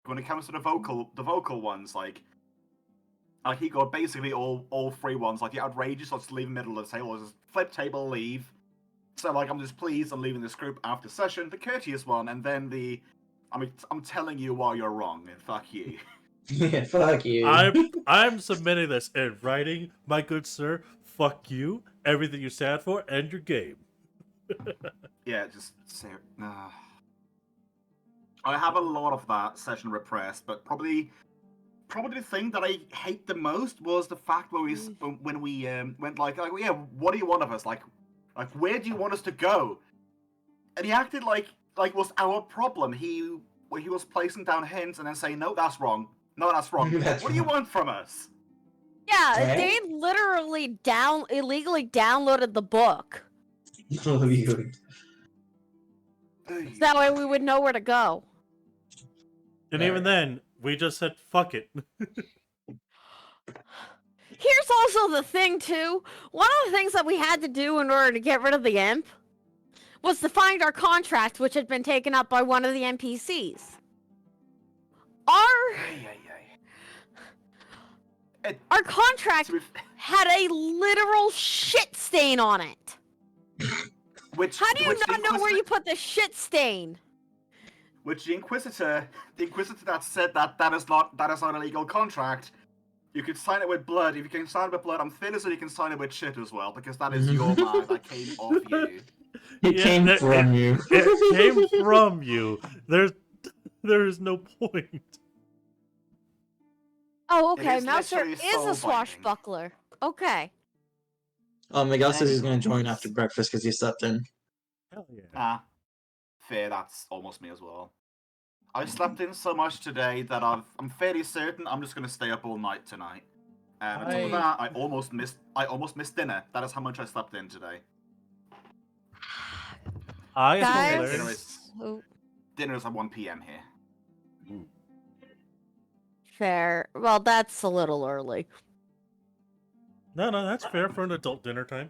when it comes to the vocal ones, like he got basically all three ones. Like the outrageous, let's leave in the middle of the table, just flip table, leave. So like I'm just pleased I'm leaving this group after session. The courteous one, and then I'm telling you why you're wrong, and fuck you. Yeah, fuck you. I'm submitting this in writing, my good sir. Fuck you, everything you stand for, and your game. Yeah, just I have a lot of that session repressed, but probably the thing that I hate the most was the fact when we went like yeah, what do you want of us? Like where do you want us to go? And he acted like it was our problem. He was placing down hints and then saying, no, that's wrong. No, that's wrong. That's what do you want from us? Yeah, Right? they literally illegally downloaded the book. Oh, you. So that way we would know where to go. And even then, we just said, fuck it. Here's also the thing, too. One of the things that we had to do in order to get rid of the imp was to find our contract, which had been taken up by one of the NPCs. Our contract had a literal shit stain on it. How do you not know where you put the shit stain? Which the Inquisitor that said that is not a legal contract. You can sign it with blood. If you can sign it with blood, I'm fairly sure you can sign it with shit as well, because that is your mark that came off you. It came from you. It came from you. There is no point. Oh, okay. It is Mouser literally is a soul-binding. swashbuckler. Okay. Miguel says he's gonna join after breakfast because he slept in. Hell yeah. Fair, that's almost me as well. I slept in so much today that I'm fairly certain I'm just gonna stay up all night tonight. And on top of that, I almost missed dinner. That is how much I slept in today. Dinner is at 1 p.m. here. Ooh. Fair. Well, that's a little early. No, that's fair for an adult dinner time.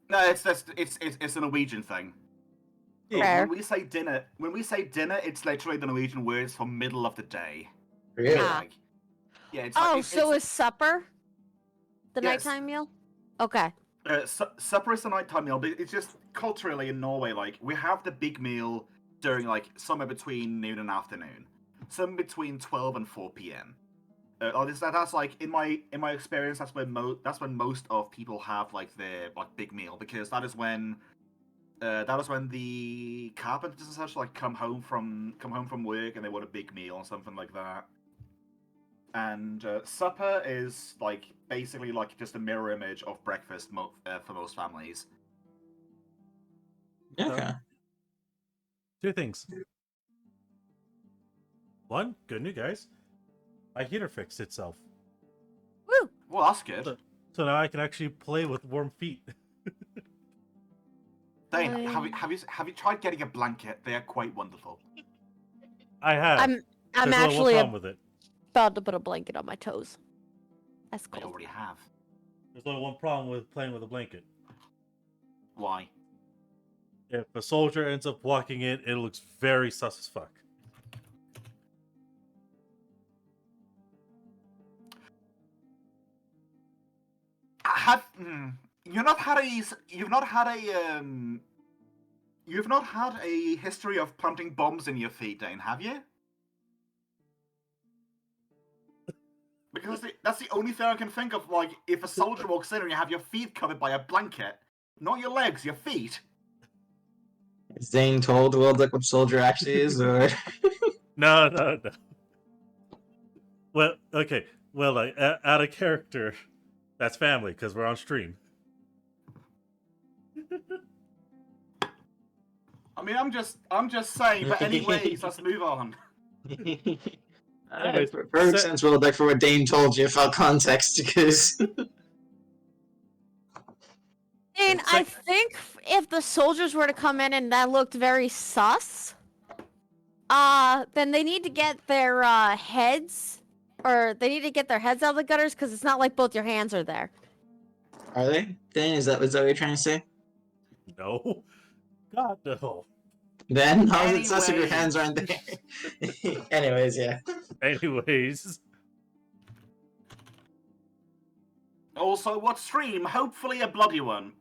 No, it's a Norwegian thing. Fair. When we say dinner, it's literally the Norwegian words for middle of the day. Really? Yeah. So is supper the Yes. nighttime meal? Okay. Supper is the nighttime meal, but it's just culturally in Norway, like we have the big meal during like somewhere between noon and afternoon, somewhere between 12 and 4 p.m. That's like in my experience, that's when most of people have like their like big meal, because that is when the carpenters and such like come home from work and they want a big meal or something like that. And supper is like basically like just a mirror image of breakfast for most families. Okay. Two things. One, good news, guys. My heater fixed itself. Woo! Well, that's good. So now I can actually play with warm feet. Dane, have you tried getting a blanket? They are quite wonderful. I have. I'm There's actually no problem with it. about to put a blanket on my toes. That's I cool. already have. There's only one problem with playing with a blanket. Why? If a soldier ends up walking in, it looks very sus as fuck. You've not had a history of planting bombs in your feet, Dane, have you? Because that's the only thing I can think of. Like, if a soldier walks in and you have your feet covered by a blanket, not your legs, your feet. Is Zane told the world like what soldier actually is, or? No. Well, okay. Well, like, out of character, that's family, because we're on stream. I mean, I'm just saying. But anyways, let's move on. Anyways, Perfect sense, well, like for what Dane told you without context, because. And I think if the soldiers were to come in and that looked very sus, then they need to get their heads, or they need to get their heads out of the gutters, because it's not like both your hands are there. Are they? Dane, is that what you're trying to say? No. God, no. Then how is it sus if your hands aren't there? Anyways, yeah. Anyways. Also, what stream? Hopefully a bloody one.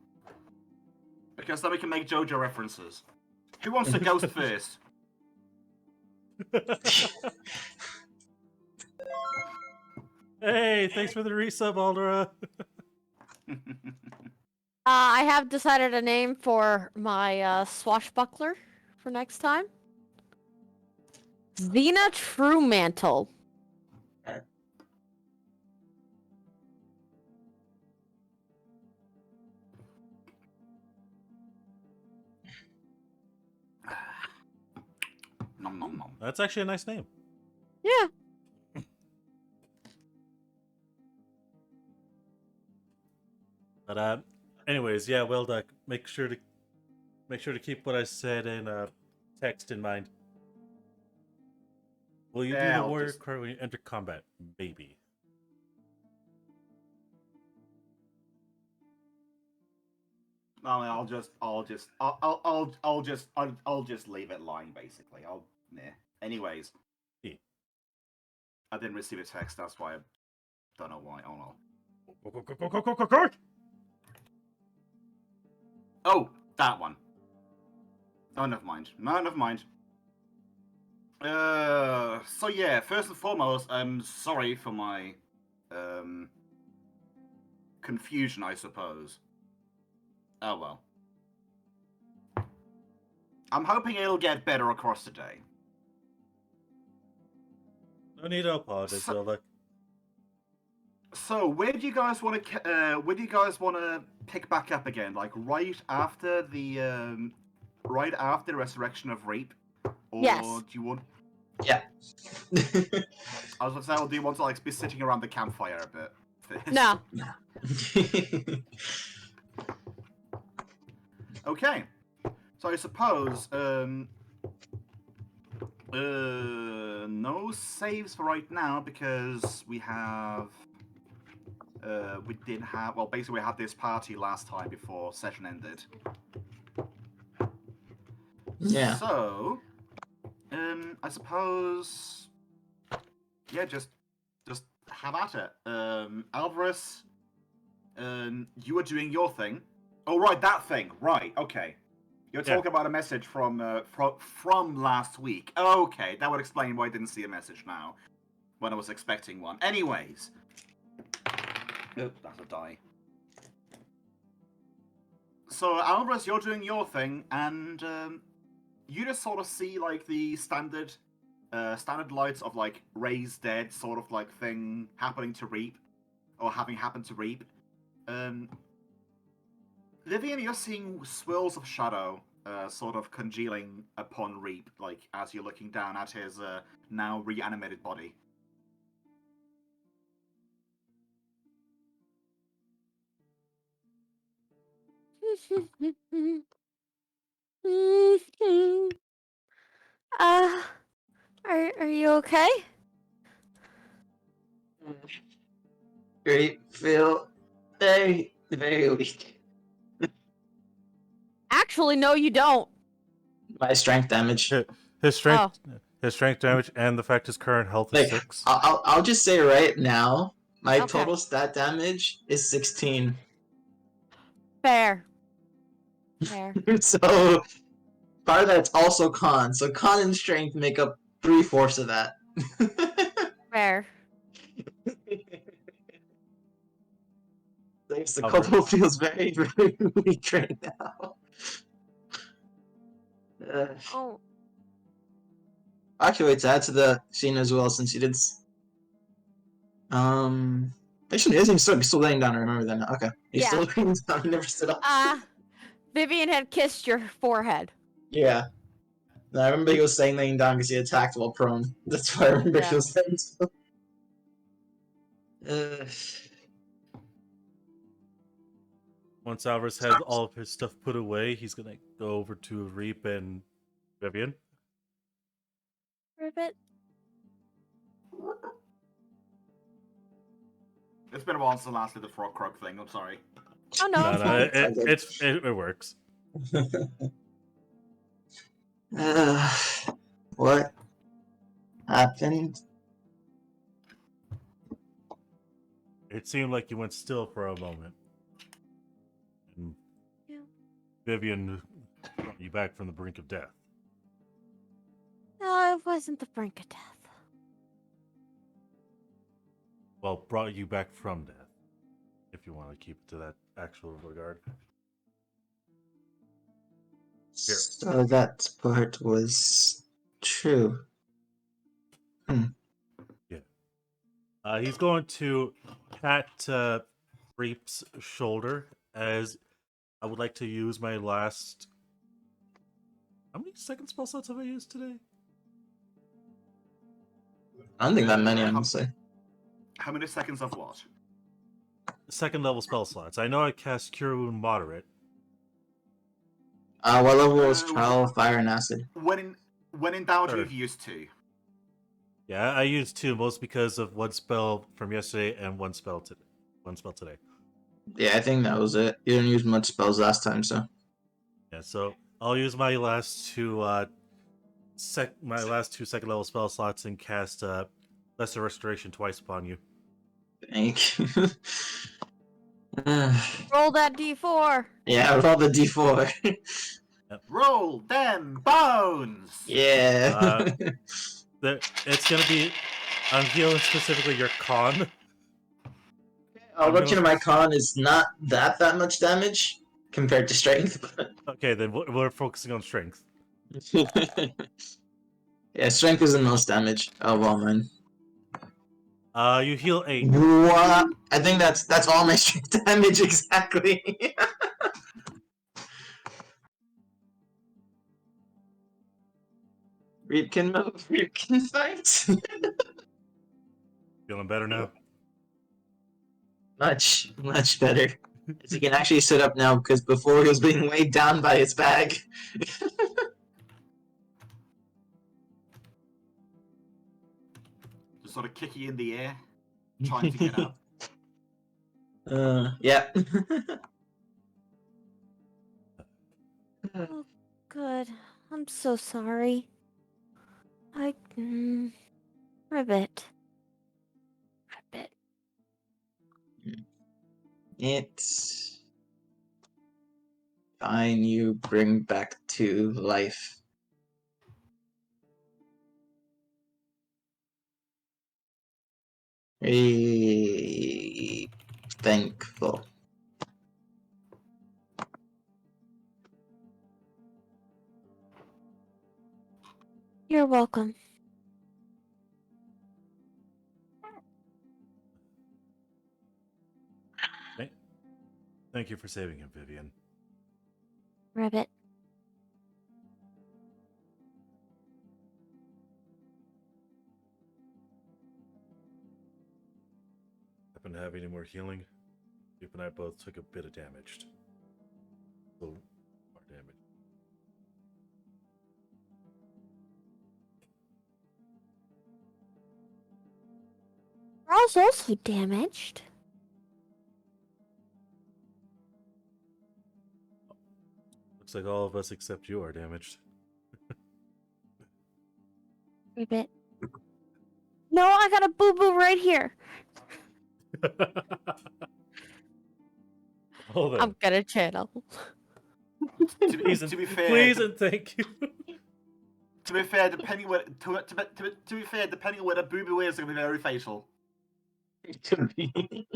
Because then we can make JoJo references. Who wants to ghost first? Hey, thanks for the resub, Aldera. I have decided a name for my swashbuckler for next time. 𝓓𝓪𝓷𝓮'𝓼 Nom nom nom. That's actually a nice name. Yeah. But anyways, yeah, well, make sure to keep what I said in text in mind. Will you do Yeah, the I'll warrior just- card when you enter combat? Maybe. No, I'll just leave it lying. Basically, Anyways, Yeah. I didn't receive a text. That's why I don't know why. Oh no. Oh, that one. Oh, never mind. No, never mind. So yeah, first and foremost, I'm sorry for my confusion, I suppose. Oh well. I'm hoping it'll get better across the day. No need to apologize, Zelda. So, where do you guys want to pick back up again? Like right after the resurrection of Reap, or Yes. do you want? Yeah. I was gonna say, or do you want to like be sitting around the campfire a bit? First? No. Okay. So I suppose no saves for right now because we have basically we had this party last time before session ended. Yeah. So I suppose just have at it. Alvarez, you were doing your thing. Oh right, that thing. Right, okay. You're talking about a message from last week. Okay, that would explain why I didn't see a message now when I was expecting one. Anyways. Oh, that's a die. So, Alvarez, you're doing your thing, and you just sort of see like the standard lights of like Ray's dead sort of like thing happening to Reap, or having happened to Reap. Vivian, you're seeing swirls of shadow sort of congealing upon Reap, like as you're looking down at his now reanimated body. Are you okay? Great. Feel very, very weak. Actually, no, you don't. My strength damage. His strength damage, and the fact his current health is Like, 6. I'll just say right now, my Okay. total stat damage is 16. Fair. Fair. So part of that's also con. So con and strength make up 3/4 of that. Fair. Thanks, the couple feels very, very weak right now. Oh. Actually, wait, to add to the scene as well, since you did. Actually, he isn't still laying down. I remember that now. Okay, he's Yeah. still laying down. He never stood up. Vivian had kissed your forehead. Yeah. No, I remember he was saying laying down because he attacked while prone. That's why I remember he was saying so. Once Alvarez has all of his stuff put away, he's gonna go over to Reap and Vivian. Ribbit. It's been a while since I last did the frog croak thing. I'm sorry. Oh no, it's fine. It works. What? happened? It seemed like you went still for a moment. And Yeah. Vivian brought you back from the brink of death. No, it wasn't the brink of death. Well, brought you back from death. If you want to keep it to that actual regard. Here. So that part was true. He's going to pat Reap's shoulder as I would like to use my last. How many second spell slots have I used today? I don't think that many, honestly. How many seconds of what? Second level spell slots. I know I cast Cure Wound Moderate. What level was Trial, Fire, and Acid? When in doubt, Sure. you've used 2. Yeah, I used 2, most because of one spell from yesterday and one spell today. Yeah, I think that was it. You didn't use much spells last time, so. Yeah, so I'll use my last 2 second level spell slots and cast Lesser Restoration twice upon you. Thank you. Roll that d4. Yeah, roll the d4. Roll them bones. Yeah. It's gonna be. I'm healing specifically your con. I'll let you know my con is not that much damage compared to strength. Okay, then we're focusing on strength. Yeah, strength is the most damage of all mine. You heal 8. What? I think that's all my strength damage exactly. Reap can move, Reap can fight. Feeling better now? Much better. As he can actually sit up now, because before he was being weighed down by his bag. Just sort of kicking in the air, trying to get up. Yeah. Oh, good. I'm so sorry. Ribbit. It's fine, you bring back to life. Very thankful. You're welcome. Thank you for saving him, Vivian. Ribbit. Happen to have any more healing? Reap and I both took a bit of damage. So, more damage. Raw's also damaged. Looks like all of us except you are damaged. Ribbit. No, I got a boo-boo right here. Hold on. I'm gonna channel. To be fair, Please and thank you. To be fair, depending where the boo-boo is, it's gonna be very fatal. Could be.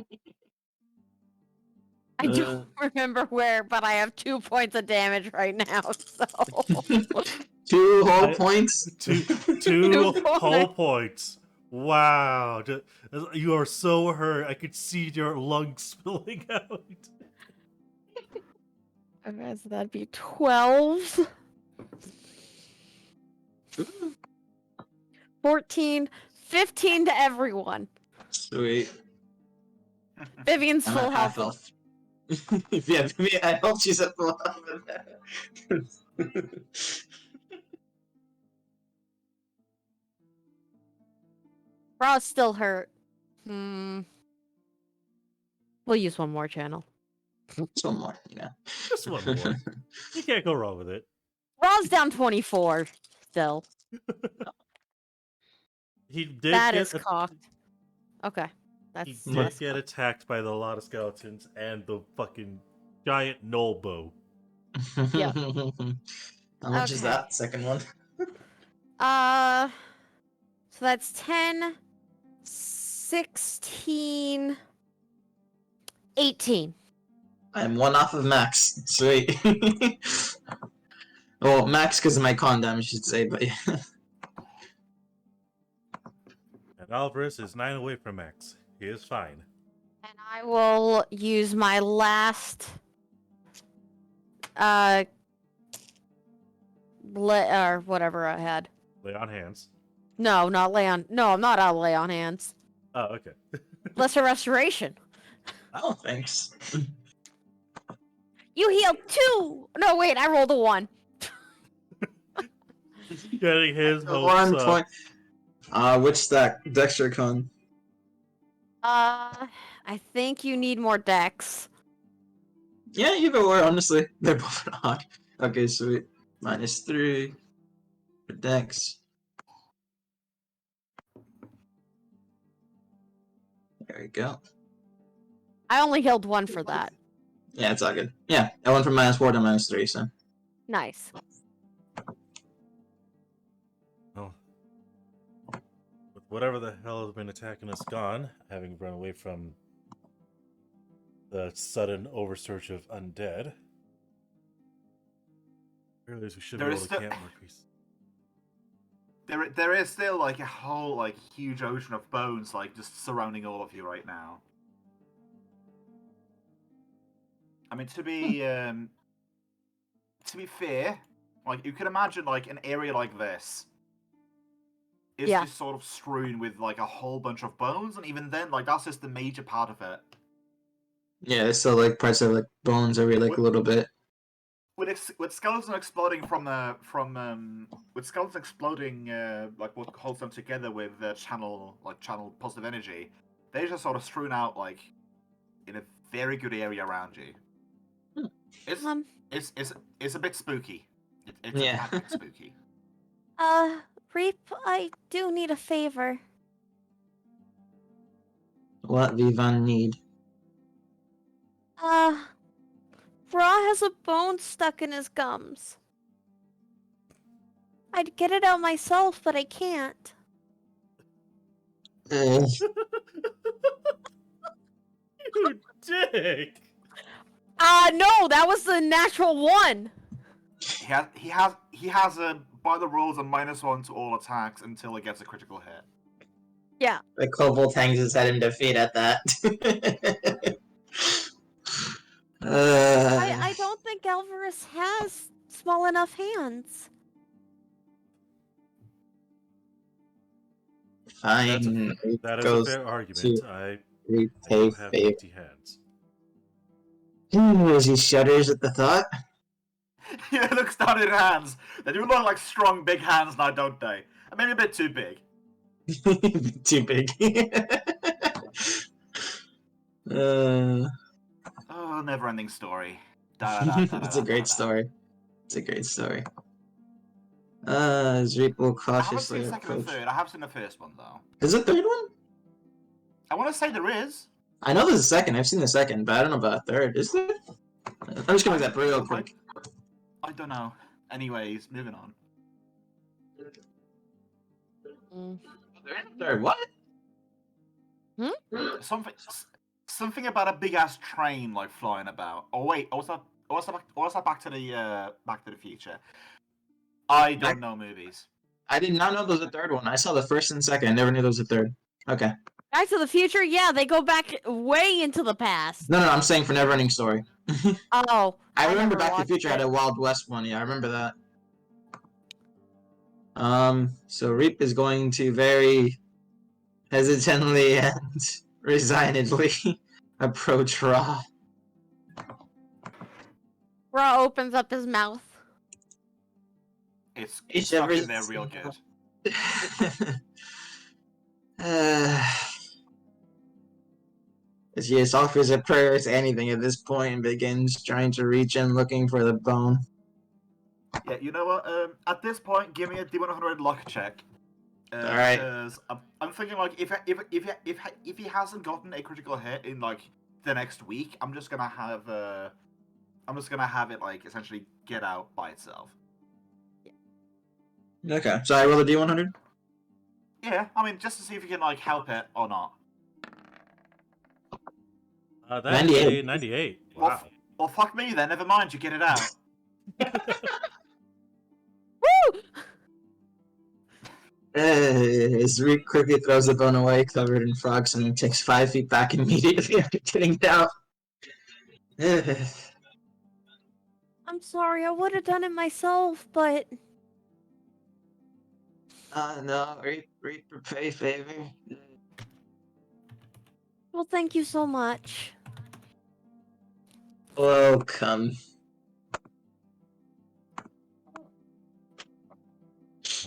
I don't remember where, but I have 2 points of damage right now, so... 2 whole points? Two whole points. Wow. You are so hurt. I could see your lungs spilling out. Okay, so that'd be 12. 14. 15 to everyone. Sweet. Vivian's I'm full at half health. Yeah, I hope she's at full health. Raw's still hurt. We'll use one more channel. Just one more, Just one more. You can't go wrong with it. Raw's down 24 still. He did That get is cocked. Okay. he That's did less get cocked. attacked by the lot of skeletons and the fucking giant null bow. Yeah. How much is Okay. that second one? So that's 10, 16, 18. I'm one off of max. Sweet. Well, max because of my con damage, I should say, but yeah. And Alvarez is 9 away from max. He is fine. And I will use my last or whatever I had. Lay on hands. No, not lay on. No, I'm not out of lay on hands. Oh, okay. Lesser restoration. Oh, thanks. You healed 2. No, wait, I rolled a 1. Getting his hopes 1 up. point. Which stack? Dex or con? I think you need more dex. Yeah, either or, honestly. They're both odd. Okay, sweet. -3 for Dex. There we go. I only healed 1 for that. Yeah, it's all good. Yeah, I went from -4 to -3, so. Nice. Oh. With whatever the hell has been attacking us gone, having run away from the sudden oversurge of undead, I realize we should be There able is to camp more crease. There is still like a whole like huge ocean of bones like just surrounding all of you right now. I mean, to be fair, like you can imagine like an area like this is Yeah. just sort of strewn with like a whole bunch of bones, and even then, like that's just the major part of it. Yeah, there's still like parts of like bones every like a little bit. With skeletons exploding with skeletons exploding like what holds them together with channel positive energy, they're just sort of strewn out like in a very good area around you. It's a bit spooky. It's Yeah. a bit spooky. Reap, I do need a favor. What Vivan need? Ra has a bone stuck in his gums. I'd get it out myself, but I can't. You dick! No, that was the natural 1. He has a by the rules a -1 to all attacks until it gets a critical hit. Yeah. The 𝓬𝓫 hangs his head in defeat at that. I don't think Alvarez has small enough hands. Fine. That is a Goes fair argument. to I repay do have favor. empty hands. As he shudders at the thought. He looks down at his hands. They do look like strong, big hands now, don't they? Maybe a bit too big. Too big. Oh, never-ending story. It's a great story. It's a great story. Zreep will I haven't cautiously seen second and approach. third. I have seen the first one though. Is there a third one? I want to say there is. I know there's a second. I've seen the second, but I don't know about a third. Is there? I'm just gonna look that real quick. I don't know. Anyways, moving on. Third what? Something about a big ass train like flying about. Oh wait, or was that Back to the Future? I don't know movies. I did not know there was a third one. I saw the first and second. I never knew there was a third. Okay. Back to the Future? Yeah, they go back way into the past. No, I'm saying for Neverending Story. Oh. I remember never Back to the Future had a Wild West one. Yeah, I remember that. So Reap is going to very hesitantly and resignedly approach Ra. Ra opens up his mouth. It's He stuck in shivers. there real good. As he offers a prayer to anything at this point and begins trying to reach in looking for the bone. Yeah, you know what? At this point, give me a D100 luck check. Alright. Because I'm thinking like if he hasn't gotten a critical hit in like the next week, I'm just gonna have it like essentially get out by itself. Okay, so I roll a D100? Yeah, I mean just to see if you can like help it or not. That 98. is a 98. Wow. Well, fuck me then. Never mind. You get it out. Woo! As Reek quickly throws the bone away, covered in frogs, and takes 5 feet back immediately after getting down. I'm sorry, I would have done it myself, but No, Reek, pay favor. well, thank you so much. Welcome.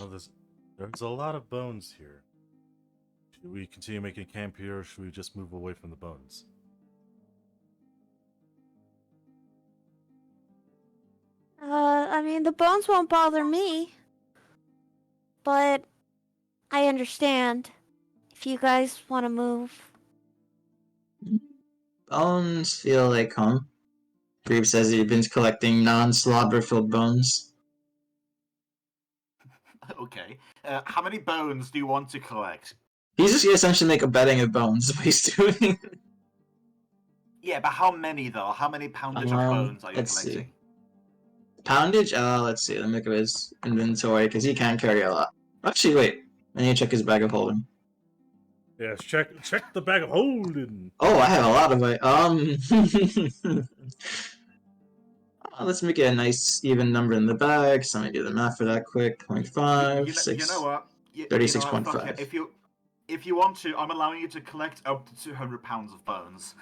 Oh, there's a lot of bones here. Should we continue making camp here, or should we just move away from the bones? I mean, the bones won't bother me, but I understand if you guys want to move. Bones feel like home. Reep says he's been collecting non-slobber-filled bones. Okay. How many bones do you want to collect? He's just gonna essentially make a bedding of bones, is what he's doing. Yeah, but how many though? How many poundage of bones are you let's collecting? see. Poundage? Let's see. Let me look at his inventory, because he can't carry a lot. Actually, wait. I need to check his bag of holding. Yes, check the bag of holding. Oh, I have a lot of it. Let's make it a nice even number in the bag. So let me do the math for that quick. 0.5, 6, You know what? 36.5. Fuck it. If you want to, I'm allowing you to collect up to 200 pounds of bones.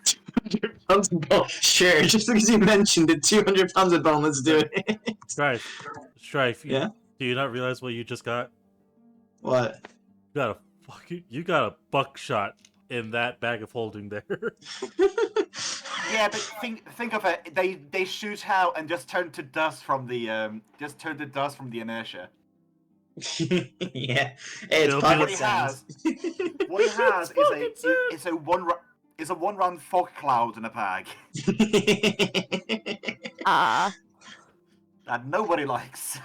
200 pounds of bone. Sure, just because you mentioned it, 200 pounds of bone, let's do it. Strife. Yeah? Do you not realize what you just got? What? You got a buckshot in that bag of holding there. Yeah, but think of it. They shoot out and just turn to dust from the inertia. Yeah. Hey, it's It'll be pocket What he sounds. has is a one round fog cloud in a bag that nobody likes.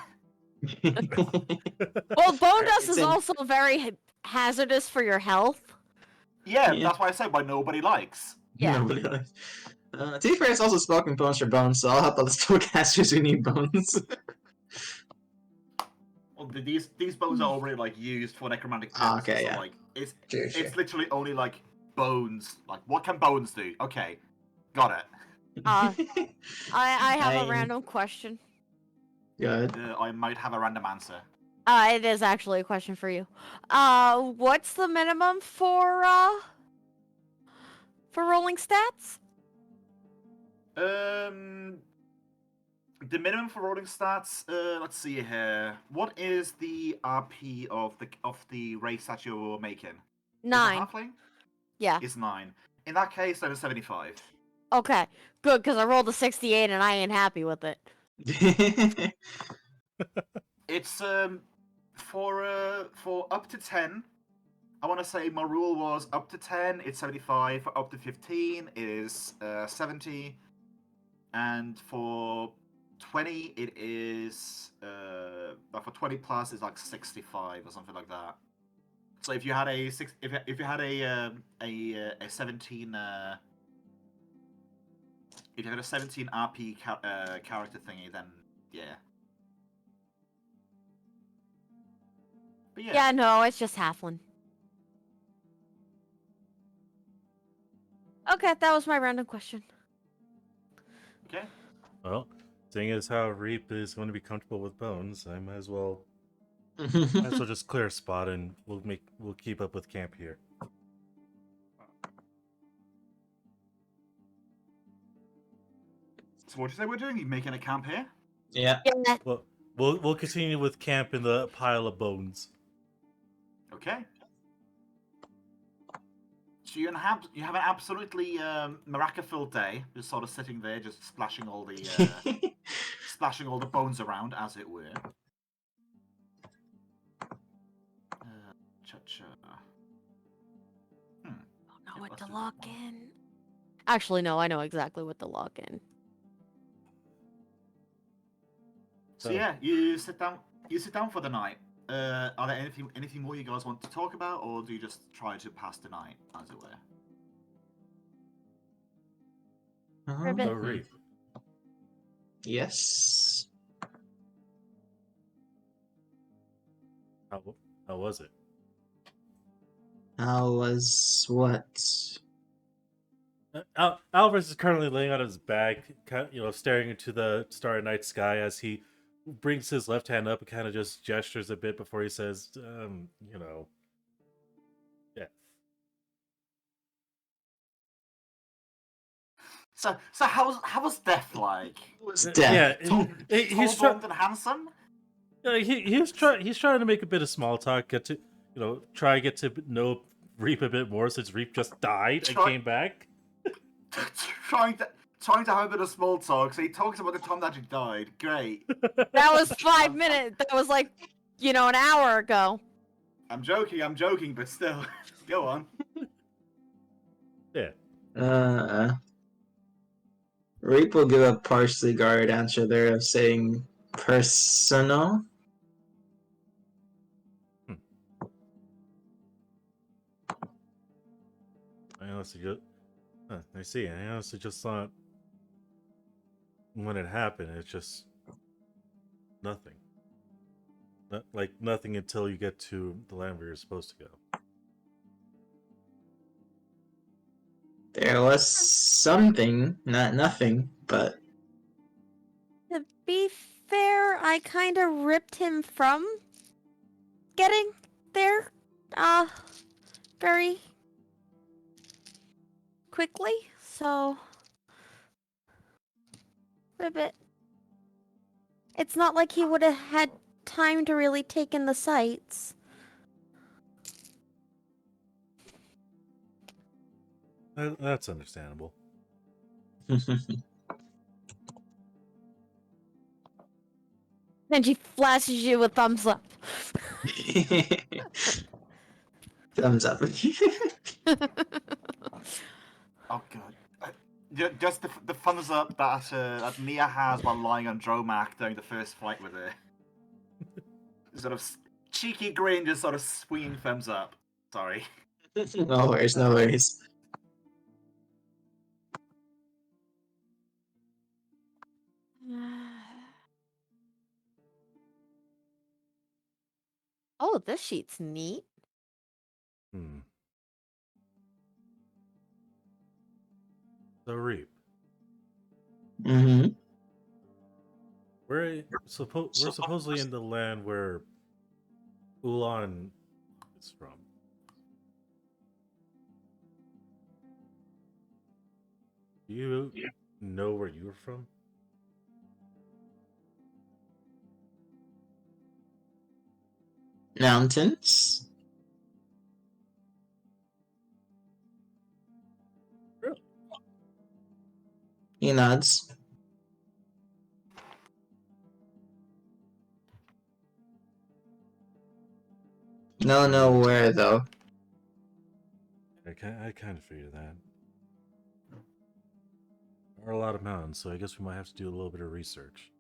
Well, bone dust is in- also very hazardous for your health. Yeah, Yeah. that's why I said why nobody likes. Yeah. Nobody likes. To be fair, it's also spoken bones for bones, so I'll help other spellcasters who need bones. Well, these bones are already like used for necromantic purposes. Okay, So, yeah. like it's Sure. it's literally only like bones. Like what can bones do? Okay, got it. I have a random question. Good. I might have a random answer. It is actually a question for you. What's the minimum for rolling stats? The minimum for rolling stats. Let's see here. What is the RP of the race that you're making? Is it 9. halfling? Yeah. It's 9. In that case, then it's 75. Okay. Good, because I rolled a 68 and I ain't happy with it. It's for up to 10. I want to say my rule was up to 10, it's 75. For up to 15 is 70, and for 20 it is but for 20 plus is like 65 or something like that. So if you had a 17 if you had a 17 RP character thingy, then yeah. But Yeah, no, it's just halfling. Okay, that was my random question. Okay. Well, seeing as how Reap is going to be comfortable with bones, I might as well just clear a spot and we'll keep up with camp here. So what did you say we're doing? You making a camp here? Yeah. Yeah. Well, we'll continue with camp in the pile of bones. Okay. So you have an absolutely miracle-filled day, just sort of sitting there, just splashing all the bones around, as it were. lock-in? Actually, no, I know exactly what the lock-in. So yeah, you sit down. You sit down for the night. Are there anything more you guys want to talk about, or do you just try to pass the night, as it were? So Mhm. Reap. Yes. How was it? How was what? Alvarez is currently laying on his back, staring into the starry night sky as he brings his left hand up and kind of just gestures a bit before he says, yeah. So how was Death like? Was Yeah, death? Tall, he's blonde, and handsome. he's trying to make a bit of small talk, get to try to get to know Reap a bit more since Reap just died and came back. trying to have a bit of small talk. So he talks about the time that he died. Great. That was 5 minutes. That was like, an hour ago. I'm joking, but still, go on. Yeah. Reap will give a partially guarded answer there of saying personal. I honestly just, I see. I honestly just thought when it happened, it's just nothing. Like nothing until you get to the land where you're supposed to go. There was something, not nothing, but To be fair, I kind of ripped him from getting there, very quickly, so... Ribbit. It's not like he would have had time to really take in the sights. That's understandable. And she flashes you a thumbs up. thumbs up. Oh god. Just the thumbs up that Mia has while lying on 𝓲𝓵𝓃 during the first fight with her. Sort of cheeky grin, just sort of swinging thumbs up. Sorry. No worries, no worries. Oh, this sheet's neat. So Reap, Mm-hmm. we're supposedly in the land where Ulan is from. Do you know where you're from? Mountains? Really? He nods. No, where though? I kind of figured that. There are a lot of mountains, so I guess we might have to do a little bit of research.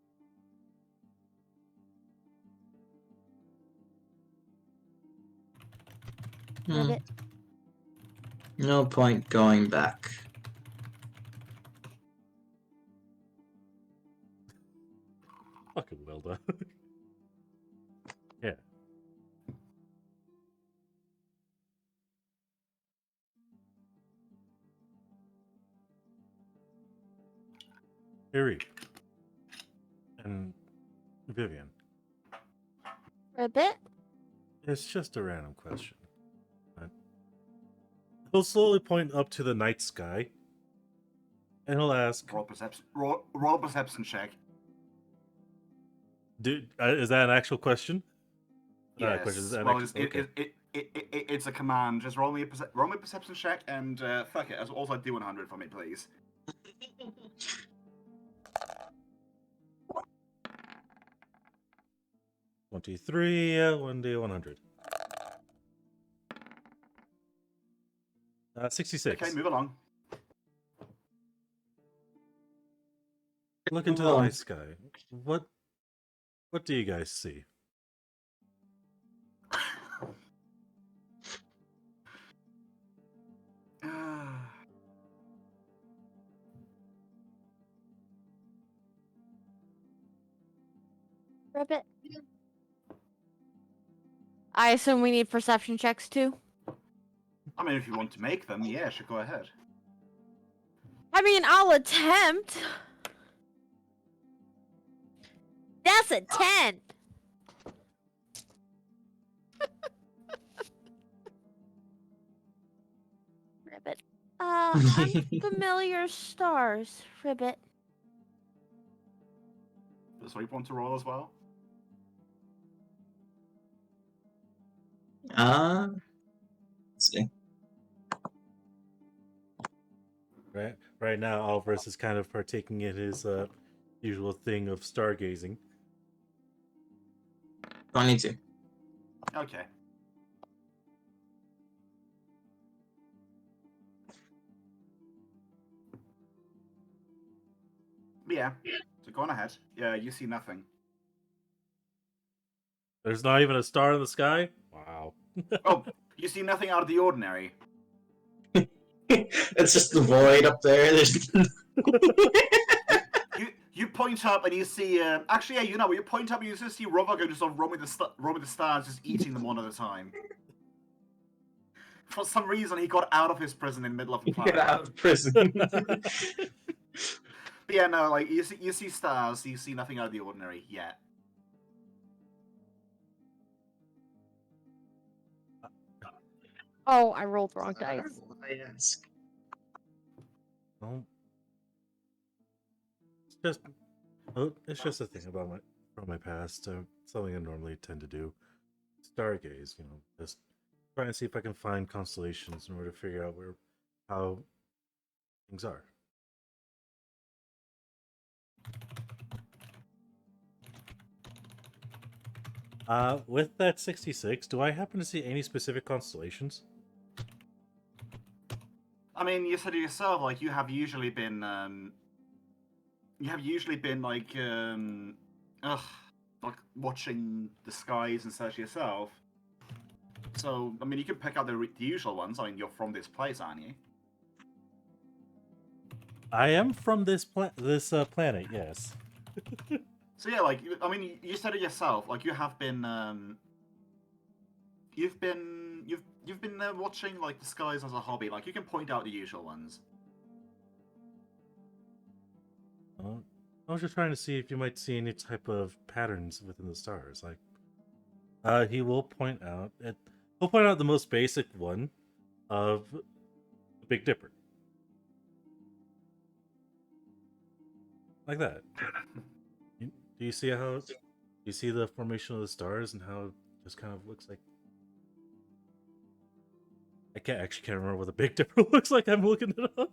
Ribbit. No point going back. Fucking well done. Yeah. Harry and Vivian. Ribbit. It's just a random question. He'll slowly point up to the night sky, and he'll ask, Roll perception check. "Dude, is that an actual question?" Not a Yes. question. Is that an Well, actual... Okay. it's a command. Just roll me a perception check, and fuck it. Also do 100 for me, please. 23, 1d 100. 66. Okay, move along. Look into the night sky. What do you guys see? Ribbit. I assume we need perception checks too. I mean, if you want to make them, yeah, sure, go ahead. I mean, I'll attempt. That's a 10. Ribbit. Unfamiliar stars, Ribbit. Does Reap want to roll as well? Let's see. Right now, Alvarez is kind of partaking in his usual thing of stargazing. 22. Okay. Yeah, so go on ahead. Yeah, you see nothing. There's not even a star in the sky? Wow. Oh, you see nothing out of the ordinary. It's just the void up there. There's You point up and you see. Actually, yeah, you know, you point up and you just see Rovago just sort of roaming the stars, just eating them one at a time. For some reason, he got out of his prison in the middle of the planet. get out of prison. But yeah, no, like you see stars, you see nothing out of the ordinary yet. Oh, I rolled wrong dice. Well, it's just a thing about from my past. Something I normally tend to do. Stargaze, just try and see if I can find constellations in order to figure out how things are. With that 66, do I happen to see any specific constellations? I mean, you said it yourself, like you have usually been like watching the skies and such yourself. So, I mean, you can pick out the usual ones. I mean, you're from this place, aren't you? I am from this planet, yes. So yeah, like I mean, you said it yourself. Like you have been, you've been watching like the skies as a hobby. Like you can point out the usual ones. I was just trying to see if you might see any type of patterns within the stars. Like, he will point out he'll point out the most basic one of the Big Dipper, like that. Do you see how? Do you see the formation of the stars and how it just kind of looks like? I can't remember what the Big Dipper looks like. I'm looking it up.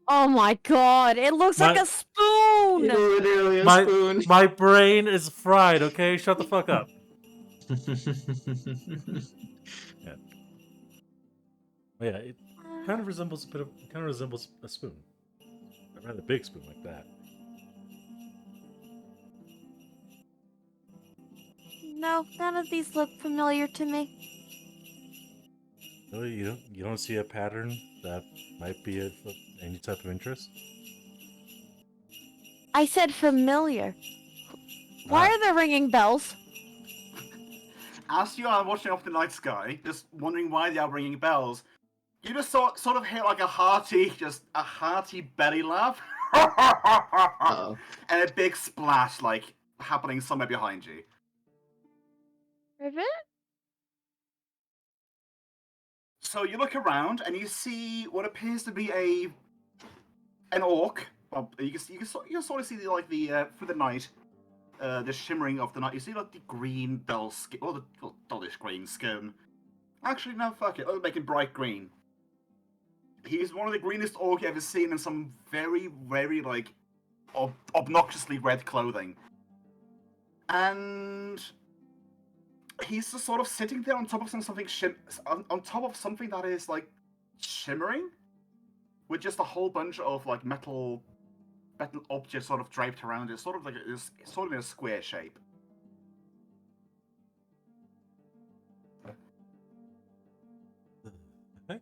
Oh my god, it looks like a spoon! Literally a spoon. My brain is fried, okay? Shut the fuck up. Yeah. Yeah, it kind of resembles a spoon. A rather big spoon like that. No, none of these look familiar to me. Really, you don't see a pattern that might be of any type of interest? I said familiar. Why are there ringing bells? As you are watching off the night sky, just wondering why they are ringing bells, you just sort of hear like a hearty belly laugh, Uh-oh. and a big splash like happening somewhere behind you. Ribbit? So you look around and you see what appears to be an orc. Well, you can sort of see through the night, the shimmering of the night. You see like the green dull skin, or the dullish green skin. Actually, no, fuck it. Let's make it bright green. He's one of the greenest orc you've ever seen in some very, very like obnoxiously red clothing, and he's just sort of sitting there on top of something that is like shimmering, with just a whole bunch of like metal objects sort of draped around it, sort of like it's sort of in a square shape. Heck?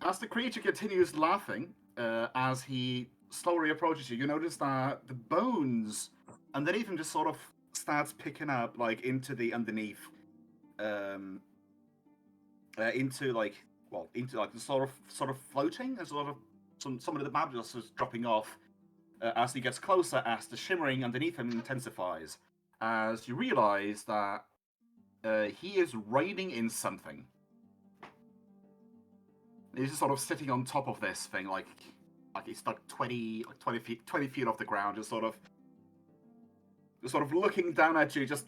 As the creature continues laughing, as he slowly approaches you, you notice that the bones underneath him just sort of starts picking up like into the underneath, into the sort of floating, and sort of some of the babbles is dropping off as he gets closer. As the shimmering underneath him intensifies, as you realize that he is riding in something. He's just sort of sitting on top of this thing, like he's like 20 feet off the ground, just sort of looking down at you, just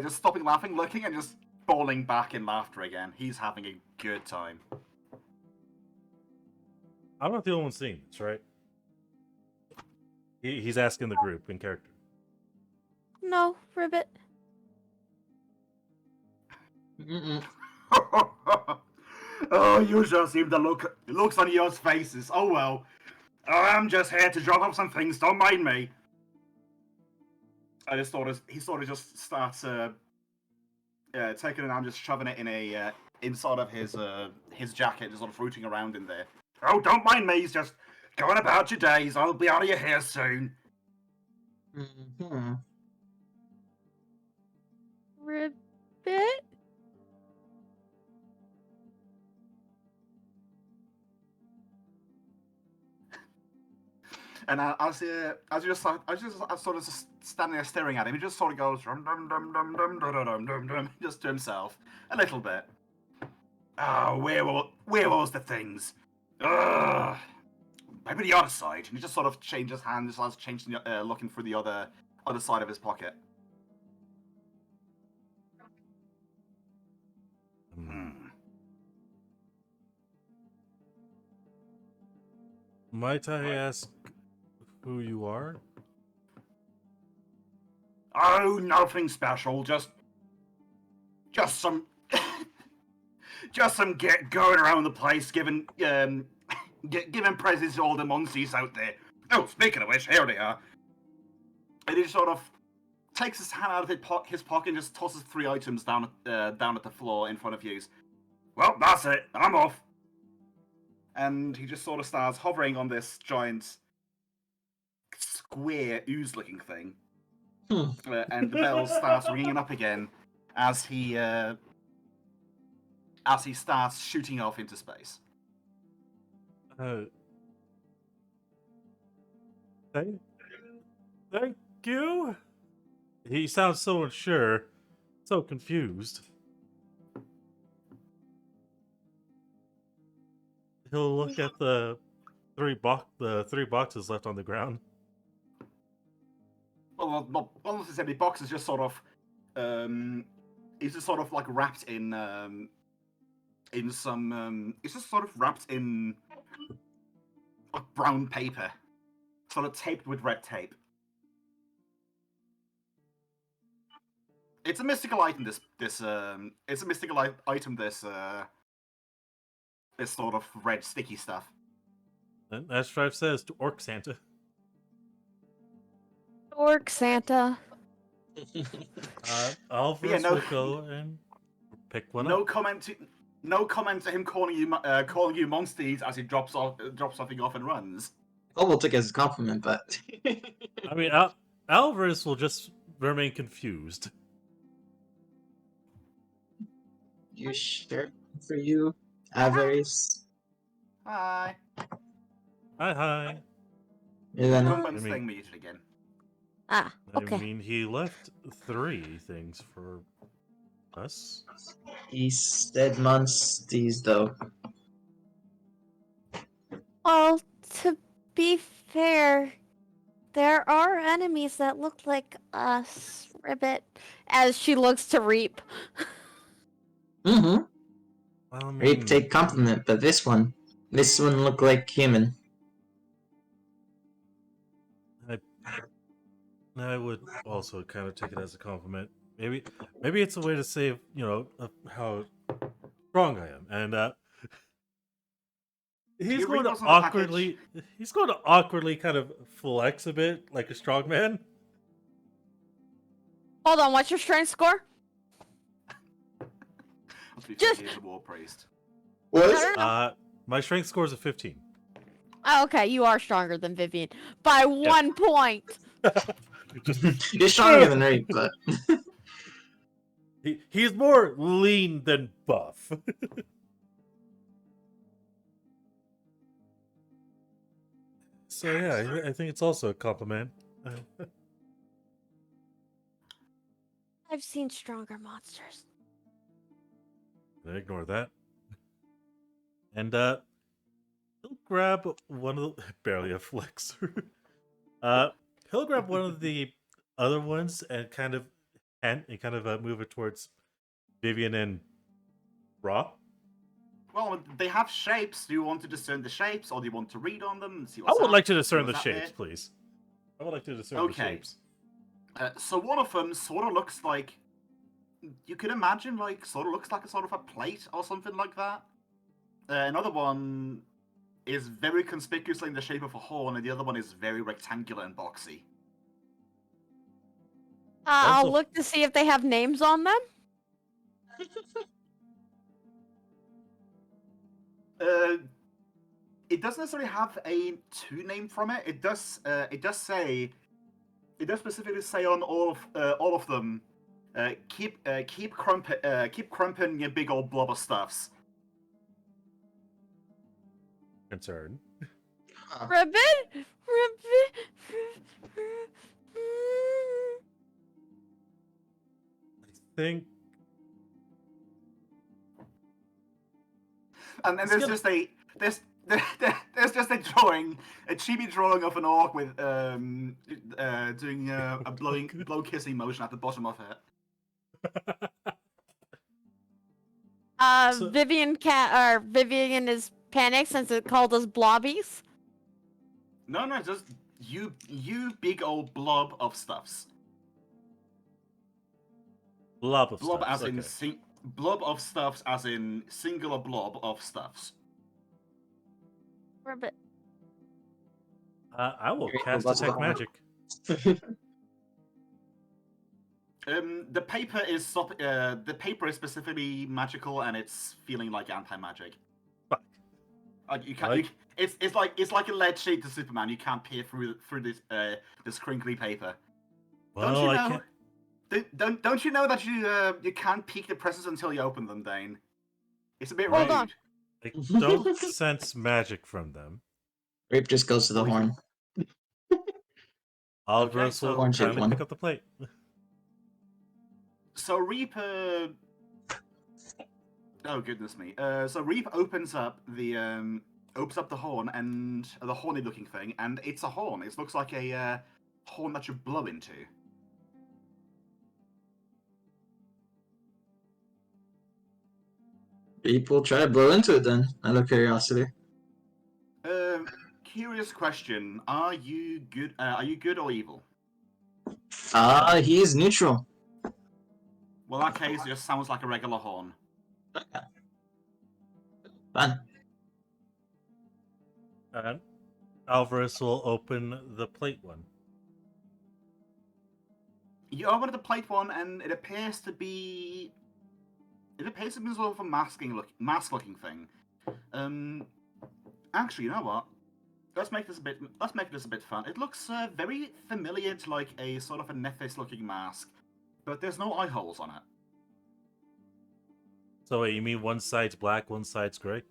stopping laughing, looking, and just falling back in laughter again. He's having a good time. I'm not the only one seeing this, right? He's asking the group in character. No, Ribbit. Oh, you just seem to looks on your faces. Oh well. I'm just here to drop off some things, don't mind me. I just thought he sort of just starts taking it and just shoving it in a inside of his jacket, just sort of rooting around in there. Oh, don't mind me, he's just going about your days. I'll be out of your hair soon. Mm-hmm. Ribbit? And as you just sort of just standing there staring at him, he just sort of goes dum dum dum dum dum dum dum dum dum just to himself a little bit. Oh, where was the things? Ugh. Maybe the other side. And he just sort of changes hands, starts changing, looking for the other side of his pocket. Might I ask who you are? Oh, nothing special. Just some, just some going around the place, giving presents to all the monsters out there. Oh, speaking of which, here they are. And he sort of takes his hand out of his pocket and just tosses 3 items down at the floor in front of you. Well, that's it. I'm off. And he just sort of starts hovering on this giant square ooze-looking thing. And the bell starts ringing up again as he starts shooting off into space. Thank you? He sounds so unsure, so confused. He'll look at the three boxes left on the ground. Well, not necessarily boxes, just sort of, he's just sort of like wrapped in some, it's just sort of wrapped in like brown paper, sort of taped with red tape. It's a mystical item. It's a mystical item. This sort of red sticky stuff. And as Strive says to Orc Santa. Orc Santa. Alvarez will go and pick one up. No comment to him calling you monsters as he drops something off and runs. Oh, we'll take it as a compliment, but I mean, Alvarez will just remain confused. you sure for you, Alvarez? Hi. Hi. And then Someone's staying muted again. Ah, okay. I mean, he left 3 things for us. he said monsters, though. Well, to be fair, there are enemies that look like us, Ribbit, as she looks to Reap. Mm-hmm. I mean, Reap take compliment, but this one look like human. I would also kind of take it as a compliment. maybe it's a way to say, how strong I am, and He he's going really to wasn't a package. awkwardly kind of flex a bit like a strong man. Hold on, what's your strength score? To be fair, Just- he is a war priest. What? I don't know. My strength score is a 15. Oh, okay, you are stronger than Vivian by 1 point. You're stronger than Rape, but He's more lean than buff. So yeah, I think it's also a compliment. I've seen stronger monsters. Ignore that. And he'll grab one of the barely a flexor. He'll grab one of the other ones and kind of move it towards Vivian and Raw. Well, they have shapes. Do you want to discern the shapes, or do you want to read on them and see I what's would like to see discern the what's out shapes, there? please. I would like to discern the Okay. shapes. So one of them sort of looks like, you could imagine, like, sort of looks like a sort of a plate or something like that. Another one is very conspicuously in the shape of a horn, and the other one is very rectangular and boxy. I'll Also- look to see if they have names on them. It doesn't necessarily have a to name from it. It does specifically say on all of them, keep crumping your big old blob of stuffs. Concern. Ribbit? I think And then It's there's gonna- just a there's just a drawing, a chibi drawing of an orc with doing a blow kissing motion at the bottom of it. So- Vivian is panicked since it called us blobbies. No, just you big old blob of stuffs. blob of Blob stuffs, as in okay. blob of stuffs as in singular blob of stuffs. Ribbit. I will Great, cast lots of detect armor. magic. The paper is specifically magical, and it's feeling like anti-magic. Fuck. You can't. Like- It's like a lead sheet to Superman. You can't peer through this crinkly paper. Well, Don't you I know? can't. Don't you know that you can't peek the presents until you open them, Dane? It's a bit Hold rude. on. I don't sense magic from them. Rape just goes to the horn. Alvarez so- will Orange kindly one. pick up the plate. So Reaper. Oh goodness me. So Reaper opens up the horn, and the horny looking thing, and it's a horn. It looks like a horn that you blow into. Rape will try to blow into it then, out of curiosity. Curious question: Are you good? Are you good or evil? He's neutral. Well, in that case, it just sounds like a regular horn. Fun. And Alvarez will open the plate one. You open the plate one, and it appears to be sort of a mask-looking thing. Actually, you know what? Let's make this a bit fun. It looks very familiar to like a sort of a Nephis-looking mask, but there's no eye holes on it. So wait, you mean one side's black, one side's gray?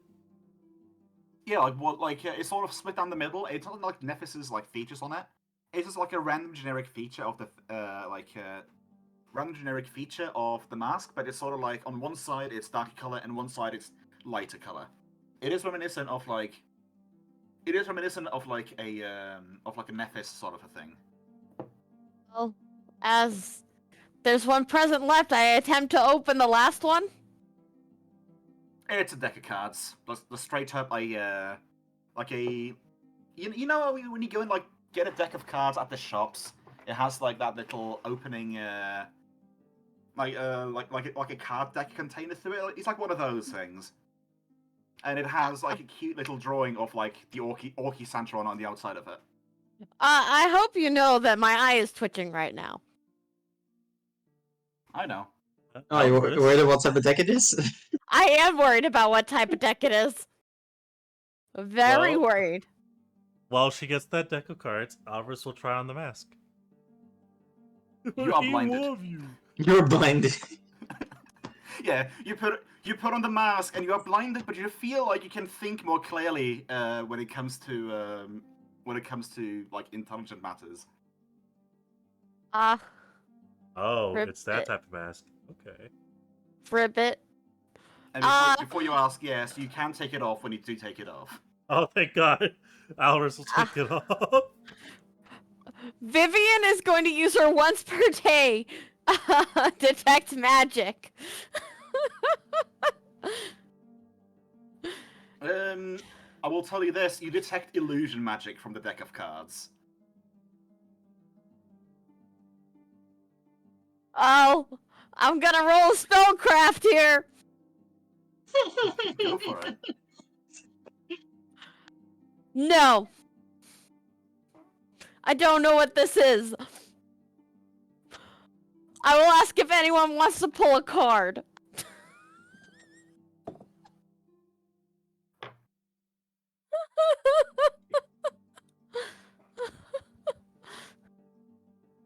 Yeah, it's sort of split down the middle. It's not like Nephis's like features on it. It's just like a random generic feature of the random generic feature of the mask, but it's sort of like on one side it's darker color and one side it's lighter color. It is reminiscent of like a Nephis sort of a thing. Well, as there's one present left, I attempt to open the last one. It's a deck of cards. The straight up you know when you go and like get a deck of cards at the shops, it has like that little opening like a card deck container through it. It's like one of those things, and it has like a cute little drawing of like the 𝓓𝓪𝓷𝓚 on the outside of it. I hope you know that my eye is twitching right now. I know. Oh, you're worried about what type of deck it is? I am worried about what type of deck it is. Very worried. While she gets that deck of cards, Alvarez will try on the mask. You are blinded. You're blinded. Yeah, you put on the mask and you are blinded, but you feel like you can think more clearly when it comes to like intelligent matters. Oh, Rip it's that it. type of mask. Okay. Ribbit. And before you ask, yes, you can take it off when you do take it off. Oh, thank God. Alvarez will take it off. Vivian is going to use her once per day detect magic. I will tell you this: you detect illusion magic from the deck of cards. Oh, I'm gonna roll spellcraft here. Go for it. No. I don't know what this is. I will ask if anyone wants to pull a card.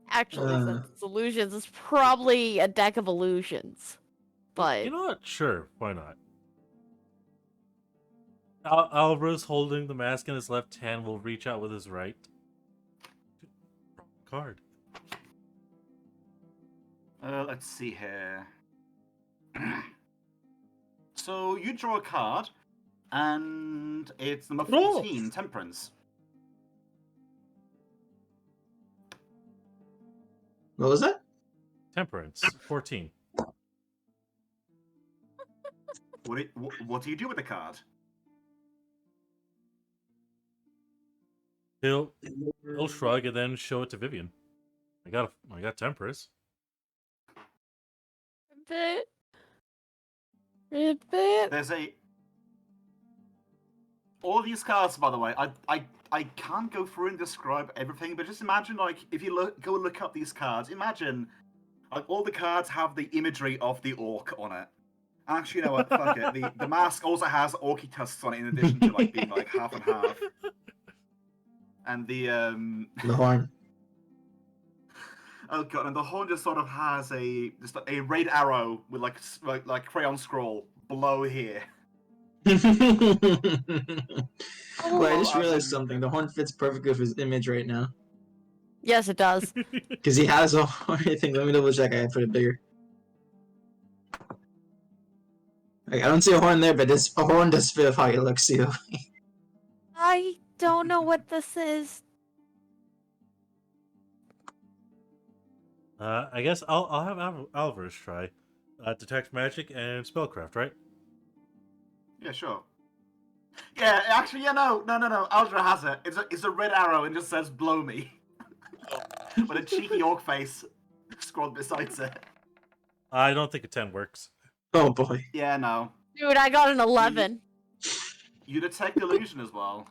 Actually, since it's illusions, it's probably a deck of illusions. But You know what? Sure, why not? Alvarez, holding the mask in his left hand, will reach out with his right. Card. Let's see here. So you draw a card, and it's number 14, Temperance. What was that? Temperance, 14. What do you do with the card? He'll shrug and then show it to Vivian. I got Temperance. Ribbit. There's all of these cards, by the way, I can't go through and describe everything, but just imagine, like, if you look up these cards, imagine, like, all the cards have the imagery of the orc on it. Actually, you know what? Fuck it. The mask also has orky tusks on it, in addition to like being like half and half. And the horn. Oh god, and the horn just sort of has a red arrow with like crayon scroll below here. Wait, I just realized something. The horn fits perfectly with his image right now. Yes, it does. Because he has a horn. I think. Let me double check. I put it bigger. Like, I don't see a horn there, but this a horn does fit with how he looks too. I don't know what this is. I guess I'll have Alvarez try. Detect magic and spellcraft, right? Yeah, sure. Yeah, actually, yeah, no. Aldra has it. It's a red arrow and just says "blow me," with a cheeky orc face scrawled beside it. I don't think a 10 works. Oh boy. Yeah, no. Dude, I got an 11. You detect illusion as well.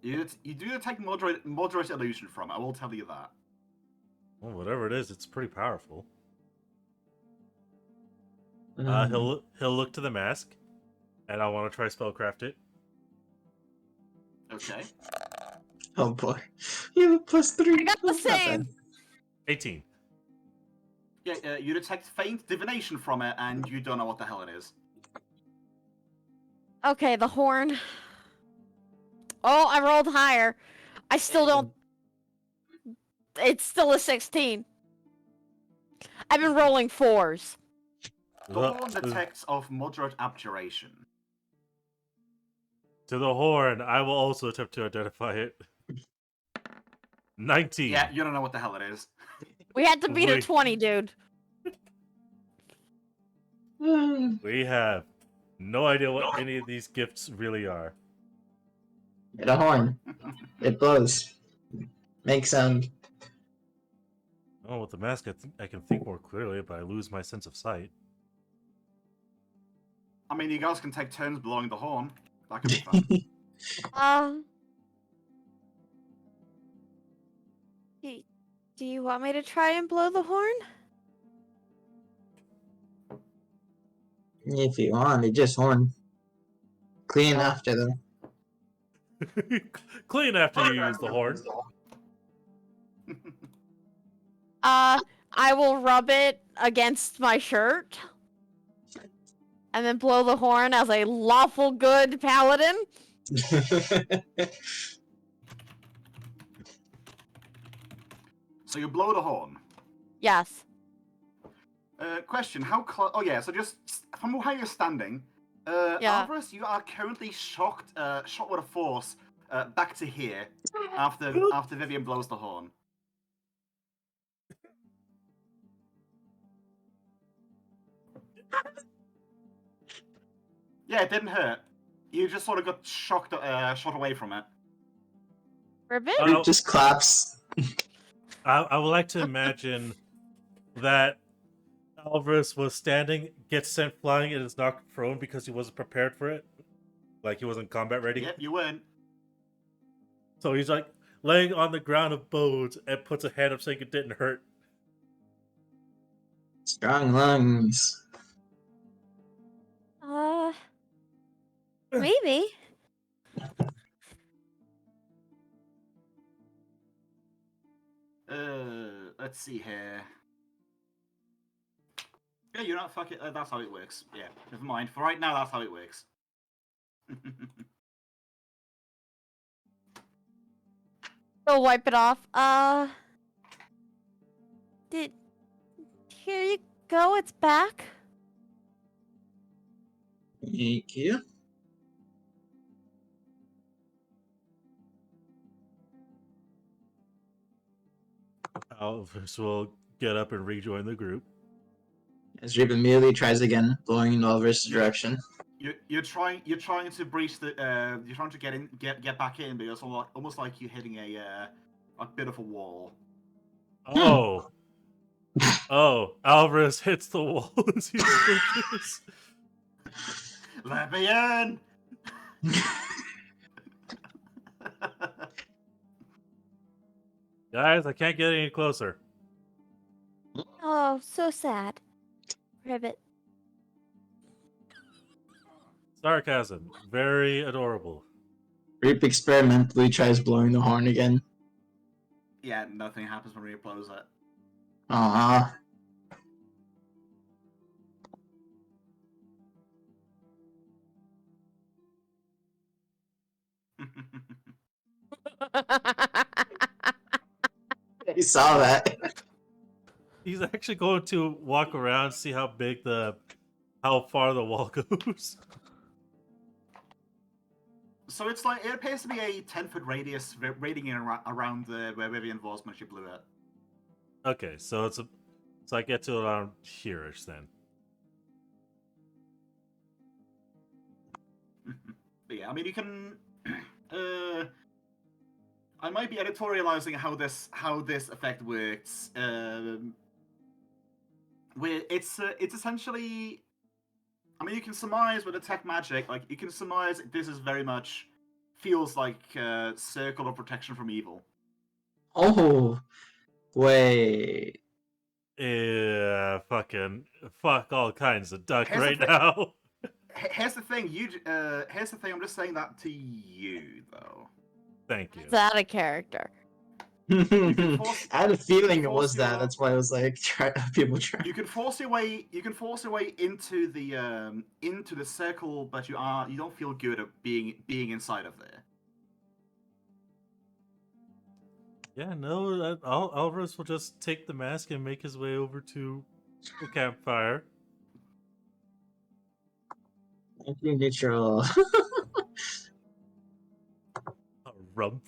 You do detect moderate illusion from it. I will tell you that. Well, whatever it is, it's pretty powerful. Mm. He'll look to the mask, and I want to try spellcraft it. Okay. Oh boy. You have a +3. I got the That's not same. bad. 18. Yeah, you detect faint divination from it, and you don't know what the hell it is. Okay, the horn. Oh, I rolled higher. I still don't... It's still a 16. I've been rolling 4s. The horn detects of moderate abjuration. To the horn, I will also attempt to identify it. 19. Yeah, you don't know what the hell it is. We had to beat a 20, dude. We have no idea what any of these gifts really are. Get a horn. It blows. Make sound. Oh, with the mask, I can think more clearly, but I lose my sense of sight. I mean, you guys can take turns blowing the horn. That could be fun. Do you want me to try and blow the horn? If you want, it just horn. Clean after them. Clean after you use the horn. I will rub it against my shirt. And then blow the horn as a lawful good paladin. So you blow the horn. Yes. Question: how close? Oh yeah. So just from how you're standing, Yeah. 𝓓𝓪, you are currently shot with a force back to here after Vivian blows the horn. Yeah, it didn't hurt. You just sort of got shot away from it. Ribbit? It just claps. I would like to imagine that 𝓓𝓪 was standing, gets sent flying, and is knocked prone because he wasn't prepared for it. Like he wasn't combat ready. Yep, you weren't. So he's like laying on the ground of bones and puts a hand up saying it didn't hurt. Strong lungs. Maybe. Let's see here. Yeah, you know, fuck it. That's how it works. Yeah, never mind. For right now, that's how it works. Go wipe it off. Here you go. It's back. Thank you. 𝓓𝓪 will get up and rejoin the group. As Reap immediately tries again, blowing in 𝓓𝓪's direction. You're trying to breach the you're trying to get back in, but it's almost like you're hitting a bit of a wall. Oh. Oh, 𝓓𝓪 hits the wall as he approaches. Let me in! Guys, I can't get any closer. Oh, so sad. Ribbit. Sarcasm. Very adorable. Reap experimentally tries blowing the horn again. Yeah, nothing happens when we blows it. Aww. You saw that. He's actually going to walk around, see how far the wall goes. So it's like, it appears to be a 10-foot radius radiating around where Vivian was when she blew it. Okay, so so I get to around here-ish then. But yeah, I mean, you can. I might be editorializing how this effect works. Where it's essentially. I mean, you can surmise with detect magic. Like, you can surmise this is very much feels like a circle of protection from evil. Oh, wait. Yeah, fuck all kinds of duck Here's right the now. Here's the thing. Here's the thing. I'm just saying that to you, though. Thank you. It's out of character. I had a feeling it was that. your- That's why I was like, people try. You can force your way. You can force your way into the circle, but you don't feel good at being inside of there. Yeah, no, 𝓓𝓪 will just take the mask and make his way over to the campfire. Neutral. A rumph.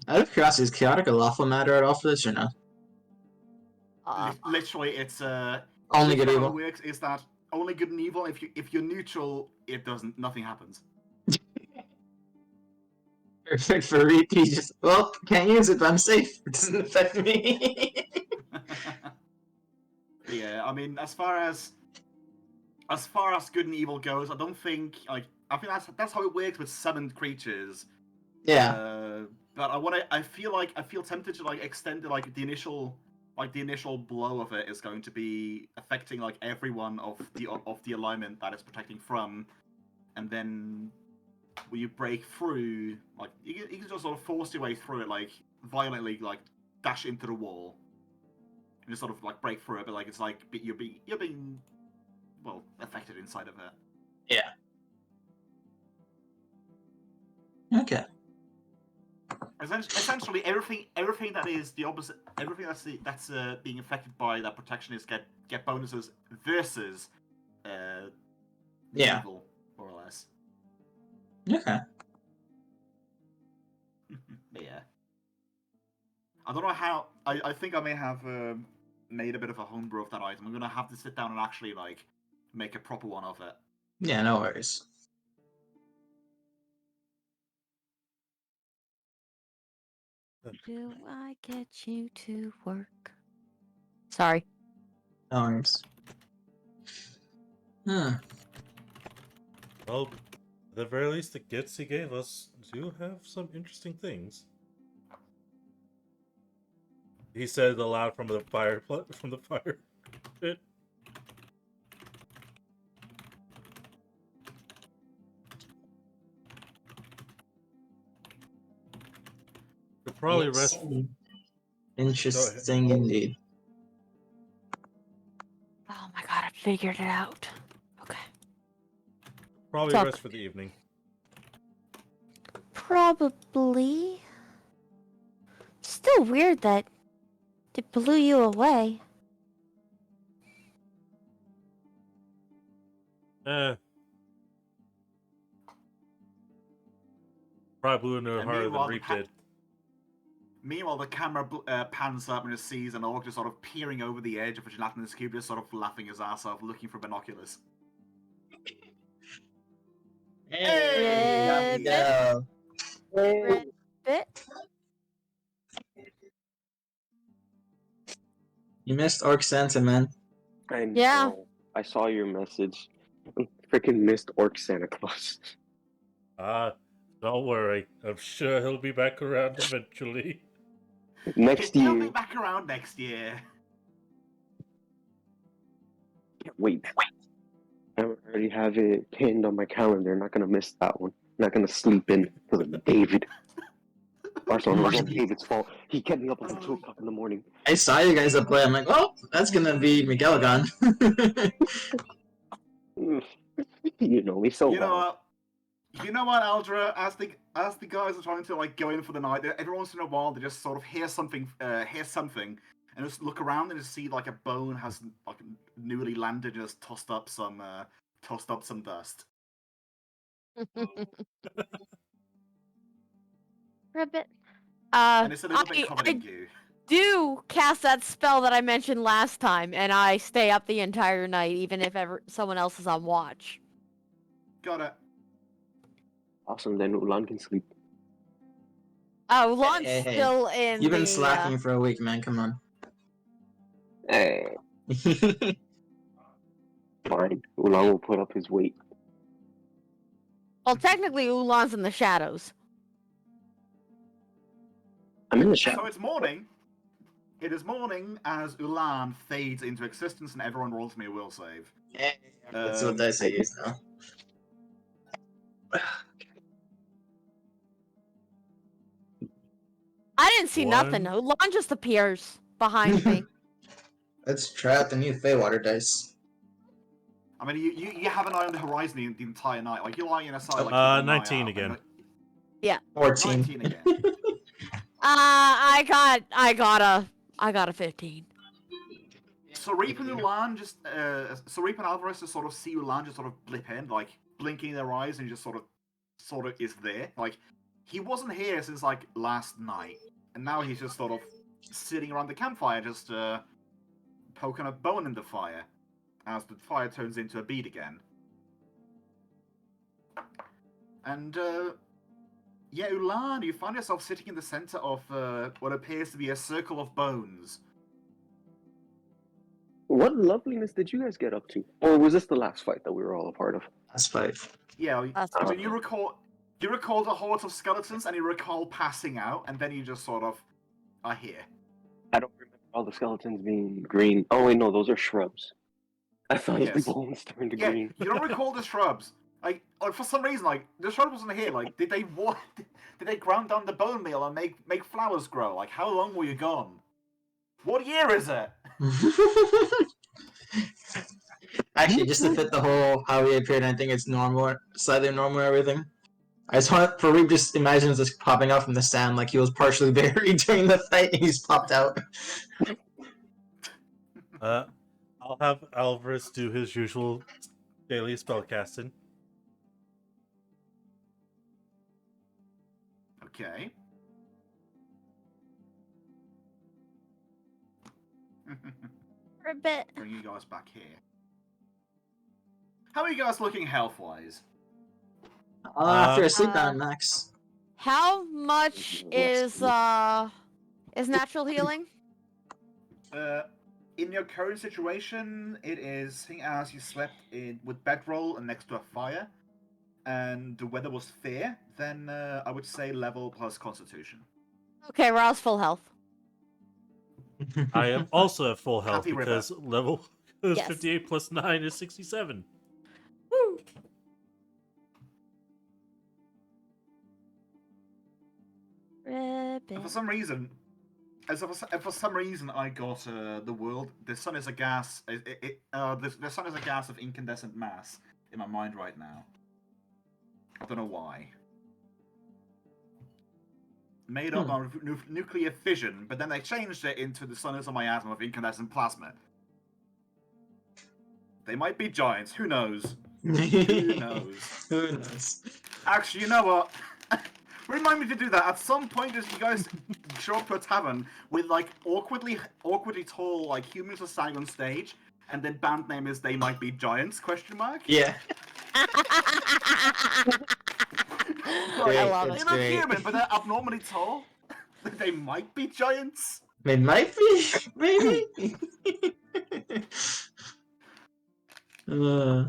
Out of curiosity, is chaotic a lawful matter at all for this or no? Literally, it's Only good how evil. it works is that only good and evil. If you're neutral, nothing happens. Perfect for repeat. Just well, can't use it, but I'm safe. It doesn't affect me. Yeah, I mean, as far as good and evil goes, I don't think I think that's how it works with summoned creatures. Yeah. But I feel tempted to like extend it, like the initial blow of it is going to be affecting like everyone of the alignment that it's protecting from, and then when you break through, like you can just sort of force your way through it, like violently, like dash into the wall, and just sort of like break through it, but like it's like you're being well affected inside of it. Yeah. Okay. Essentially, everything that is the opposite, everything that's being affected by that protection is get bonuses versus Yeah. evil, more or less. Okay. But yeah, I don't know how. I think I may have made a bit of a homebrew of that item. I'm gonna have to sit down and actually like make a proper one of it. Yeah, no worries. Do I get you to work? Sorry. No worries. Hmm. Well, at the very least, the gifts he gave us do have some interesting things. He said it aloud from the fire pit. Could probably Let's rest. see. Interesting indeed. Oh my god, I figured it out. Okay. Probably Talk. rest for the evening. Probably. Still weird that it blew you away. Probably blew into And harder than Reap did. Meanwhile, the camera pans up and just sees an orc just sort of peering over the edge of a gelatinous cube, just sort of laughing his ass off, looking for binoculars. Hey, Ribbit. go. Ribbit. You missed Orc Santa, man. I know. Yeah. I saw your message. Freaking missed Orc Santa Claus. Don't worry. I'm sure he'll be back around eventually. Next He'll be year. back around next year. Wait. I already have it pinned on my calendar. Not gonna miss that one. Not gonna sleep in because of David. Arsenal, it was all David's fault. He kept me up until 2 o'clock in the morning. I saw you guys up late. I'm like, well, that's gonna be Miguel gone. You know me so You know well. what? You know what, Aldra? As the guys are trying to like go in for the night, every once in a while they just sort of hear something, and just look around and just see like a bone has like newly landed, and just tossed up some dust. Ribbit. And it's a little bit covered in I goo. do cast that spell that I mentioned last time, and I stay up the entire night, even if someone else is on watch. Got it. Awesome, then Ulan can sleep. Oh, Lon's Hey. still in You've been the, slacking for a week, man. Come on. Hey, fine. Ulan will put up his weight. Well, technically, Ulan's in the shadows. I'm in the So shadow. it's morning. It is morning as Ulan fades into existence, and everyone rolls me a will save. That's what dice I use now. I didn't see nothing. One. Ulan just appears behind me. Let's try out the new Feywater dice. I mean, you have an eye on the horizon the entire night. Like you're lying in a side, like keeping an 19 eye out, again. and, Yeah. 14. 19 again. I got a 15. So Reap and Ulan just, so Reap and Alvarez just sort of see Ulan just sort of blip in, like blinking their eyes, and he just sort of is there. Like he wasn't here since like last night, and now he's just sort of sitting around the campfire, just poking a bone in the fire, as the fire turns into a bead again. And yeah, Ulan, you find yourself sitting in the center of what appears to be a circle of bones. What loveliness did you guys get up to? Or was this the last fight that we were all a part of? That's 5. Yeah, That's I mean, you recall the hordes of skeletons, and you recall passing out, and then you just sort of are here. I don't remember all the skeletons being green. Oh wait, no, those are shrubs. I thought Yes. the bones turned to Yeah, green. you don't recall the shrubs. Like for some reason, like the shrubs wasn't here. Like, did they ground down the bone meal and make flowers grow? Like, how long were you gone? What year is it? Actually, just to fit the whole how he appeared, I think it's normal, slightly normal everything. I just want Fareed just imagines this popping out from the sand like he was partially buried during the fight and he's popped out. I'll have Alvarez do his usual daily spellcasting. Okay. for a bit. Bring you guys back here. How are you guys looking health-wise? After a sleep down, Max. How much is natural healing? In your current situation, it is seeing as you slept with bedroll and next to a fire, and the weather was fair, then I would say level plus constitution. Okay, Ra's full health. I am also at full health Happy because level is Yes. 58 plus 9 is 67. Woo! And for some reason, I got the world. The sun is a gas. The sun is a gas of incandescent mass in my mind right now. I don't know why. Made up of nuclear fission, but then they changed it into the sun is a miasma of incandescent plasma. They might be giants. Who knows? Who knows? Who knows? Actually, you know what? Remind me to do that. At some point, as you guys show up to a tavern with like awkwardly tall like humans are standing on stage, and then band name is They Might Be Giants? Question mark. Yeah. I love That's it. They're not great. human, but they're abnormally tall. They might be giants. They might be, maybe. Yeah.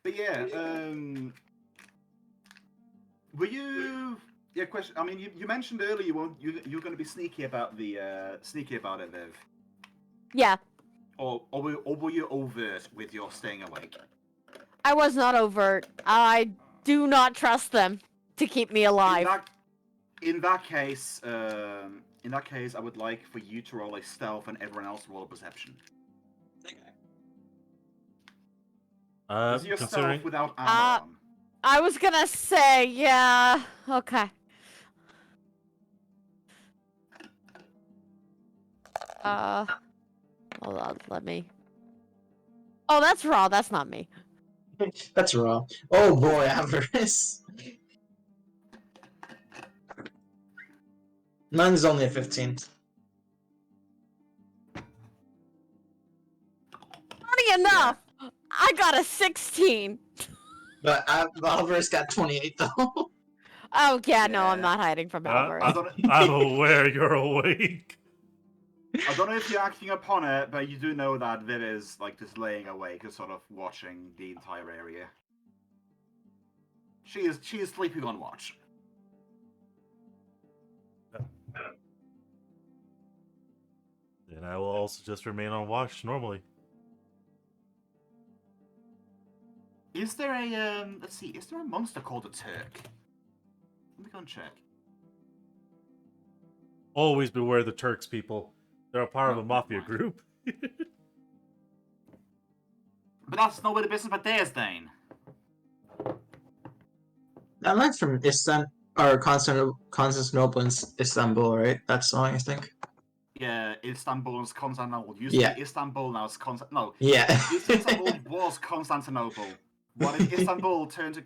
But yeah, were you? Yeah, question. I mean, you mentioned earlier you're going to be sneaky about it, Viv. Yeah, Or were you overt with your staying awake? I was not overt. I do not trust them to keep me alive. In that case, I would like for you to roll a stealth and everyone else roll a perception. Is your Considering stealth without armor on? I was gonna say, yeah, okay. Hold on, let me. Oh, that's raw. That's not me. That's raw. Oh boy, Avarice. Mine's only a 15. Funny enough, I got a 16. But Avarice got 28 though. Oh yeah, no, I'm Yeah. not hiding from Alvarez. I'm aware you're awake. I don't know if you're acting upon it, but you do know that Viv is like just laying awake and sort of watching the entire area. She is sleeping on watch. And I will also just remain on watch normally. Is there a let's see, is there a monster called a Turk? Let me go and check. Always beware the Turks, people. They're a part of a mafia group. But that's not really business but theirs, Dane. That mine's from Constantinople and Istanbul, right? That song, I think. Yeah, Istanbul is Constantinople. Used Yeah. to be Istanbul, now it's No, Yeah. Istanbul was Constantinople. What if Istanbul turned to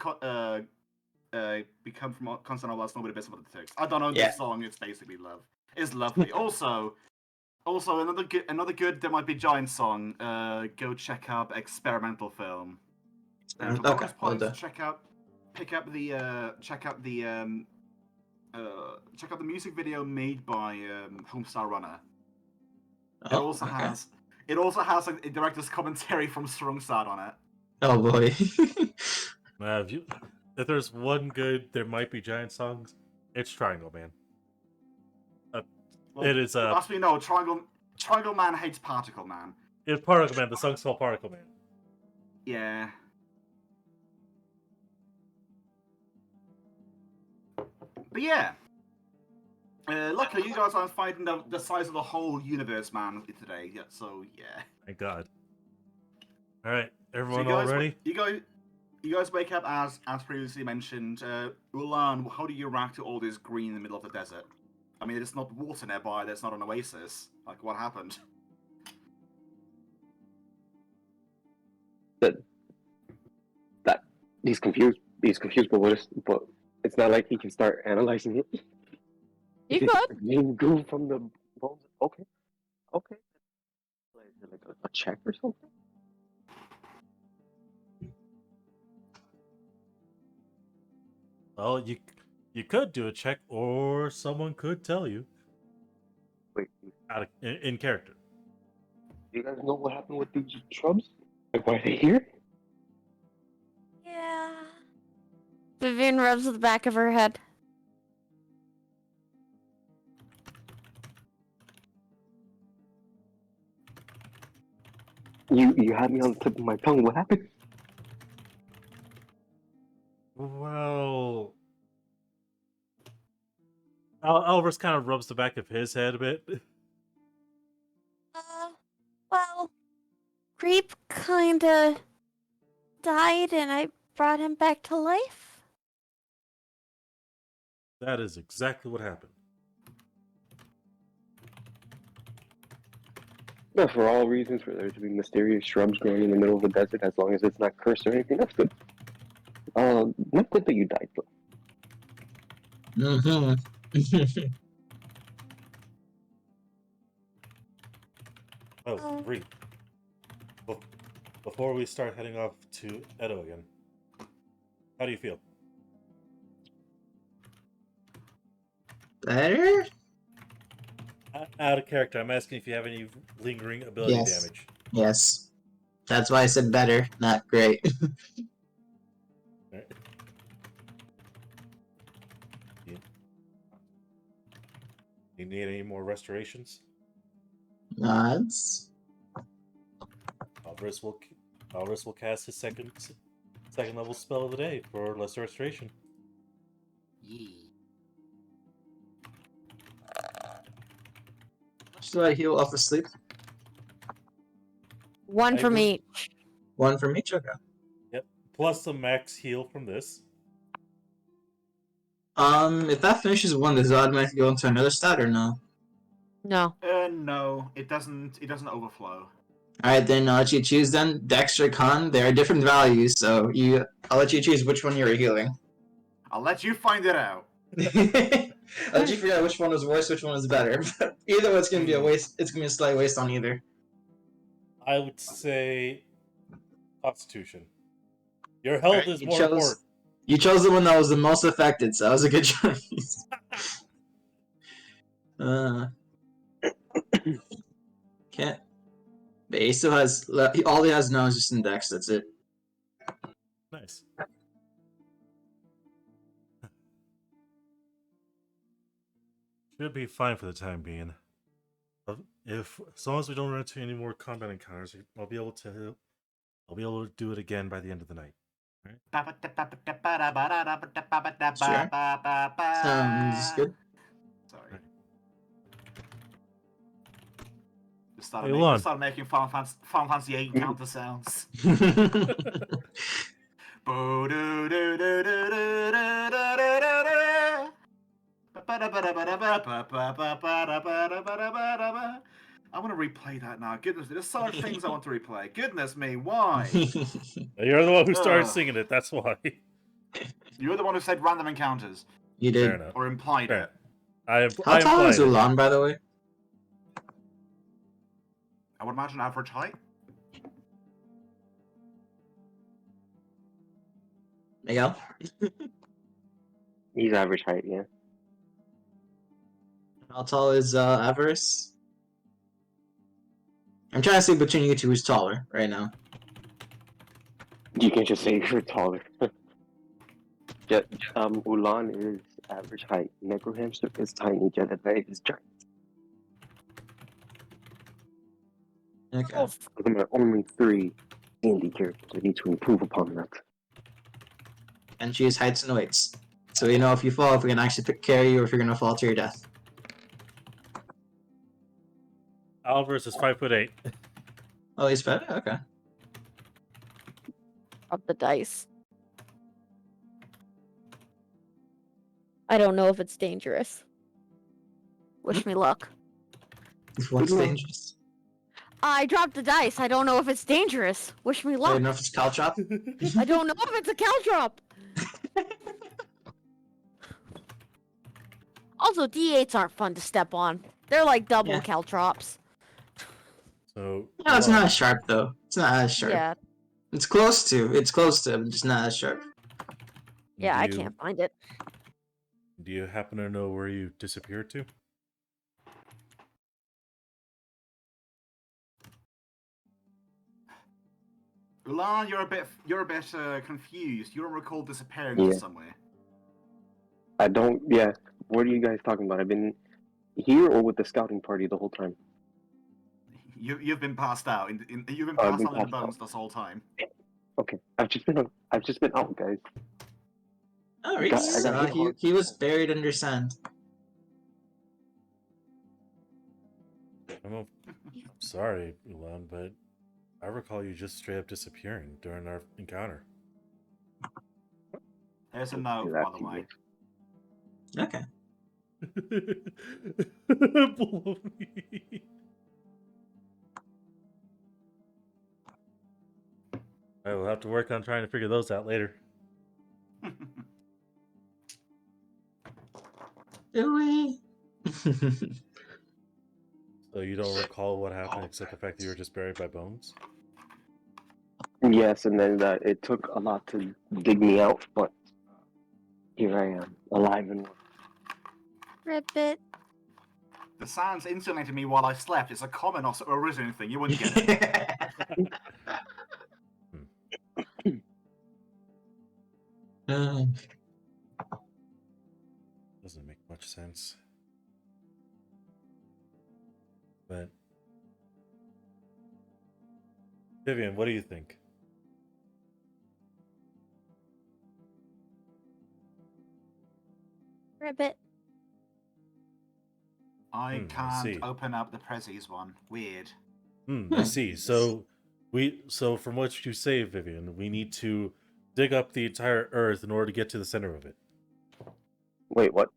become from Constantinople? That's nobody business but the Turks. I don't know Yeah. this song. It's basically love. It's lovely. Also, Also, another good There Might Be Giants song. Go check out Experimental Film. For Okay, bonus will points, do. check out the music video made by 𝓓𝓪𝓷𝓛𝓲𝓷𝓴𝓼. Oh, okay. It also has a director's commentary from 𝓮𝓺𝓷𝓵 on it. Oh boy. If there's one good There Might Be Giant songs, it's Triangle Man. Well, It is as we know, Triangle Man hates Particle Man. it's Particle Man. The song's called Particle Man. Yeah. But yeah. Luckily, you guys aren't fighting the size of the whole universe, man, today. Yeah, so yeah. Thank God. All right, So everyone, all ready? You guys wake up as previously mentioned. Ulan, how do you react to all this green in the middle of the desert? I mean, there's not water nearby. There's not an oasis. Like, what happened? That he's confused. He's confused, but it's not like he can start analyzing it. You could. Green goo from the bones. Okay. Is it like a check or something? Well, you could do a check, or someone could tell you Wait, in character. do you guys know what happened with these shrubs? Like, why are they here? Yeah. Vivian rubs the back of her head. You had me on the tip of my tongue. What happened? Well, Alvarez kind of rubs the back of his head a bit. Well, Creep kinda died and I brought him back to life. That is exactly what happened. No, for all reasons, for there to be mysterious shrubs growing in the middle of the desert, as long as it's not cursed or anything, that's good. Not good that you died, though. Mm-hmm. Oh, Reed. Before we start heading off to Edo again, how do you feel? Better? Out of character, I'm asking if you have any lingering ability damage. Yes. That's why I said better, not great. Right. You need any more restorations? Nods. Alvarez will cast his second level spell of the day for lesser restoration. Yeah. Should I heal off of sleep? One from agree. each. One from each? Okay. Yep. Plus a max heal from this. If that finishes one, does it automatically go into another stat or no? No. No, it doesn't. It doesn't overflow. Alright, then I'll let you choose then. Dex or Con, they are different values, so I'll let you choose which one you're healing. I'll let you find it out. I'll let you figure out which one was worse, which one was better. But either one's gonna be a waste. It's gonna be a slight waste on either. I would say Constitution. Your health is more important. You chose the one that was the most affected, so that was a good choice. Can't. But he still has. All he has now is just in Dex. That's it. Nice. Should be fine for the time being. As long as we don't run into any more combat encounters, I'll be able to do it again by the end of the night. Sure. Sounds good. Sorry. Right. Just started making Final Fantasy 8 counter sounds. I want to replay that now. Goodness, there's so many things I want to replay. Goodness me, why? You're the one who started singing it, that's why. You're the one who said random encounters. You Fair did. enough. Or implied Fair. it. I How tall implied is it. Ulan, by the way? I would imagine average height. Miguel? He's average height, yeah. How tall is Avarice? I'm trying to see between you two who's taller right now. You can just say you're taller. Ulan is average height. 𝓓𝓪𝓷𝓮'𝓼 is tiny. 𝓮𝓺𝓷𝓵 is giant. Okay. There are only 3 handy characters. I need to improve upon that. And she has heights and weights. So we know if you fall, if we can actually carry you, or if you're gonna fall to your death. Alvarez is 5'8". Oh, he's better? Okay. Of the dice. I don't know if it's dangerous. Wish me luck. What's dangerous? I dropped the dice. I don't know if it's dangerous. Wish me I luck. don't know if it's caltrop. I don't know if it's a caltrop. Also, D8s aren't fun to step on. They're like double Yeah. caltrops. So No, it's not as sharp though. It's not as sharp. Yeah, It's close to. It's close to, but just not as sharp. yeah, I do you- can't find it. Do you happen to know where you disappeared to? Ulan, you're a bit confused. You don't recall disappearing Yeah. to somewhere. I don't. Yeah. What are you guys talking about? I've been here or with the scouting party the whole time. You've been passed out. You've been Oh, I've passed been out in the passed out. bones this whole time. Okay. I've just been out, guys. Oh, I Reese. got hit hard. He was buried under sand. I'm sorry, Ulan, but I recall you just straight up disappearing during our encounter. There's a note, Do by that the to way. you. Okay. Blow me. I will have to work on trying to figure those out later. Do we? So you don't recall what happened except the fact that you were just buried by bones? Yes, and then it took a lot to dig me out, but here I am, alive and well. Rip it. The sounds insulated me while I slept. It's a common or original thing. You wouldn't get it. Doesn't make much sense. But Vivian, what do you think? Rip it. I I see. can't open up the Prezzies one. Weird. I see. So from what you say, Vivian, we need to dig up the entire Earth in order to get to the center of it. Wait, what?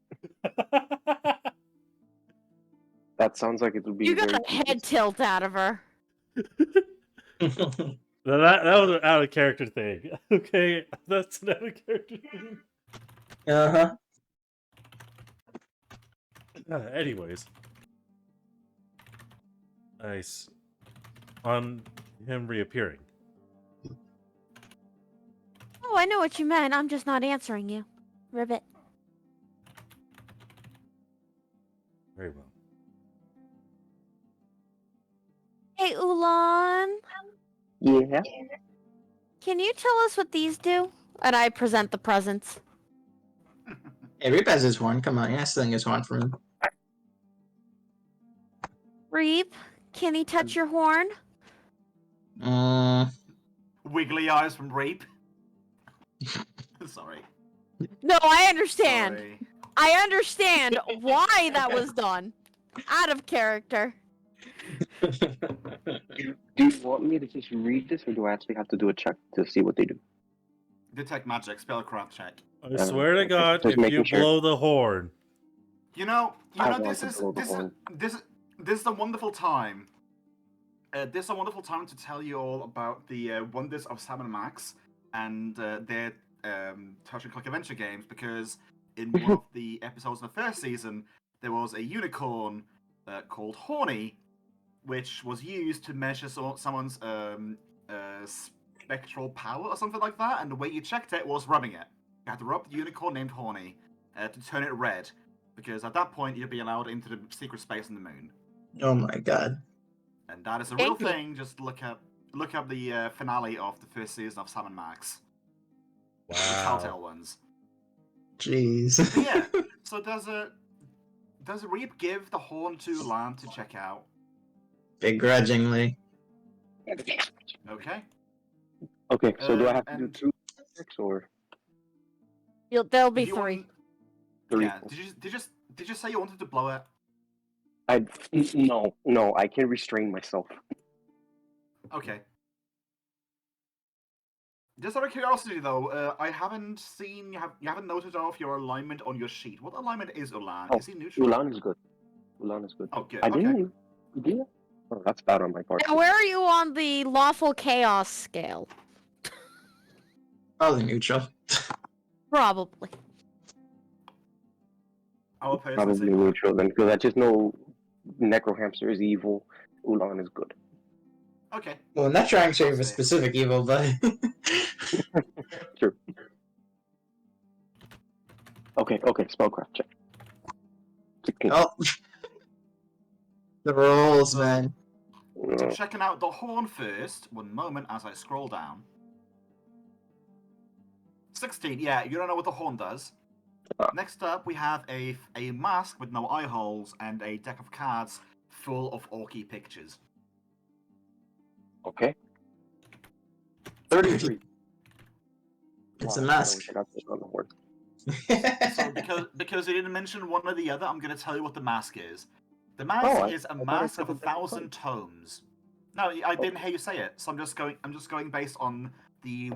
That sounds like it would be You got very a head tilt out of her. Now that was an out of character thing. Okay, that's an out of character thing. Uh-huh. Anyways, nice on him reappearing. Oh, I know what you meant. I'm just not answering you. Ribbit. Very well. Hey, Ulan. Yeah. Can you tell us what these do? And I present the presents. Hey, Reap has his horn. Come on, you're not stealing his horn from him. Reap, can he touch your horn? Wiggly eyes from Reap. Sorry. No, I understand. Sorry. I understand why that was done. Out of character. Do you want me to just read this, or do I actually have to do a check to see what they do? Detect magic, spellcraft check. I swear to God, just if making you sure. blow the horn, This is a wonderful time. This is a wonderful time to tell you all about the wonders of Sam and Max and their touch and click adventure games, because in one of the episodes of the first season, there was a unicorn called Horny which was used to measure someone's spectral power or something like that. And the way you checked it was rubbing it. You had to rub the unicorn named Horny to turn it red, because at that point you'd be allowed into the secret space on the moon. Oh my god. And that is a real Thank you. thing. Just look up the finale of the first season of Sam and Max. The Telltale Wow. ones. Jeez. But yeah. So does Reap give the horn to Lan to check out? Begrudgingly. Okay. Okay, so do I have to do and 2 checks or There'll be if you 3. want- 3? Yeah. Did you say you wanted to blow it? No, I can restrain myself. Okay. Just out of curiosity, though, I haven't seen you haven't noted off your alignment on your sheet. What alignment is Ulan? Oh, Is he neutral? Ulan is good. Ulan is good. Oh, good. I Okay. didn't. Did you? Oh, that's bad on my part. Now, where are you on the lawful chaos scale? Probably neutral. Probably. I'll personally Probably say good. neutral then, because I just know Necrohamster is evil. Ulan is good. Okay. Well, not trying to save a That's it. specific evil, but True. Okay, spellcraft check. 16. oh, the rolls, So- man. So checking out the horn first. One moment as I scroll down. 16. Yeah, you don't know what the horn does. Next up, we have a mask with no eye holes and a deck of cards full of orky pictures. Okay. 33. It's a Wow, mask. I forgot this on the horn. So because you didn't mention one or the other, I'm going to tell you what the mask is. The mask Oh, is a I thought mask I of said the 1,000 tomes. No, I didn't hear you say it, so I'm just going based on the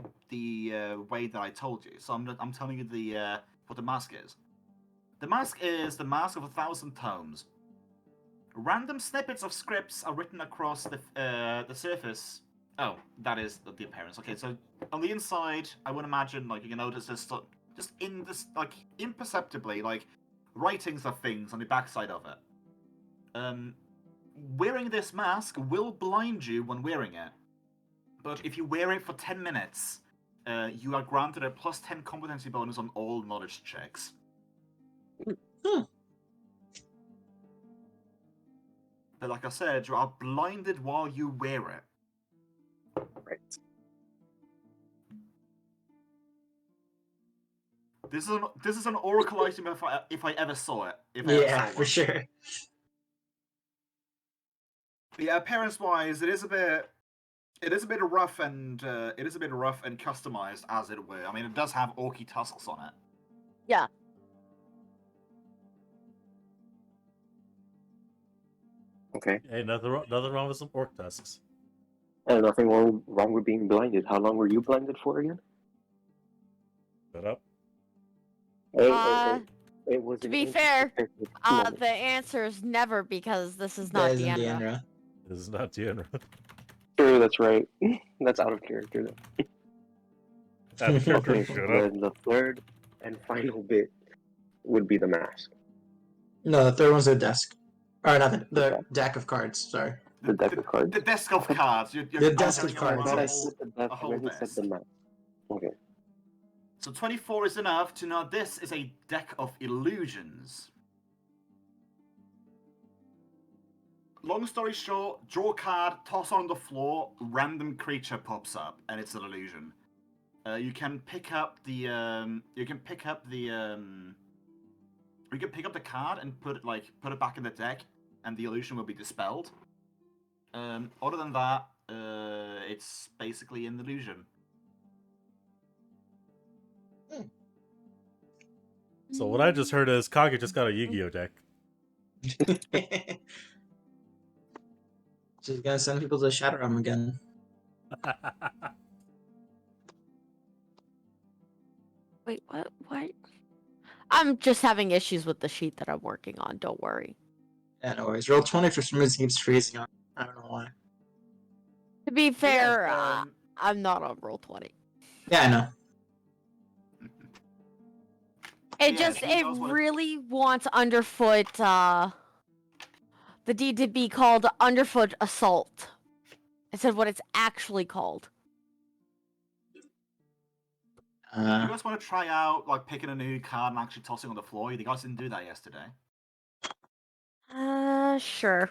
way that I told you. So I'm telling you the what the mask is. The mask is the mask of 1,000 tomes. Random snippets of scripts are written across the surface. Oh, that is the appearance. Okay, so on the inside, I would imagine like you can notice there's just in this like imperceptibly like writings of things on the backside of it. Wearing this mask will blind you when wearing it, but if you wear it for 10 minutes, you are granted a plus 10 competency bonus on all knowledge checks. But like I said, you are blinded while you wear it. Right. This is an oracle item if I ever saw it. If I Yeah, ever saw for one. sure. But yeah, appearance-wise, it is a bit rough and customized, as it were. I mean, it does have orky tusks on it. Yeah. Okay. Hey, nothing wrong with some orc tusks. And nothing wrong with being blinded. How long were you blinded for again? Shut up. It was To an be ancient fair, perspective moment. the answer is never, because this is That not isn't Deanna. Deanna. This is not Deanna. True, that's right. That's out of character then. Out of character, Okay, shut up. then the third and final bit would be the mask. No, the third one's the desk. Or not the deck of cards, sorry. The deck of cards. The desk of cards. You're The desk of comparing cards, I thought I yes. said the desk a whole and then he said desk. the mask. Okay. So 24 is enough to know this is a deck of illusions. Long story short, draw a card, toss on the floor, random creature pops up, and it's an illusion. You can pick up the card and put it back in the deck, and the illusion will be dispelled. Other than that, it's basically an illusion. So what I just heard is Kage just got a Yu-Gi-Oh deck. She's gonna send people to the Shadow Realm again. Wait, what? What? I'm just having issues with the sheet that I'm working on. Don't worry. Yeah, no worries. Roll 20 for some reason keeps freezing on. I don't know why. To be fair, Yeah, I'm not on roll 20. Yeah, I know. It Yeah, just she it knows what it- really wants underfoot the the deed to be called Underfoot Assault. It said what it's actually called. Do you guys want to try out like picking a new card and actually tossing on the floor? You guys didn't do that yesterday. Sure.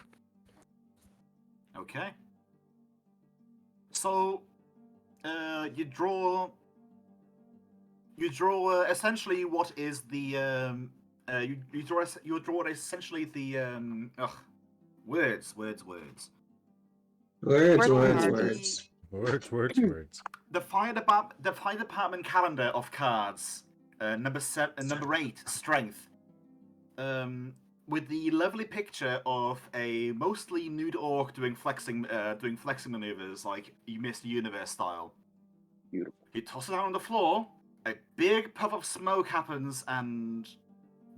Okay. So, you draw essentially what is the you draw essentially the words. Words. The fire department calendar of cards, number 8, strength. With the lovely picture of a mostly nude orc doing flexing maneuvers like Mr. Universe style. Beautiful. You toss it out on the floor, a big puff of smoke happens, and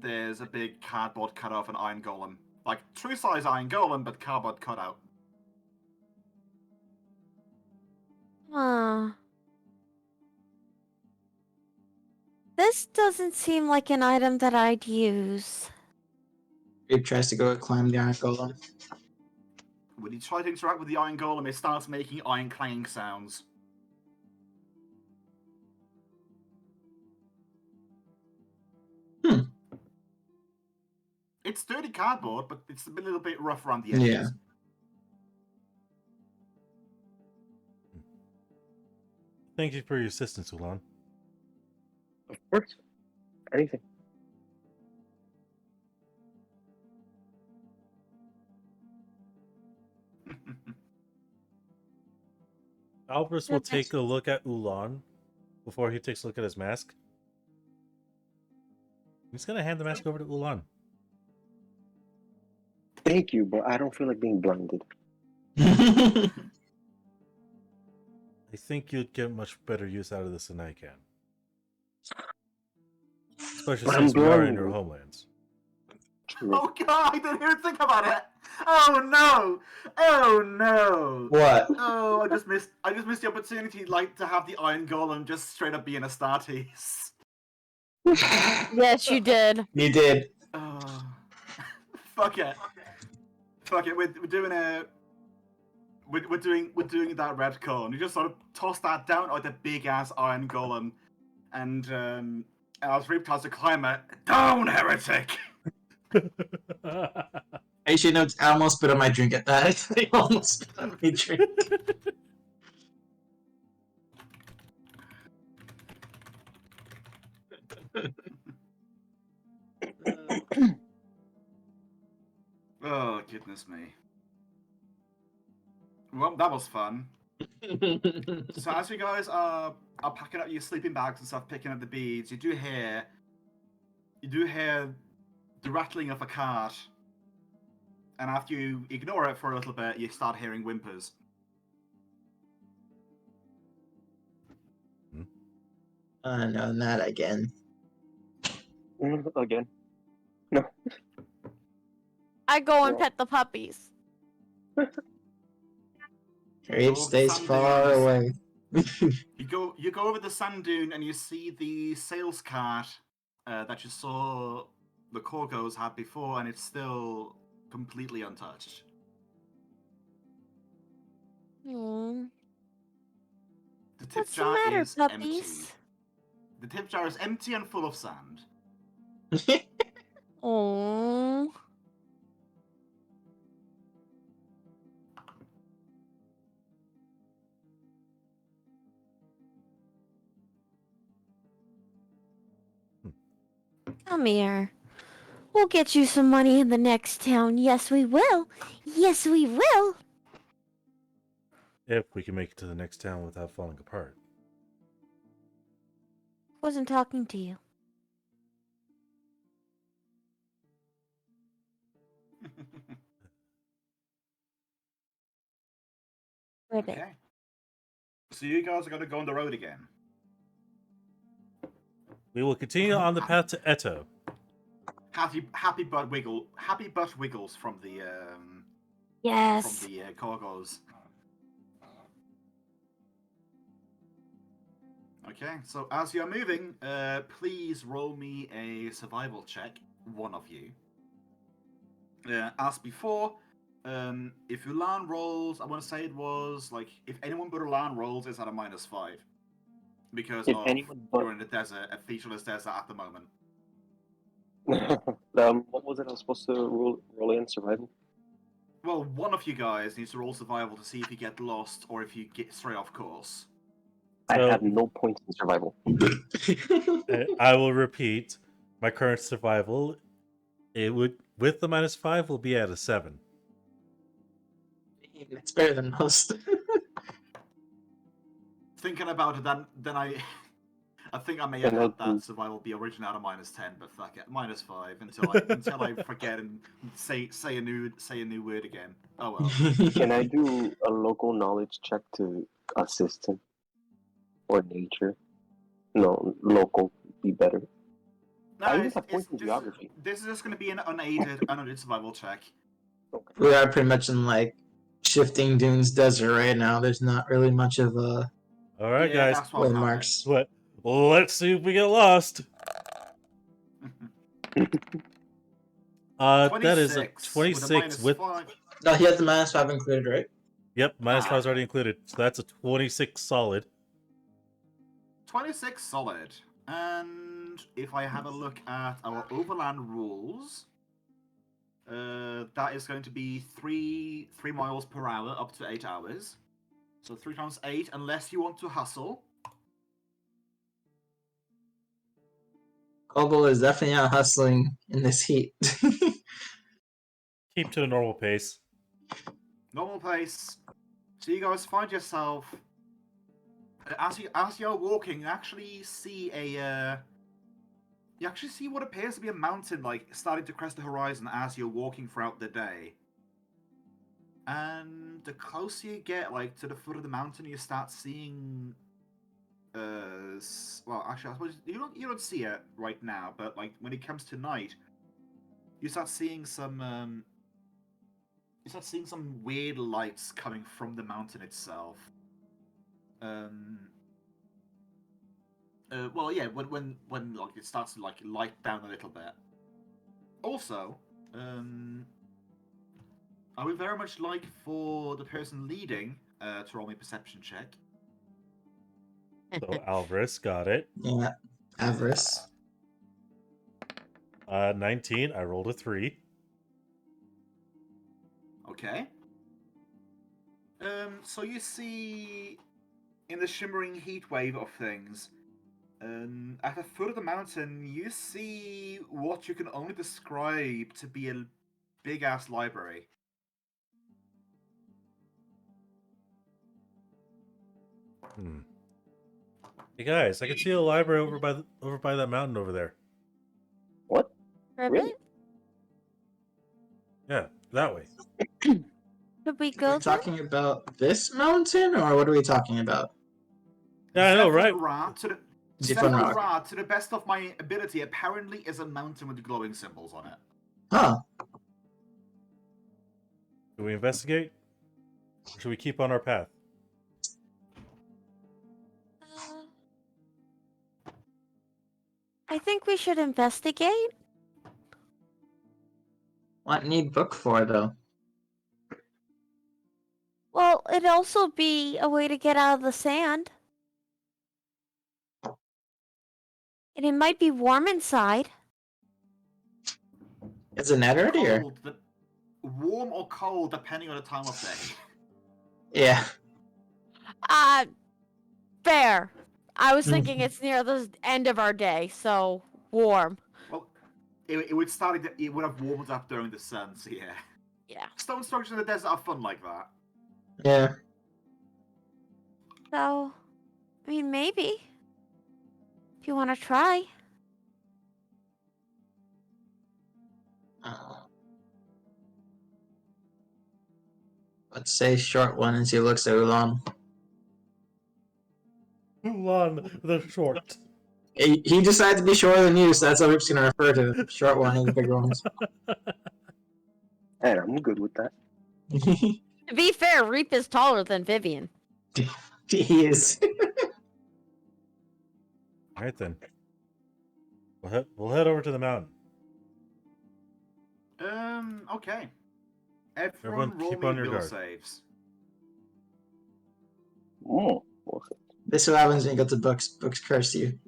there's a big cardboard cut off an iron golem. Like true size iron golem, but cardboard cut out. This doesn't seem like an item that I'd use. It tries to go climb the iron golem. When you try to interact with the iron golem, it starts making iron clanging sounds. It's sturdy cardboard, but it's a little bit rough around the edges. Yeah. Thank you for your assistance, 𝓮𝓏. Of course. Anything. Albus will take a look at 𝓮𝓏 before he takes a look at his mask. He's gonna hand the mask over to 𝓮𝓏. Thank you, but I don't feel like being blinded. I think you'd get much better use out of this than I can. Especially But since I'm we are in blind. our homelands. Oh god, I didn't even think about it. Oh no! Oh no! What? Oh, I just missed the opportunity, like, to have the iron golem just straight up being a Astartes. Yes, you did. You did. Oh, fuck it. Fuck it. We're doing a. We're doing that retcon. You just sort of toss that down like the big ass iron golem, and as Reap tries to climb it, down heretic. I should know. I almost spit on my drink at that. I almost spit on my drink. Oh goodness me. Well, that was fun. So as you guys are packing up your sleeping bags and stuff, picking up the beads, you do hear the rattling of a cart, and after you ignore it for a little bit, you start hearing whimpers. No, not again. Again. No. I go and pet the puppies. Reap stays far away. You go over the sand dune and you see the sales cart that you saw the Korgos had before, and it's still completely untouched. Hmm. The tip What's the jar matter, is empty. puppies? The tip jar is empty and full of sand. Oh. Come here. We'll get you some money in the next town. Yes, we will. Yes, we will. If we can make it to the next town without falling apart. Wasn't talking to you. Ribbit. Okay. So you guys are going to go on the road again. We will continue on the path to 𝓬. Happy butt wiggles from the Yes. from the Korgos. Okay, so as you're moving, please roll me a survival check, one of you. As before, If Ulan rolls, I want to say it was like if anyone but Ulan rolls, it's at a -5 because If of anyone but you're in the desert, a featureless desert at the moment. what was it I was supposed to roll in survival? Well, one of you guys needs to roll survival to see if you get lost or if you get straight off course. I So- have no points in survival. I will repeat. My current survival, it would with the -5 will be at a 7. It's better than most. Thinking about it, then I think I may have And had I'll- that survival be originally at a -10, but fuck it, -5 until I forget and say a new word again. Oh well. Can I do a local knowledge check to assist him? Or nature? No, local would be better. No, I even have points in this geography. is just going to be an unaided survival check. Okay. We are pretty much in like shifting dunes desert right now. There's not really much of a All right, Yeah, guys. that's what I'm having. landmarks. What? Let's see if we get lost. That is a 26 with. -5. No, he has the -5 included, right? Yep, -5 is Ah. already included. So that's a 26 solid. 26 solid. And if I have a look at our overland rules, that is going to be 3 miles per hour up to 8 hours. So 3 times 8, unless you want to hustle. Kobo is definitely not hustling in this heat. Keep to the normal pace. Normal pace. So you guys find yourself as you're walking, you actually see what appears to be a mountain like starting to crest the horizon as you're walking throughout the day. And the closer you get like to the foot of the mountain, you start seeing well, actually I suppose you don't see it right now, but like when it comes to night, you start seeing some weird lights coming from the mountain itself. Well, yeah, when like it starts to like light down a little bit. Also, I would very much like for the person leading to roll me a perception check. So Alvarez got it. Yeah, avarice. 19. I rolled a 3. Okay. So you see in the shimmering heat wave of things, at the foot of the mountain, you see what you can only describe to be a big-ass library. Hey guys, I can see a library over by that mountain over there. What? Ribbit? Really? Yeah, that way. Could we Are go we talking about this mountain, or what are we talking about? Yeah, I know, right? Different rock. Ra, to the best of my ability, apparently is a mountain with glowing symbols on it. Huh. Do we investigate? Or should we keep on our path? I think we should investigate. What need book for though? Well, it'd also be a way to get out of the sand. And it might be warm inside. Is it nettered or? Warm or cold, depending on the time of day. Yeah. Fair. I was thinking it's near the end of our day, so warm. Well, it would start. It would have warmed up during the sun, so yeah. Yeah. Stone structures in the desert are fun like that. Yeah. So, I mean, maybe. If you want to try. Let's say short one as he looks at Ulan. Ulan the short. He decided to be shorter than you, so that's how we're just gonna refer to him. Short one and the big ones. And I'm good with that. To be fair, Reap is taller than Vivian. He is. Alright then. We'll head over to the mountain. Okay. Everyone roll keep me on your will guard. saves. Oh, This is what happens when you get the books. Books curse you.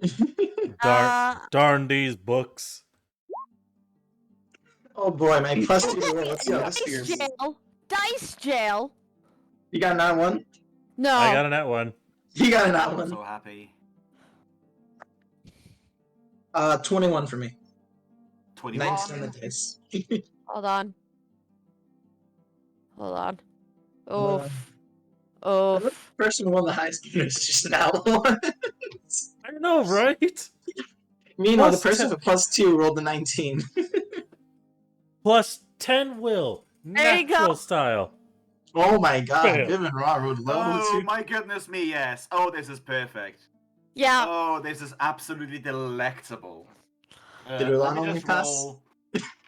Darn these books. Oh boy, my plus 2 to Okay, roll. Let's see how this dice figures. jail. Dice jail. You got an one? No. I got a net one. You got an I'm one. so happy. 21 for me. 21. 19 on the dice. Hold on. Hold on. Uh, Oof. The Oof. person who won the highest game is just an one. I know, right? Meanwhile, the Plus person 10 with plus 2 rolled the 19. Plus 10 will. There you Natural go. style. Oh my god, Fail. Viv and Raw rolled low Oh too. my goodness me, yes. Oh, this is perfect. Yeah. Oh, this is absolutely delectable. Did Let Ulan me only just pass? roll.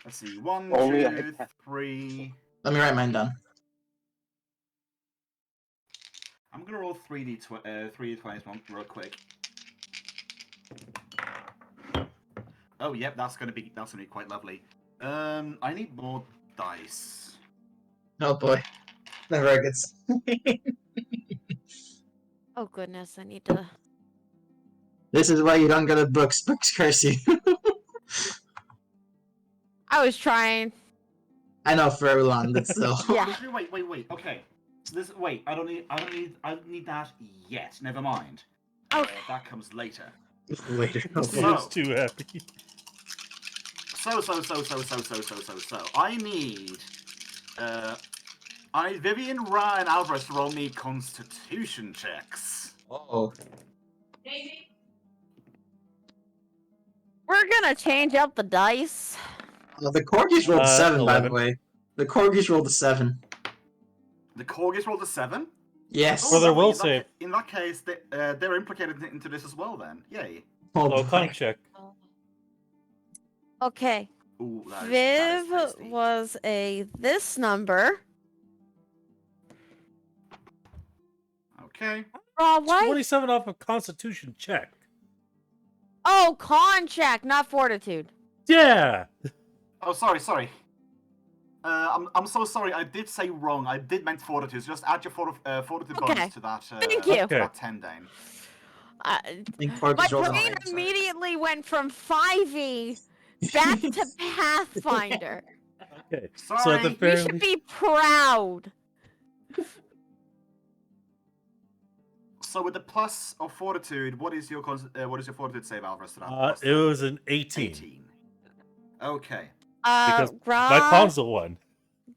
Let's see. 1, Only I 2, passed. 3. Let me write mine down. I'm gonna roll 3d20s real quick. Oh, yep, that's gonna be quite lovely. I need more dice. Oh boy. Never gets. Oh goodness, I need to. This is why you don't go to books. Books curse you. I was trying. I know for Ulan, but still. Yeah. Wait. Okay. So this. Wait. I don't need that yet. Never mind. Okay. That comes later. Later. Oh He boy. was too happy. So. I need Vivian, Ra, and Alvarez to roll me Constitution checks. Oh. We're gonna change up the dice. The corgis rolled 7, by the 11. way. The corgis rolled a 7. The Corgis rolled a 7. Yes. For their lovely. will In that save. In that case, they're implicated into this as well. Then, yay. Oh So boy. con check. Okay. Ooh, that Viv is tasty. was this number. Okay. Why? 27 off of Constitution check. Oh, con check, not fortitude. Yeah. Oh, sorry. I'm so sorry. I did say wrong. I did meant fortitude. So just add your fortitude Okay. bonus to that. Thank you. To that 10, Dane. I think My corgis rolled a brain 9. Sorry. immediately went from 5e back to Pathfinder. Okay. Sorry. So at the You very should least, be proud. So with the plus of fortitude, what is your fortitude save, Alvarez? To that? it was an 18. 18. Okay. Because Gra my console won.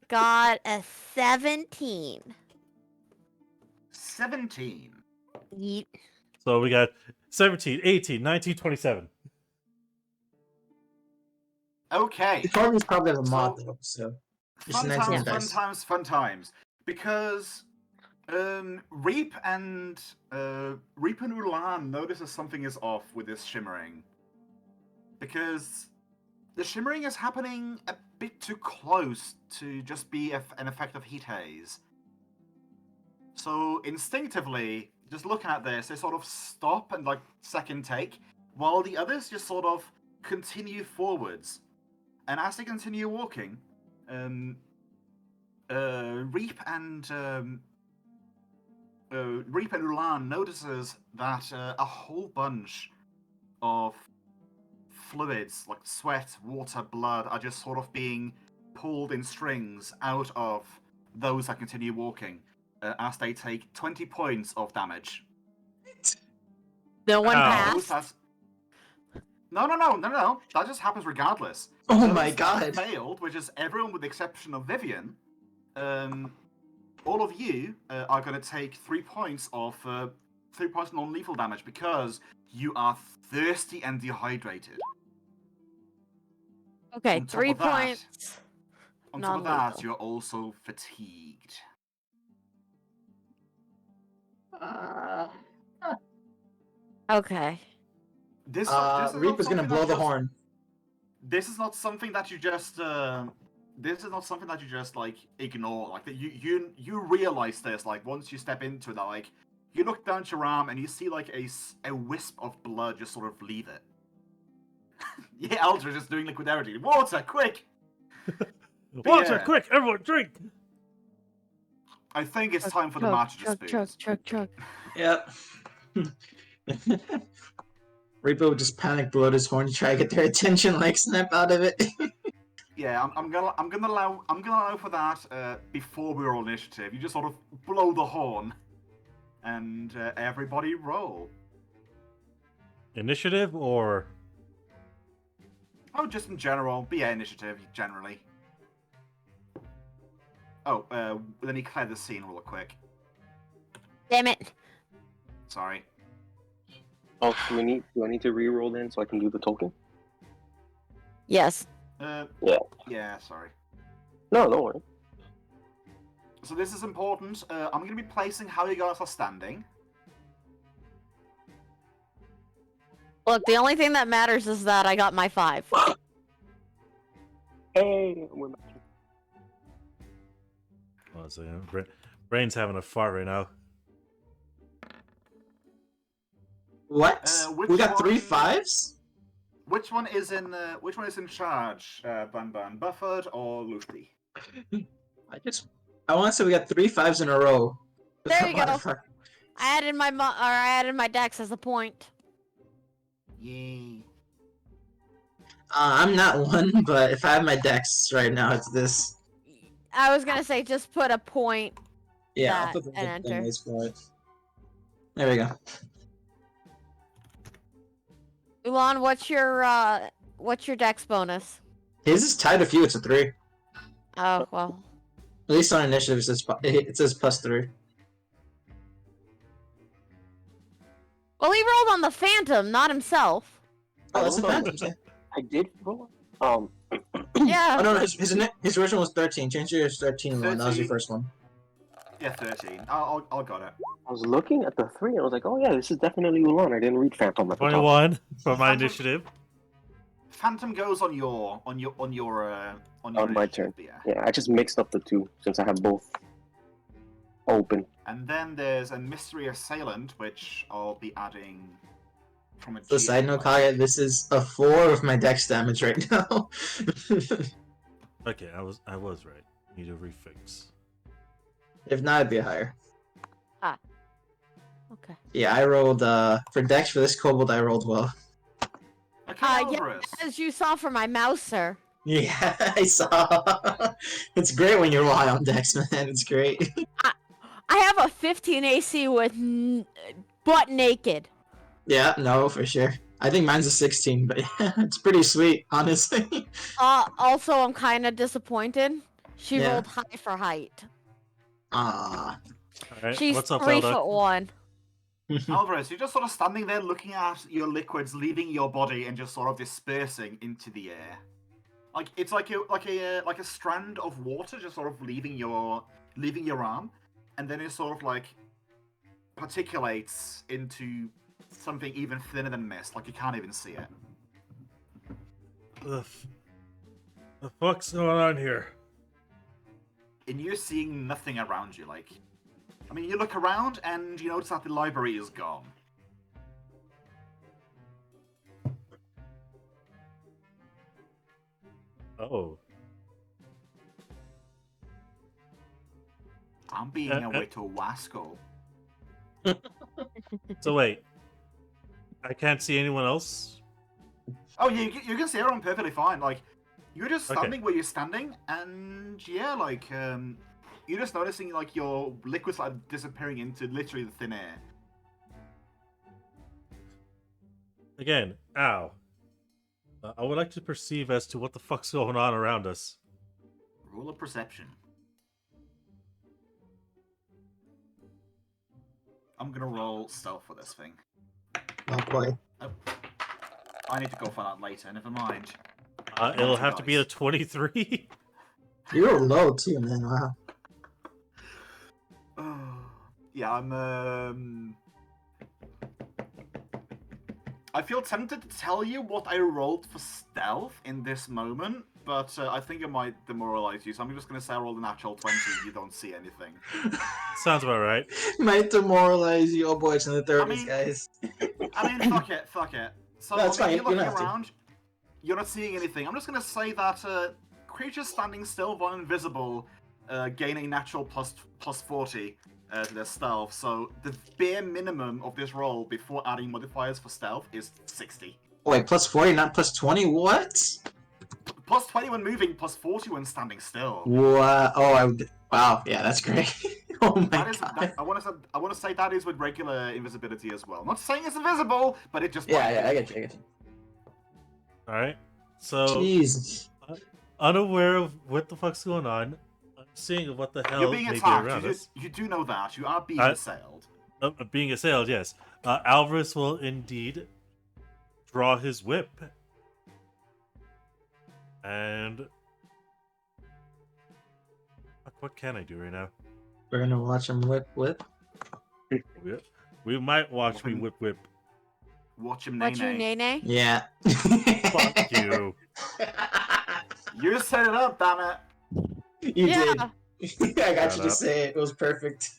got a 17. 17. Yeet. So we got 17, 18, 19, 27. Okay. The corgis probably have a mod So- though, so. Just Fun 19 times, dice. fun times. Because Reap and Ulan notices something is off with this shimmering. Because the shimmering is happening a bit too close to just be an effect of heat haze. So instinctively, just looking at this, they sort of stop and second take, while the others just sort of continue forwards. And as they continue walking, Reap and Ulan notices that a whole bunch of fluids like sweat, water, blood are just sort of being pulled in strings out of those that continue walking as they take 20 points of damage. No one Ow. Those passed. No. That just happens regardless. Oh Those my that god. failed, which is everyone with the exception of Vivian. All of you are going to take 3 points of 3 points non-lethal damage because you are thirsty and dehydrated. Okay, On top 3 of that- points. On top of that, Non-lethal. you're also fatigued. Okay. This Reap is gonna blow the horn. This is not something that you just. This is not something that you just ignore. Like that, you realize this once you step into it. You look down at your arm and you see a wisp of blood just sort of leave it. Yeah, Eldra just doing liquid energy. Water, quick! Water, yeah. quick, everyone drink! I think it's time for the match to speak. Chug. Yep. Reaper would just panic, blow his horn to try to get their attention, like snap out of it. Yeah, I'm gonna allow for that before we roll initiative. You just sort of blow the horn, and everybody roll. Initiative or Oh, just in general, but yeah, initiative generally. Oh, let me clear the scene real quick. Damn it. Sorry. Oh, do I need to re-roll then so I can do the token? Yes. Yeah, sorry. No, don't worry. So this is important. I'm going to be placing how you guys are standing. Look, the only thing that matters is that I got my 5. Hey, we're back. Hold on a second. Brain's having a fart right now. What? Which We got 3 one- 5s? Which one is in charge? Bufford or Luffy? I want to say we got 3 5s in a row. There you go. I added my dex as a point. Yay. I'm not one, but if I have my dex right now, it's this. I was gonna say just put a point. Yeah, I'll That put the and thing enter. is for it. There we go. Ulan, what's your dex bonus? His is tied with you, it's a 3. Oh well. At least on initiative, it says +3. Well, he rolled on the Phantom, not himself. Oh, that's a rolled on- bad. I did roll. Yeah. Oh no, his original was 13. Change yours 13 one. That was your 13. first one. Yeah, 13. I'll got it. I was looking at the 3 and I was like, oh yeah, this is definitely Ulan. I didn't read Phantom at the top. 21 for my Phantom- initiative. Phantom goes on your On my initiative, turn. Yeah. Yeah, I just mixed up the 2 since I have both open. And then there's a mystery assailant, which I'll be adding from a. So side note, Kaya, this is a 4 with my dex damage right now. Okay, I was right. Need a refix. If not, it'd be higher. Okay. Yeah, I rolled for dex for this kobold. I rolled well. Okay, Yeah, Alvarez. as you saw from my mouse, sir. Yeah, I saw. It's great when you're high on dex, man. It's great. I have a 15 AC with butt naked. Yeah, no, for sure. I think mine's a 16, but yeah, it's pretty sweet, honestly. Also, I'm kind of disappointed. She Yeah. rolled high for height. Ah. Alright, She's what's up, 3 Zelda? foot 1. Alvarez, you're just sort of standing there looking at your liquids leaving your body and just sort of dispersing into the air. Like it's like a strand of water just sort of leaving your arm, and then it sort of like particulates into something even thinner than mist, like you can't even see it. The fuck's going on here? And you're seeing nothing around you, like... I mean, you look around and you notice that the library is gone. Oh. I'm being a way to Wasco. So wait. I can't see anyone else? Oh, yeah, you can see everyone perfectly fine. Like, you're just Okay. standing where you're standing, and yeah, like, you're just noticing, like, your liquids are disappearing into literally the thin air. Again, ow. I would like to perceive as to what the fuck's going on around us. Roll of perception. I'm gonna roll stealth for this thing. Oh boy. Oh. I need to go for that later, never mind. It'll have to be a 23. You were low too, man. Wow. Yeah, I feel tempted to tell you what I rolled for stealth in this moment, but I think it might demoralize you, so I'm just going to say I rolled a natural 20 you don't see anything. Sounds about right. Might demoralize you. Oh boy, it's in the 30s, mean- guys. I mean, fuck it. So That's if fine, you you look don't have to. around, you're not seeing anything. I'm just going to say that creatures standing still while invisible gain a natural plus 40 to their stealth. So the bare minimum of this roll before adding modifiers for stealth is 60. Wait, plus 40, not plus 20? What? Plus 20 when moving, plus 40 when standing still. What? Oh, wow. Yeah, that's great. Oh my god. I want to say that is with regular invisibility as well. Not saying it's invisible, but it just Yeah, I get you. Alright. So, Jesus. unaware of what the fuck's going on, I'm seeing what the hell You're being may be attacked. around us. You do know that. You are being assailed. Being assailed, yes. Alvarez will indeed draw his whip. And... what can I do right now? We're gonna watch him whip. We might watch me whip. Watch him What's your nay. nay? Yeah. Fuck you. You set it up, damn it. You Yeah. did. I got Shut you to up. say it. It was perfect.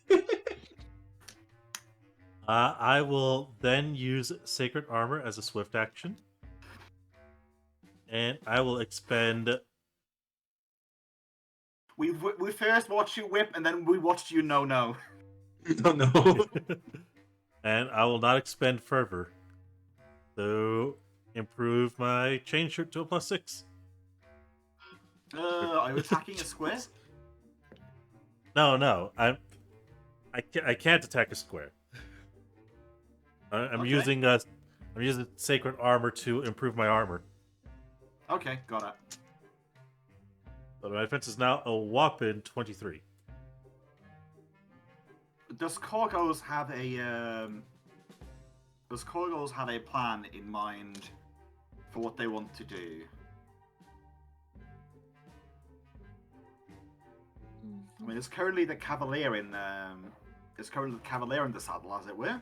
I will then use Sacred Armor as a swift action. And I will expend... We first watched you whip, and then we watched you no. Oh no. and I will not expend Fervor. So, improve my chain shirt to a +6. Are you attacking a square? No. I can't attack a square. I'm Okay. using Sacred Armor to improve my armor. Okay, got it. So my defense is now a whopping 23. Does Korgos have a plan in mind for what they want to do? I mean, it's currently the cavalier in the saddle, as it were.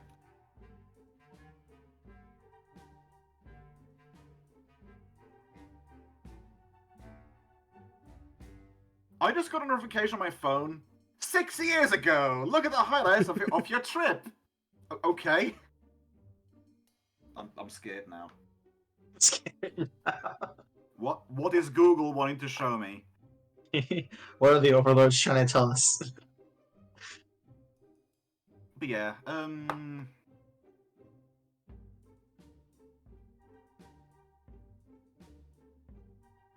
I just got a notification on my phone 6 years ago. Look at the highlights of your trip. Okay. I'm scared now. What is Google wanting to show me? What are the overlords trying to tell us? But yeah,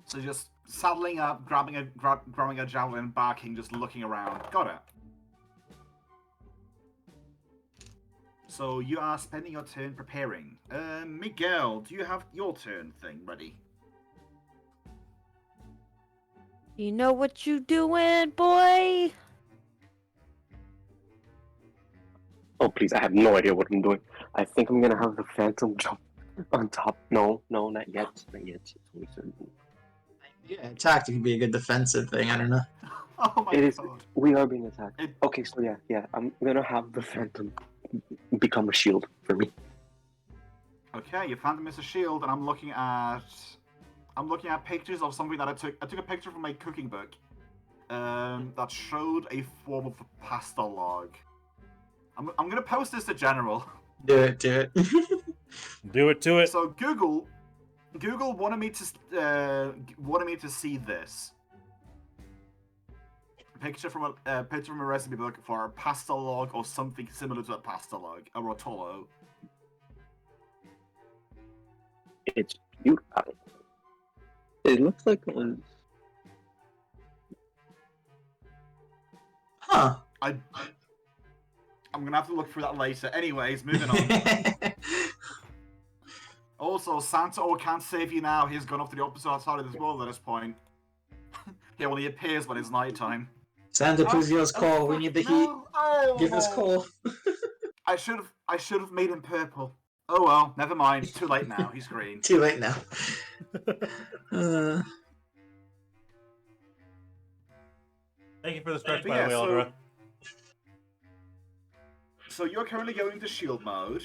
so just saddling up, grabbing a javelin, barking, just looking around. Got it. So you are spending your turn preparing. Miguel, do you have your turn thing ready? You know what you doing, boy? Oh, please, I have no idea what I'm doing. I think I'm gonna have the phantom jump on top. No, not yet. Not yet. It's only certain. Yeah, tactic could be a good defensive thing. I don't know. Oh my It is. god. We are being attacked. It- Okay, so yeah. I'm gonna have the phantom become a shield for me. Okay, you found him as a shield, and I'm looking at pictures of something that I took. I took a picture from my cooking book that showed a form of a pasta log. I'm gonna post this to general. Do it. Do it to it. So Google wanted me to see this picture from a recipe book for a pasta log or something similar to a pasta log, a rotolo. It's beautiful. It looks like one. Huh. I'm gonna have to look through that later. Anyways, moving on. Also, Santa can't save you now. He's gone off to the opposite side of this world at this point. He only appears when it's nighttime. Santa, please give us coal. We need the heat. No. Oh. Give us coal. I should have made him purple. Oh well, never mind. Too late now. He's green. Too late now. Thank you for the stretch, But by yeah, the way, Aldra. So you're currently going into shield mode.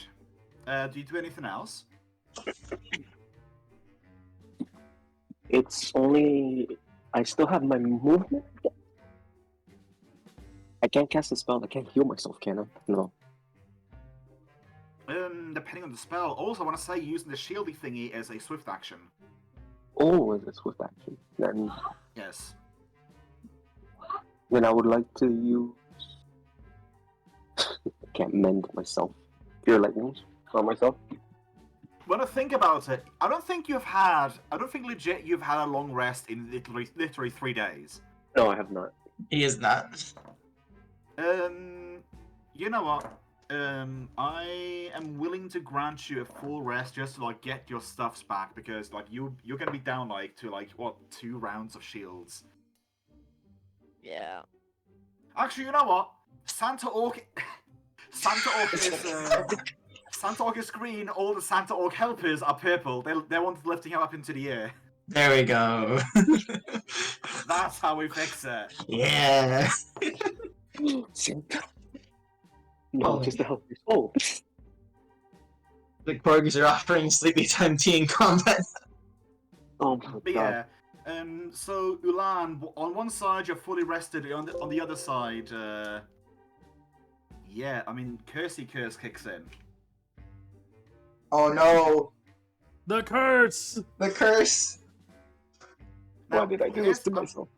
Do you do anything else? It's only. I still have my movement. I can't cast a spell. I can't heal myself, can I? No. Depending on the spell. Also, I want to say using the shieldy thingy as a swift action. Oh, it's a swift action. Then Yes. Then I would like to use. Can't mend myself. Cure lightning on myself. When I think about it, I don't think legit you've had a long rest in literally 3 days. No, I have not. He is not. You know what? I am willing to grant you a full rest just to like get your stuffs back because like you're gonna be down like to like what 2 rounds of shields. Yeah. Actually, you know what? Santa Orc is green. All the Santa Orc helpers are purple. They want lifting him up into the air. There we go. That's how we fix it. Yeah. No, just to help your soul. The Corgis are offering sleepy time tea in combat. Oh my But god. yeah. So Ulan, on one side you're fully rested. On the other side, yeah. I mean, Cursey Curse kicks in. Oh no! The curse! The curse! Now, Why did I do this to myself?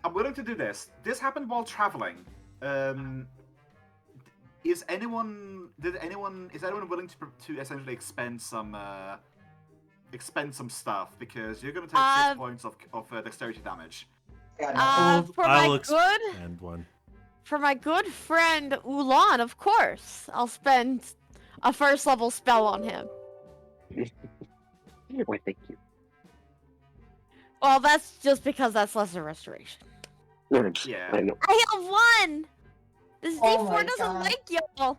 I'm willing to do this. This happened while traveling. Is anyone willing to essentially expend some stuff because you're going to take 6 points of dexterity damage. For I'll my good expend one. for my good friend Ulan, of course, I'll spend a first level spell on him. Why, thank you. Well, that's just because that's lesser restoration. Yeah. I know. I have 1. This Oh my D4 doesn't God. like y'all.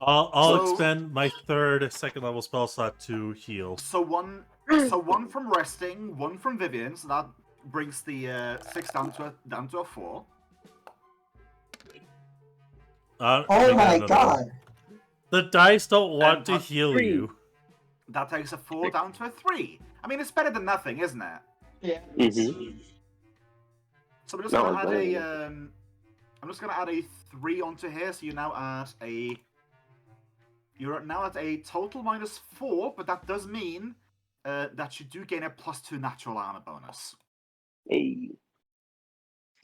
I'll So- expend my third second level spell slot to heal. So one from resting, 1 from Vivian, so that brings the 6 down to a 4. Oh make my another god! one. The dice don't want to that's heal 3. you. That takes a 4 down to a 3. I mean, it's better than nothing, isn't it? Yeah. Mm-hmm. So I'm just No, gonna it's add better a I'm just gonna add a 3 onto here, so you're now at a total -4, but that does mean that you do gain a +2 natural armor bonus. Hey.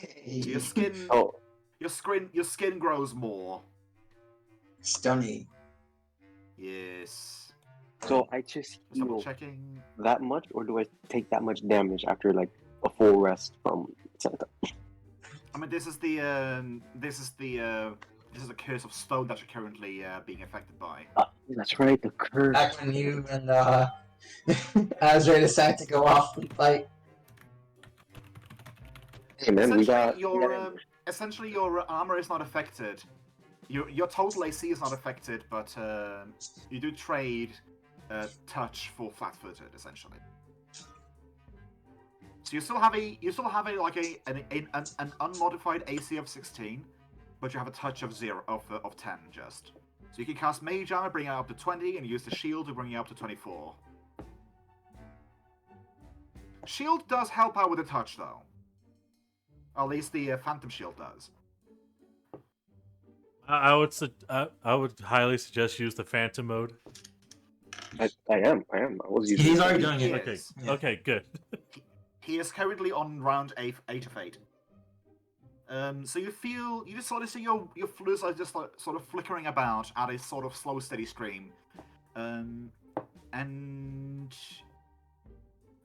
So your skin Oh, your skin grows more. Stony. Yes. so I just Double heal checking. that much, or do I take that much damage after like a full rest from Santa? I mean, this is the curse of stone that you're currently being affected by. That's right, the curse. Back when you and Azrael decided to go off and fight. Hey man, we got. Essentially your armor is not affected. Your total AC is not affected, but you do trade touch for flat-footed, essentially. So you still have an unmodified AC of 16, but you have a touch of 10 just. So you can cast Mage Armor, bring it up to 20, and use the Shield to bring it up to 24. Shield does help out with the touch, though. At least the Phantom Shield does. I would highly suggest use the Phantom mode. I am. I was using. He's already doing it. Yes. Okay, Yeah. okay, good. He is currently on round 8 of 8. So you just sort of see your fluids are just like sort of flickering about at a sort of slow, steady stream. And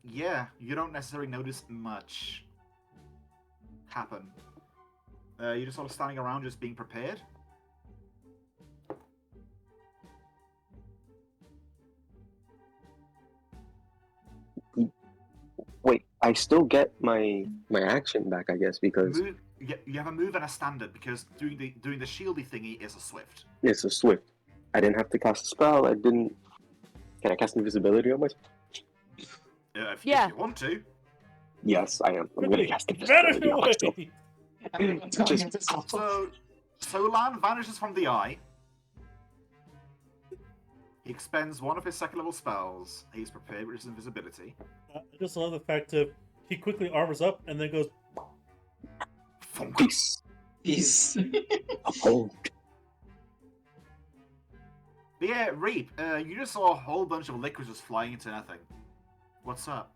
yeah, you don't necessarily notice much happen. You're just sort of standing around, just being prepared. Wait, I still get my action back, I guess, because You have a move and a standard because doing the shieldy thingy is a swift. it's a swift. I didn't have to cast a spell. I didn't. Can I cast invisibility on myself? If Yeah. you want to. Yes, I am. I'm gonna cast Vanish invisibility on myself. away! So Lan vanishes from the eye. He expends 1 of his second level spells. He's prepared with his invisibility. I just love the fact that he quickly armors up and then goes, Peace. Peace. Oh, But yeah, Reap, you just saw a whole bunch of liquids just flying into nothing. What's up?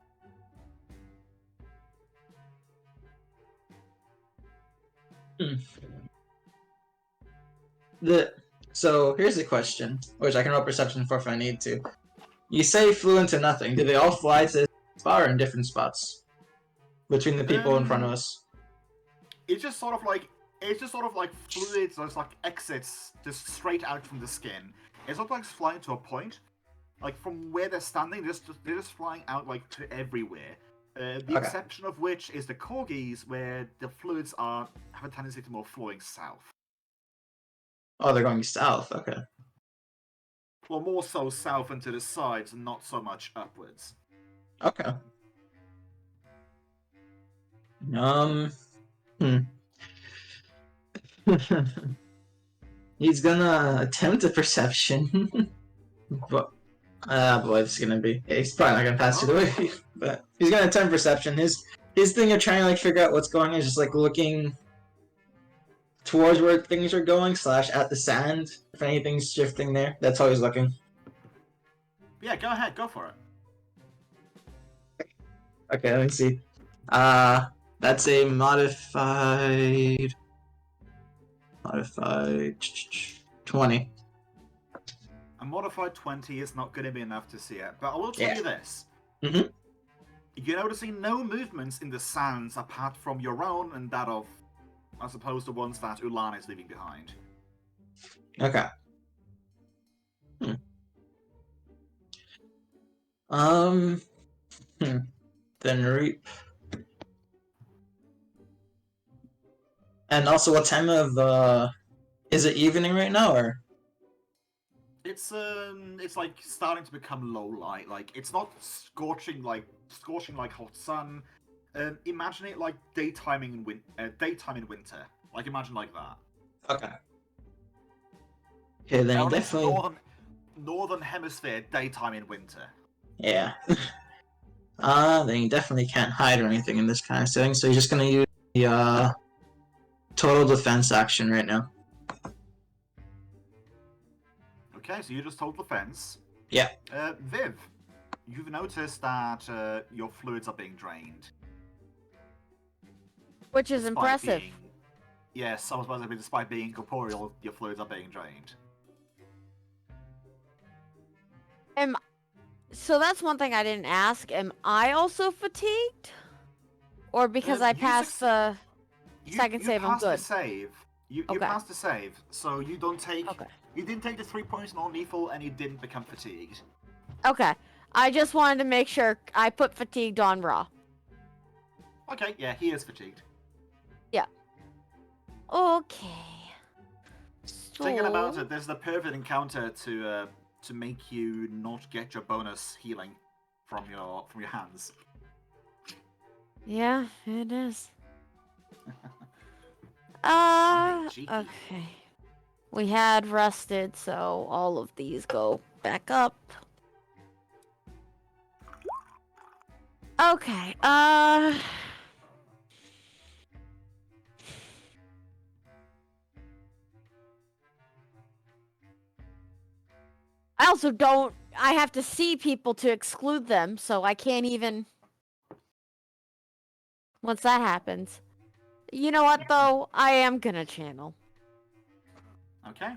So here's the question, which I can roll perception for if I need to. You say flew into nothing. Do they all fly to this spot or in different spots between the people in front of us? It's just sort of like fluids, just like exits just straight out from the skin. It's not like it's flying to a point. Like from where they're standing, they're just flying out like to everywhere. The exception of which is the corgis, where the fluids have a tendency to more flowing south. Oh, they're going south. Okay. Well, more so south and to the sides, and not so much upwards. Okay. He's gonna attempt a perception, but boy, this is gonna be. He's probably not gonna pass it away, but he's gonna attempt perception. His thing of trying to like figure out what's going on is just like looking towards where things are going / at the sand. If anything's shifting there, that's how he's looking. Yeah, go ahead, go for it. Okay, let me see. That's a modified 20. A modified 20 is not going to be enough to see it, but I will tell you this. Mm-hmm. You're noticing no movements in the sands apart from your own and that of, I suppose, the ones that Ulan is leaving behind. Okay. Then reap. And also, what time of is it evening right now, or? It's like starting to become low light. Like it's not scorching like hot sun. Imagine it like daytime in winter. Like imagine like that. Okay. Okay, then he definitely northern hemisphere daytime in winter. Yeah. Then he definitely can't hide or anything in this kind of setting, so he's just gonna use the total defense action right now. Okay, so you just total defense. Yeah. Viv, you've noticed that your fluids are being drained. Which is Despite impressive. Yes, I was about to say, despite being incorporeal, your fluids are being drained. So that's one thing I didn't ask. Am I also fatigued? Or because I passed the second save, I'm good? You passed the save, so you don't take. Okay. You didn't take the 3 points non-lethal, and you didn't become fatigued. Okay. I just wanted to make sure I put fatigued on Raw. Okay, yeah, he is fatigued. Yeah. Okay. So... Thinking about it, there's the perfect encounter to make you not get your bonus healing from your hands. Yeah, it is. Cheeky. Okay. We had rested, so all of these go back up. Okay, I also don't... I have to see people to exclude them, so I can't even... Once that happens. You know what, though? I am gonna channel. Okay.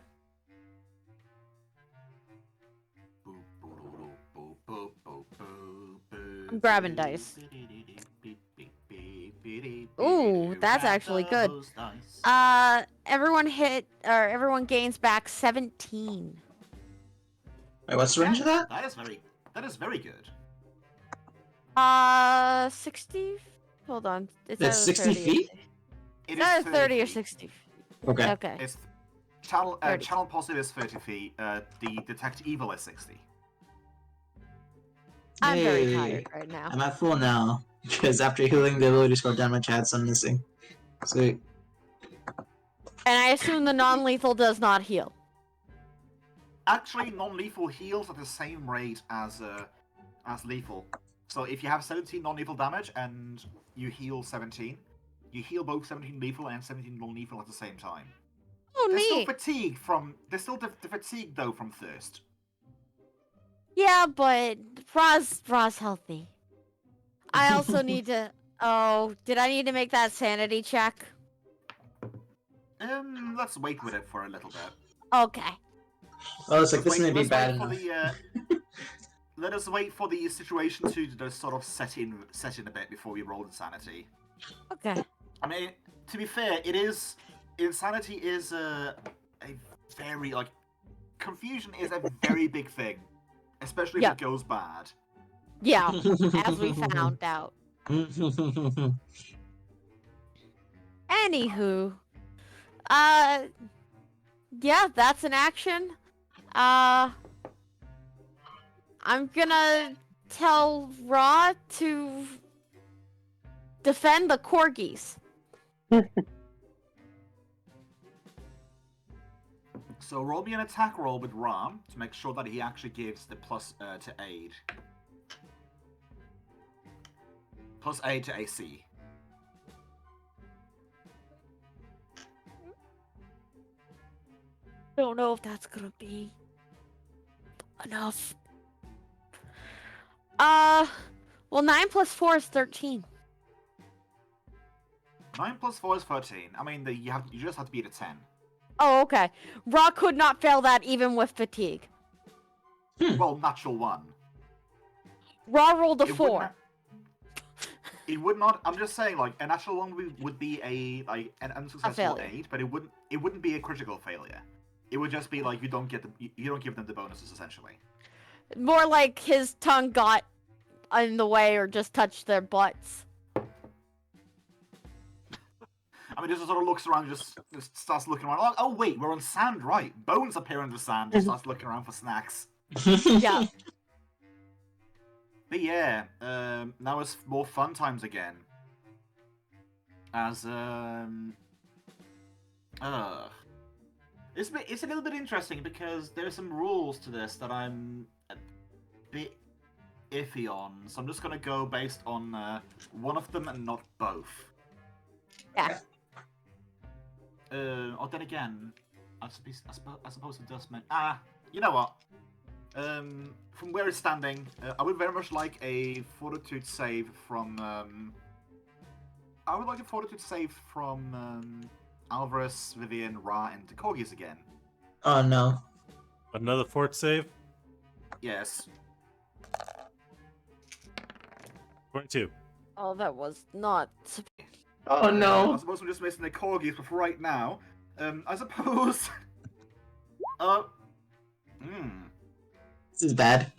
I'm grabbing dice. Ooh, that's actually good. Everyone gains back 17. Wait, what's the range of that? That is very good. 60? Hold on. That's 60 feet? It It's either 30 or feet. 60. Okay. Okay. It's channel 30. positive is 30 feet. The detect evil is 60. I'm very Hey, tired right now. I'm at full now, because after healing the ability to score damage, I had some missing. Sweet. And I assume the non-lethal does not heal. Actually, non-lethal heals at the same rate as lethal. So if you have 17 non-lethal damage and you heal 17, you heal both 17 lethal and 17 non-lethal at the same time. Oh, They're still neat. fatigued they're still fatigued though from thirst. Yeah, but Ra's healthy. I also need to... Oh, did I need to make that sanity check? Let's wait with it for a little bit. Okay. Well, it's like this may be Let's bad wait for enough. let us wait for the situation to just sort of set in a bit before we roll insanity. Okay. I mean, to be fair, insanity is a very confusion is a very big thing, especially if Yep. it goes bad. Yeah, as we found out. Anywho, yeah, that's an action. I'm gonna tell Ra to defend the corgis. So roll me an attack roll with Ram to make sure that he actually gives the plus to aid. Plus aid to AC. Don't know if that's gonna be enough. Well, 9 plus 4 is 13. 9 plus 4 is 13. I mean, you just have to beat a 10. Oh, okay. Ra could not fail that even with fatigue. Well, natural 1. Ra rolled a It 4. It would not. I'm just saying, a natural 1 would be an unsuccessful failure. aid, but it wouldn't be a critical failure. It would just be you don't give them the bonuses essentially. More like his tongue got in the way or just touched their butts. I mean, just sort of looks around, just starts looking around. Oh wait, we're on sand, right? Bones appear in the sand. Just starts looking around for snacks. Yeah. But yeah, now it's more fun times again. As it's a little bit interesting because there are some rules to this that I'm a bit iffy on. So I'm just gonna go based on one of them and not both. Yeah. Or then again, I suppose it does mean you know what? From where it's standing, I would very much like a fortitude save from. I would like a fortitude save from Alvarez, Vivian, Ra, and the Corgis again. Oh no. Another fort save? Yes. 22. Oh, that was not. Oh I no. suppose we're just missing the Corgis, but for right now, I suppose. This is bad.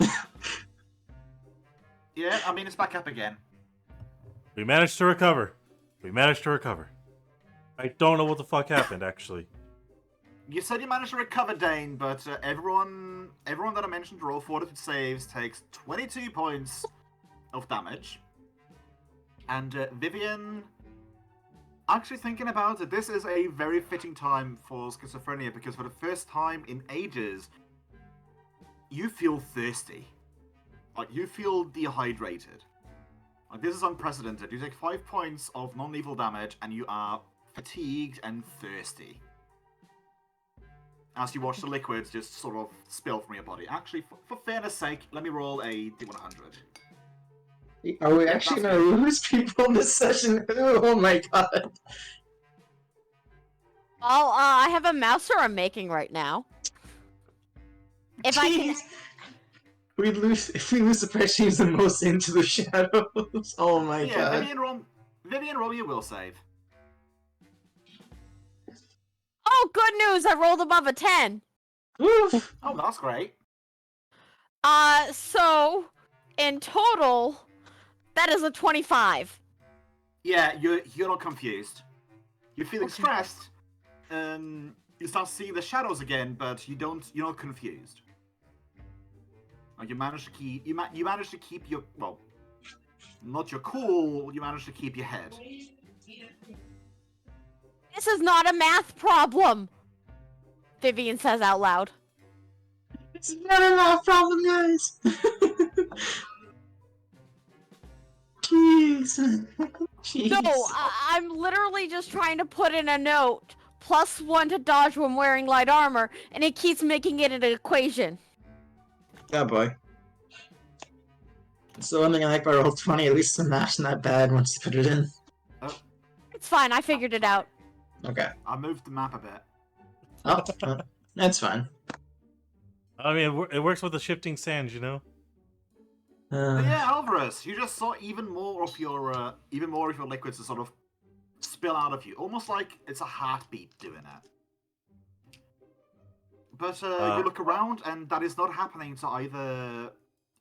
Yeah, I mean it's back up again. We managed to recover. I don't know what the fuck happened, actually. You said you managed to recover, Dane, but everyone that I mentioned roll fortitude saves takes 22 points of damage. And Vivian, actually thinking about it, this is a very fitting time for schizophrenia because for the first time in ages, you feel thirsty. You feel dehydrated. This is unprecedented. You take 5 points of non-lethal damage and you are fatigued and thirsty. As you watch the liquids just sort of spill from your body. Actually, for fairness sake, let me roll a D100. Are we actually gonna lose people in this session? Oh my god. Well, I have a mouse I'm making right now. If I can. Jeez. If we lose the pressure, he's the most into the shadows. Oh my god. Vivian, roll your will save. Oh, good news! I rolled above a 10. Woof. Oh, that's great. So in total, that is a 25. Yeah, you're not confused. You're feeling Okay. stressed. You start seeing the shadows again, but you're not confused. You manage to keep your not your cool. You manage to keep your head. This is not a math problem, Vivian says out loud. It's not a math problem, guys. Jeez. Jeez. No, I'm literally just trying to put in a note. +1 to dodge when wearing light armor, and it keeps making it an equation. Oh boy. So one thing I like about Roll20, at least the math's not bad once you put it in. It's fine, I figured it out. Okay. I moved the map a bit. Oh, that's fine. I mean, it works with the shifting sands, you know. But yeah, Alvarez, you just saw even more of your liquids to sort of spill out of you, almost like it's a heartbeat doing it. But you look around, and that is not happening to either.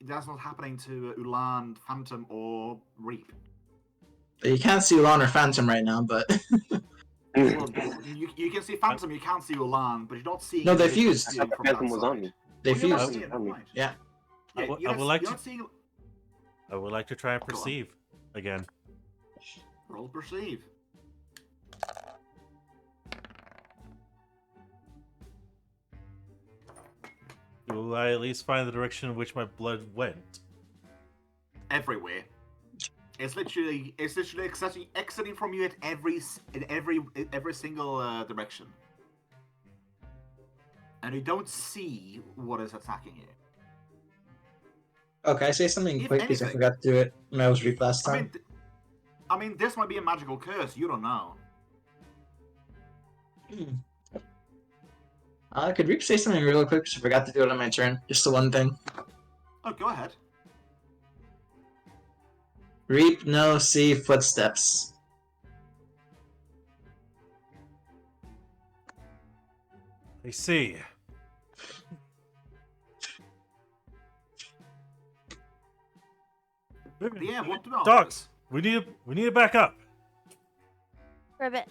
That's not happening to Ulan, Phantom, or Reap. You can't see Ulan or Phantom right now, but Well, you can see Phantom, you can't see Ulan, but you're not seeing. No, they anything fused. I coming thought from the Phantom that was side. on me. they Well, you're not fused. seeing it, on me. right. Yeah. Yeah, I you're would like not to. seeing. I would like to try and Go on. perceive again. Roll perceive. Do I at least find the direction in which my blood went? Everywhere. It's literally exiting from you at every single direction, and you don't see what is attacking you. Okay, I say something If quick because I anything- forgot to do it when I was Reap last I time. mean, this might be a magical curse. You don't know. Could Reap say something real quick because I forgot to do it on my turn? Just the one thing. Oh, go ahead. Reap, no, see footsteps. I see. Yeah, what do Dogs, we need to back up. Ribbit.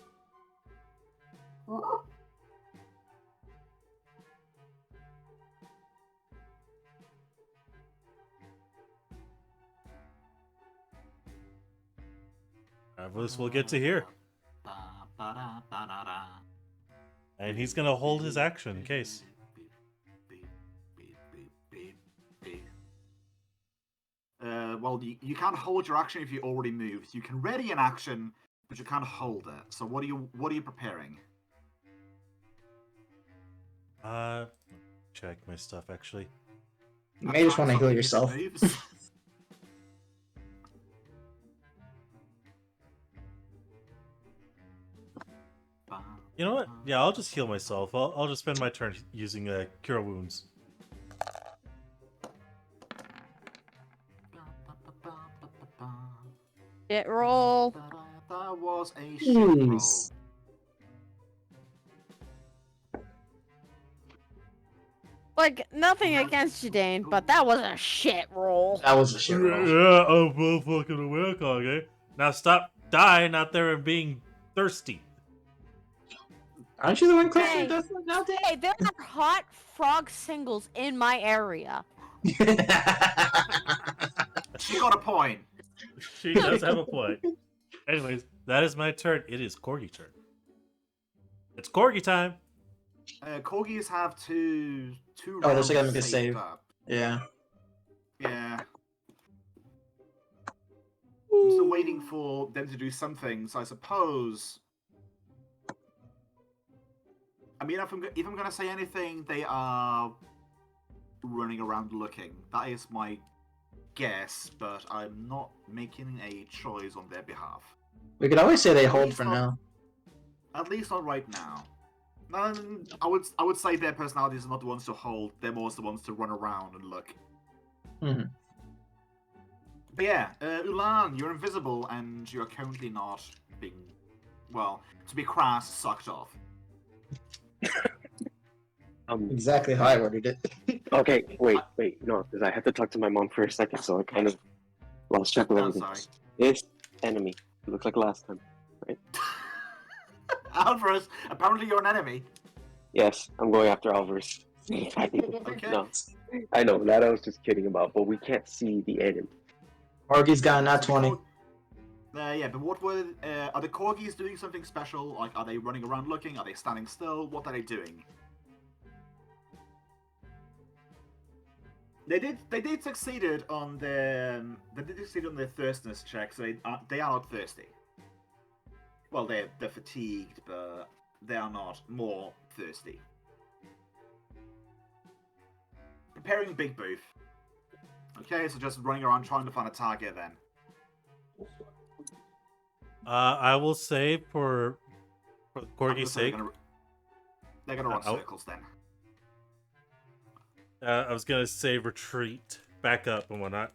This we'll get to here. And he's gonna hold his action in case. Well, you can't hold your action if you already moved. You can ready an action, but you can't hold it. So what are you preparing? Check my stuff actually. You may just want to heal Something yourself. moves. You know what? Yeah, I'll just heal myself. I'll just spend my turn using cure wounds. Shit roll. That was a shit roll. Jeez. Like, nothing against you, Dane, but that was a shit roll. That was a shit roll. Yeah, oh, well, fucking work, okay? Now stop dying out there and being thirsty. Aren't you the one closer Hey. to death now, Dan? Hey, there are hot frog singles in my area. She got a point. She does have a point. Anyways, that is my turn. It is Corgi turn. It's Corgi time. Corgis have two Oh, rounds they're still gonna make a saved save. up. Yeah. Yeah. I'm still waiting for them to do something, so I suppose. I mean, if I'm gonna say anything, they are running around looking. That is my guess, but I'm not making a choice on their behalf. We could always say they hold least for not- now. At least not right now. I would say their personalities are not the ones to hold. They're more the ones to run around and look. Mhm. But yeah, Ulan, you're invisible and you're currently not being, well, to be crass, sucked off. Exactly how I worded it. Okay, wait, no, because I had to talk to my mom for a second, so I kind of lost track of Oh, everything. sorry. This enemy, it looks like last time. Alvarez, apparently you're an enemy. Yes, I'm going after Alvarez. Okay. No, I know, that I was just kidding about, but we can't see the enemy. Corgi's got a nat 20. Yeah, but what were are the corgis doing something special? Like, are they running around looking? Are they standing still? What are they doing? They did succeeded on their thirstiness check, so they are not thirsty. Well, they're fatigued, but they are not more thirsty. Preparing big booth. Okay, so just running around trying to find a target then. I will say for For I'm Corgi's gonna say sake, they're gonna run I'll- circles then. I was gonna say retreat, back up and whatnot.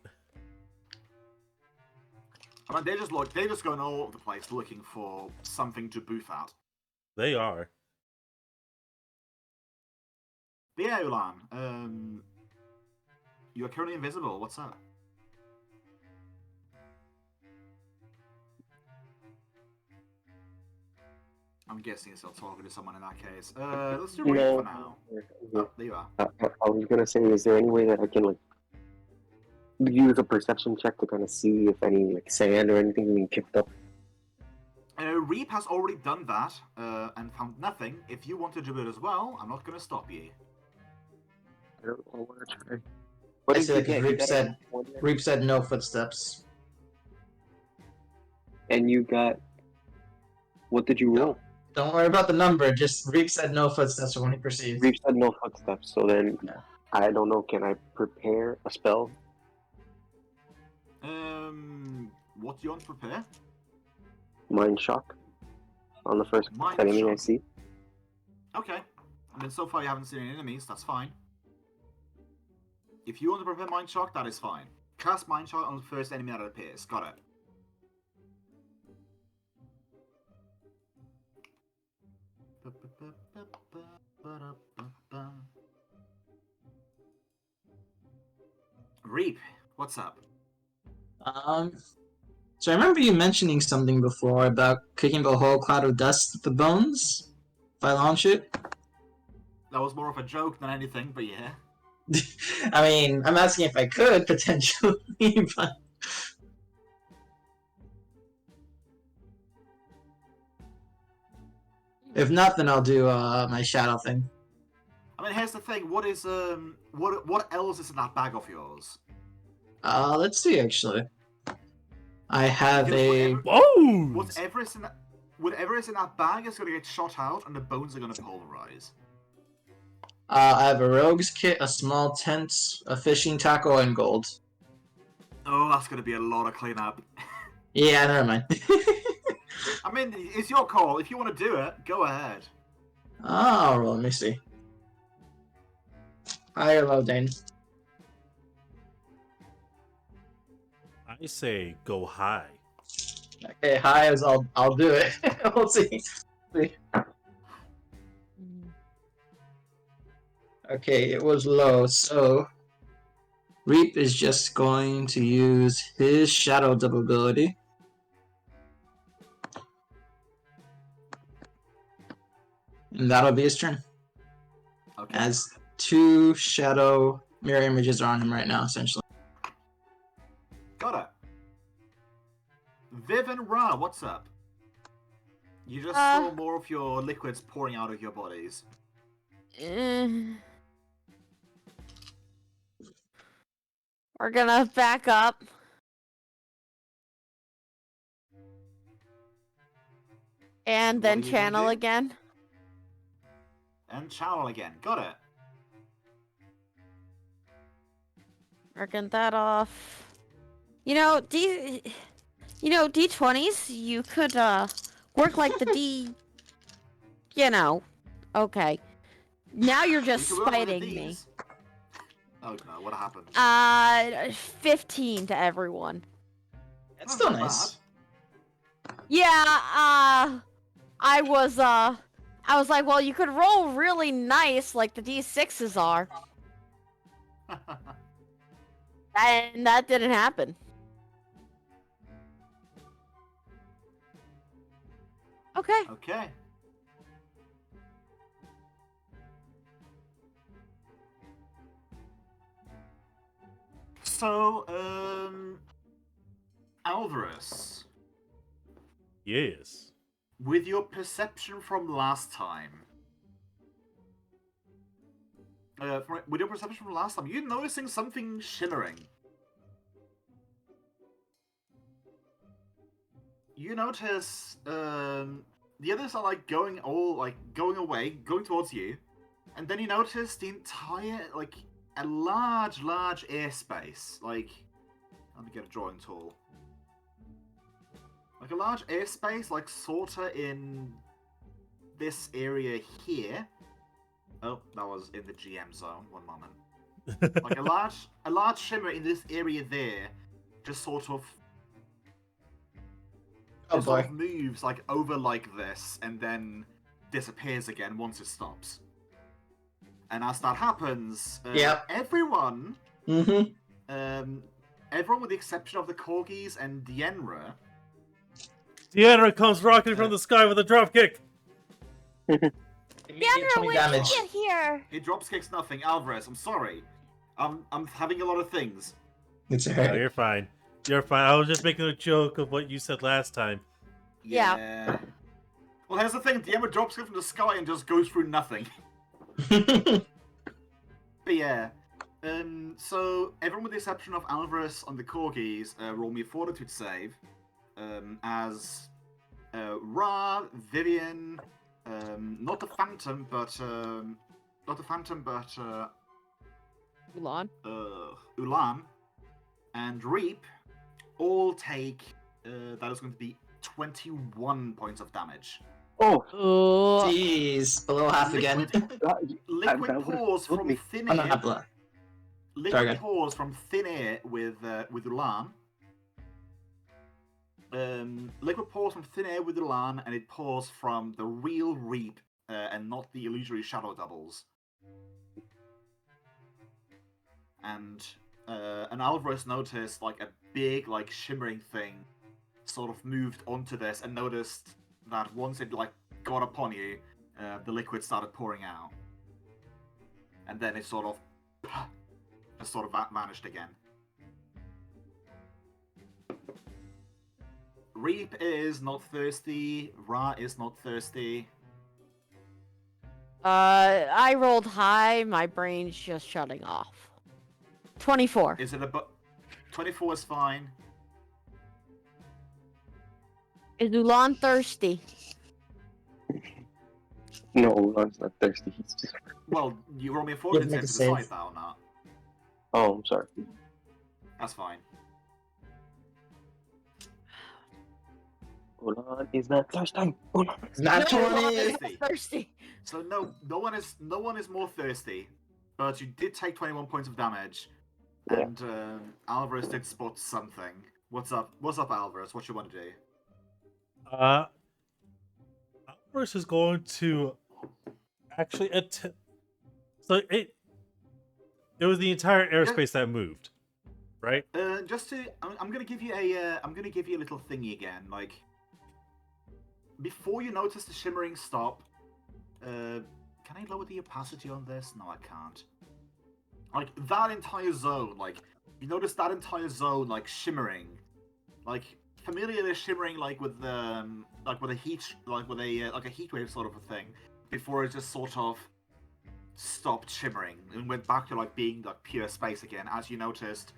I mean, they're just going all over the place looking for something to boof at. They are. But yeah, Ulan, you are currently invisible. What's up? I'm guessing you're still talking to someone in that case. Let's do Reap for now. Oh, there you are. I was gonna say, is there any way that I can like use a perception check to kind of see if any like sand or anything being kicked up? Reap has already done that and found nothing. If you want to do it as well, I'm not going to stop you. I want to try. What I did see, you like, get? Reap You got said- a 20? Reap said no footsteps. And you got. What did you roll? Don't worry about the number. Just Reap said no footsteps from when he perceived. Reap said no footsteps. So then, Yeah. I don't know. Can I prepare a spell? What do you want to prepare? Mind shock on the first Mind enemy I shock. see. Okay. I mean, so far you haven't seen any enemies, that's fine. If you want to prepare Mind Shock, that is fine. Cast Mind Shock on the first enemy that appears. Got it. Reap, what's up? So I remember you mentioning something before about kicking the whole cloud of dust with the bones. If I launch it. That was more of a joke than anything, but yeah. I mean, I'm asking if I could potentially, but if not, then I'll do my shadow thing. I mean, here's the thing. What is what else is in that bag of yours? Let's see. Actually, I have Because a. Whoa! whatever is in that bag is gonna get shot out, and the bones are gonna pulverize. I have a rogue's kit, a small tent, a fishing tackle, and gold. Oh, that's gonna be a lot of cleanup. Yeah, never mind. I mean, it's your call. If you want to do it, go ahead. Oh, well, let me see. High or low, Dane? I say go high. Okay, high as I'll do it. We'll see. Okay, it was low, so Reap is just going to use his shadow double ability. And that'll be his turn. Okay. As 2 shadow mirror images are on him right now, essentially. Got it. Viv and Ra, what's up? You just saw more of your liquids pouring out of your bodies. We're gonna back up. And What then are you gonna channel do? again. And channel again. Got it. Working that off. You know, D20s, you could work like the D. You know. Okay. Now you're just You can work with spiting me. these. Oh no, what happened? 15 to everyone. That's still Not nice. Yeah, I was like, well, you could roll really nice like the D6s are. bad. And that didn't happen. Okay. Okay. So, Alvarez, Yes. with your perception from last time, you're noticing something shimmering. You notice, the others are like going away, going towards you, and then you notice the entire, like, a large airspace, like, let me get a drawing tool. Like a large airspace, like sorta in this area here. Oh, that was in the GM zone. 1 moment. Like a large shimmer in this area there, just sort of. Oh It sort boy. of moves like over like this, and then disappears again once it stops. And as that happens, Yep. everyone, Mm-hmm. everyone with the exception of the corgis and 𝓓𝓪𝓷𝓮, 𝓓𝓪𝓷 comes rocketing from the sky with a drop kick. Immediate Ďander, 20 when did damage. you get here? he drops kicks nothing. Alvarez, I'm sorry. I'm having a lot of things. It's No, alright. you're fine. You're fine. I was just making a joke of what you said last time. Yeah. Well, here's the thing: 𝓓𝓪𝓷 drops it from the sky and just goes through nothing. But yeah. So everyone with the exception of Alvarez on the corgis, roll me a fortitude save. As Ra, Vivian, not the Phantom, but Ulan. and Reap all take. That is going to be 21 points of damage. Oh, Jeez, below half again. Liquid that would've pause killed from me. thin Oh no, air. not below. Liquid Sorry, pause from thin air with Ulan. Liquid pours from thin air with Ulan, and it pours from the real Reap and not the illusory shadow doubles. And Alvarez noticed like a big, like shimmering thing, sort of moved onto this, and noticed that once it like got upon you, the liquid started pouring out, and then it sort of vanished again. Reap is not thirsty. Ra is not thirsty. I rolled high. My brain's just shutting off. 24. Is it 24 is fine. Is Ulan thirsty? no, Ulan's not thirsty. He's just. Well, you roll me a have fortitude to make save a to save. decide that or not. Oh, I'm sorry. That's fine. Ulan is not thirsty. Ulan is Not Ulan 20! is thirsty. So no one is more thirsty, but you did take 21 points of damage, Yeah. and Alvarez did spot something. What's up? What's up, Alvarez? What you want to do? Alvarez is going to actually attempt. So it was the entire airspace that moved, right? I'm gonna give you a little thingy again. Like, before you notice the shimmering stop, can I lower the opacity on this? No, I can't. Like that entire zone, like you notice that entire zone, like shimmering, like familiarly shimmering, like with a heat, like with a heat wave sort of a thing, before it just sort of stopped shimmering and went back to like being like pure space again. As you noticed,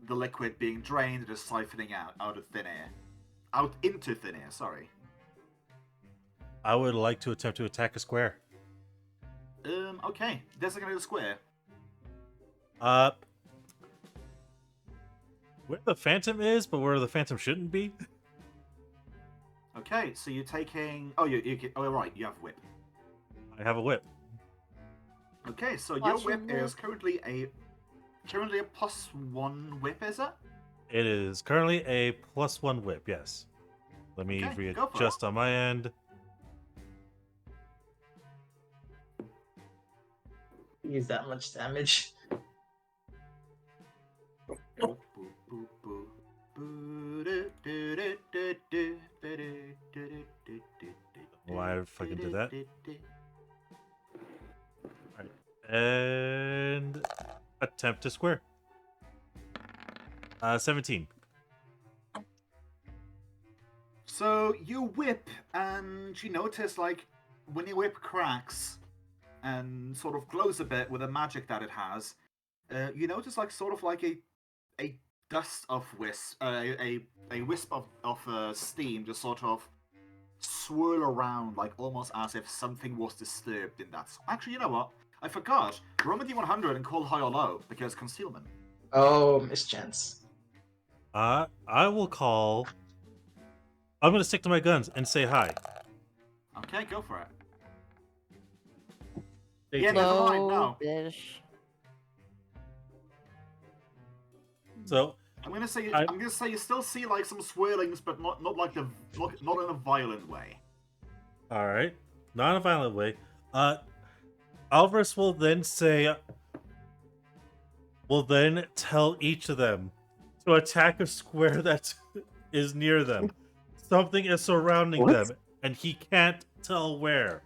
the liquid being drained and just siphoning out of thin air, out into thin air. Sorry. I would like to attempt to attack a square. Okay. Designate a square. Where the Phantom is, but where the Phantom shouldn't be. Okay, so you're taking. Oh, oh, right. You have whip. I have a whip. Okay, so your Watch whip your is currently a +1 whip, is it? It is currently a +1 whip. Yes. Let me Okay, go for readjust on my end. Use that much damage. Why fucking did that? And attempt to square. 17. So you whip, and you notice, like, when your whip cracks and sort of glows a bit with the magic that it has, you notice, like, sort of like a dust of wisp, a wisp of steam just sort of swirl around, like almost as if something was disturbed in that. Actually, you know what? I forgot. Roll a D100 and call high or low because concealment. Oh, mischance. I will call. I'm gonna stick to my guns and say hi. Okay, go for it. Yeah, never mind. No, Fish. So I'm gonna say I- you still see like some swirlings, but not not in a violent way. all right, not in a violent way. Alvarez will then tell each of them to attack a square that is near them. Something is surrounding What? them, and he can't tell where.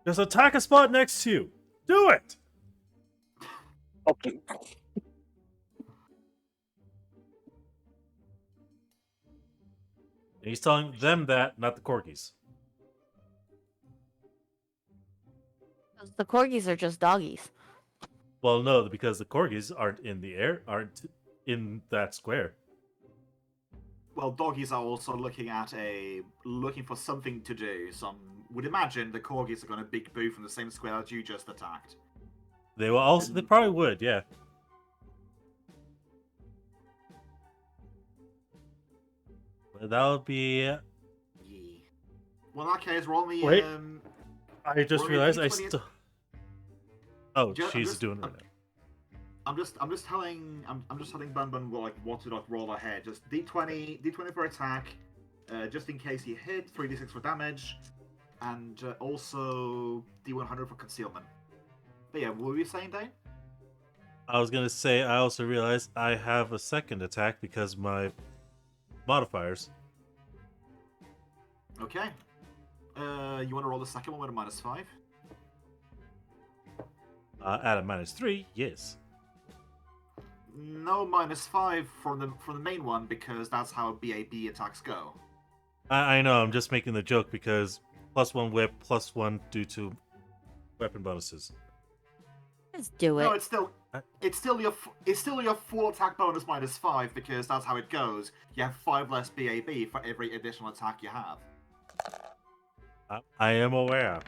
Just attack a spot next to you. Do it! Okay. And he's telling them that, not the corgis. The corgis are just doggies. Well, no, because the corgis aren't in that square. Well, doggies are also looking for something to do. So would imagine the corgis are going to big boo from the same square that you just attacked. They probably would, yeah. But that would be. Yeah. Well, in that case, roll me. Wait. I just roll me realized I D20. still. Oh, Ju- I'm she's just- doing it right now. I'm just telling Bun Bun what to roll ahead. Just D20 for attack, just in case you hit. 3d6 for damage, and also D100 for concealment. But yeah, what were you saying, Dane? I was gonna say I also realized I have a second attack because my modifiers. Okay. You want to roll the second one with a -5? At a -3, yes. No -5 for the main one because that's how BAB attacks go. I know. I'm just making the joke because +1 whip, +1 due to weapon bonuses. Just do it. No, it's still your full attack bonus -5 because that's how it goes. You have 5 less BAB for every additional attack you have. I am aware.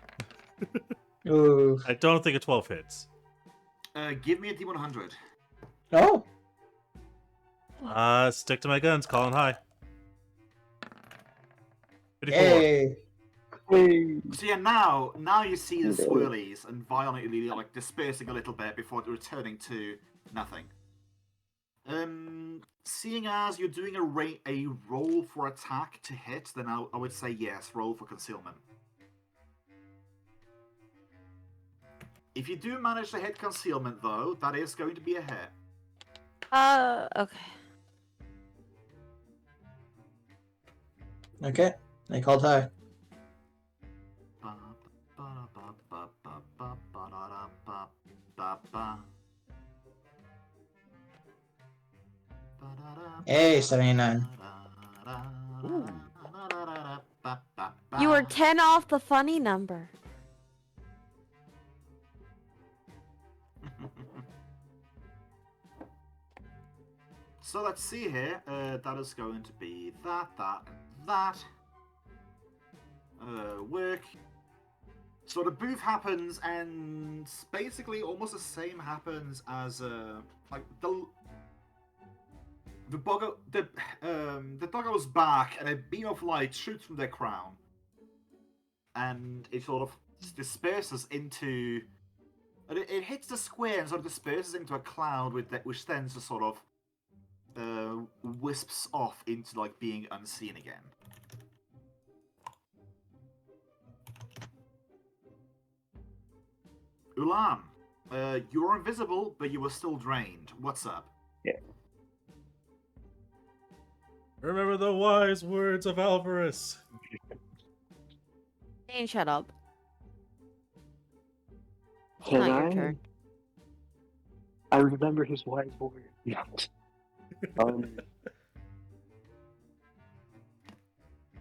Ooh. I don't think a 12 hits. Give me a D100. Oh. Stick to my guns, calling high. 54. Hey. Hey. So yeah, now you see the swirlies and violently like dispersing a little bit before returning to nothing. Seeing as you're doing a roll for attack to hit, then I would say yes, roll for concealment. If you do manage to hit concealment, though, that is going to be a hit. Okay. Okay. I called high. Hey, 79. You were 10 off the funny number. So let's see here. That is going to be that. Work. So the booth happens, and basically almost the same happens as like the doggo's back, and a beam of light shoots from their crown, and it sort of disperses into. It hits the square and sort of disperses into a cloud which then just sort of wisps off into like being unseen again. Ulam, you were invisible, but you were still drained. What's up? Yeah. Remember the wise words of Alvarez. Dane, shut up. It's Can not your I? turn. I remember his wise words.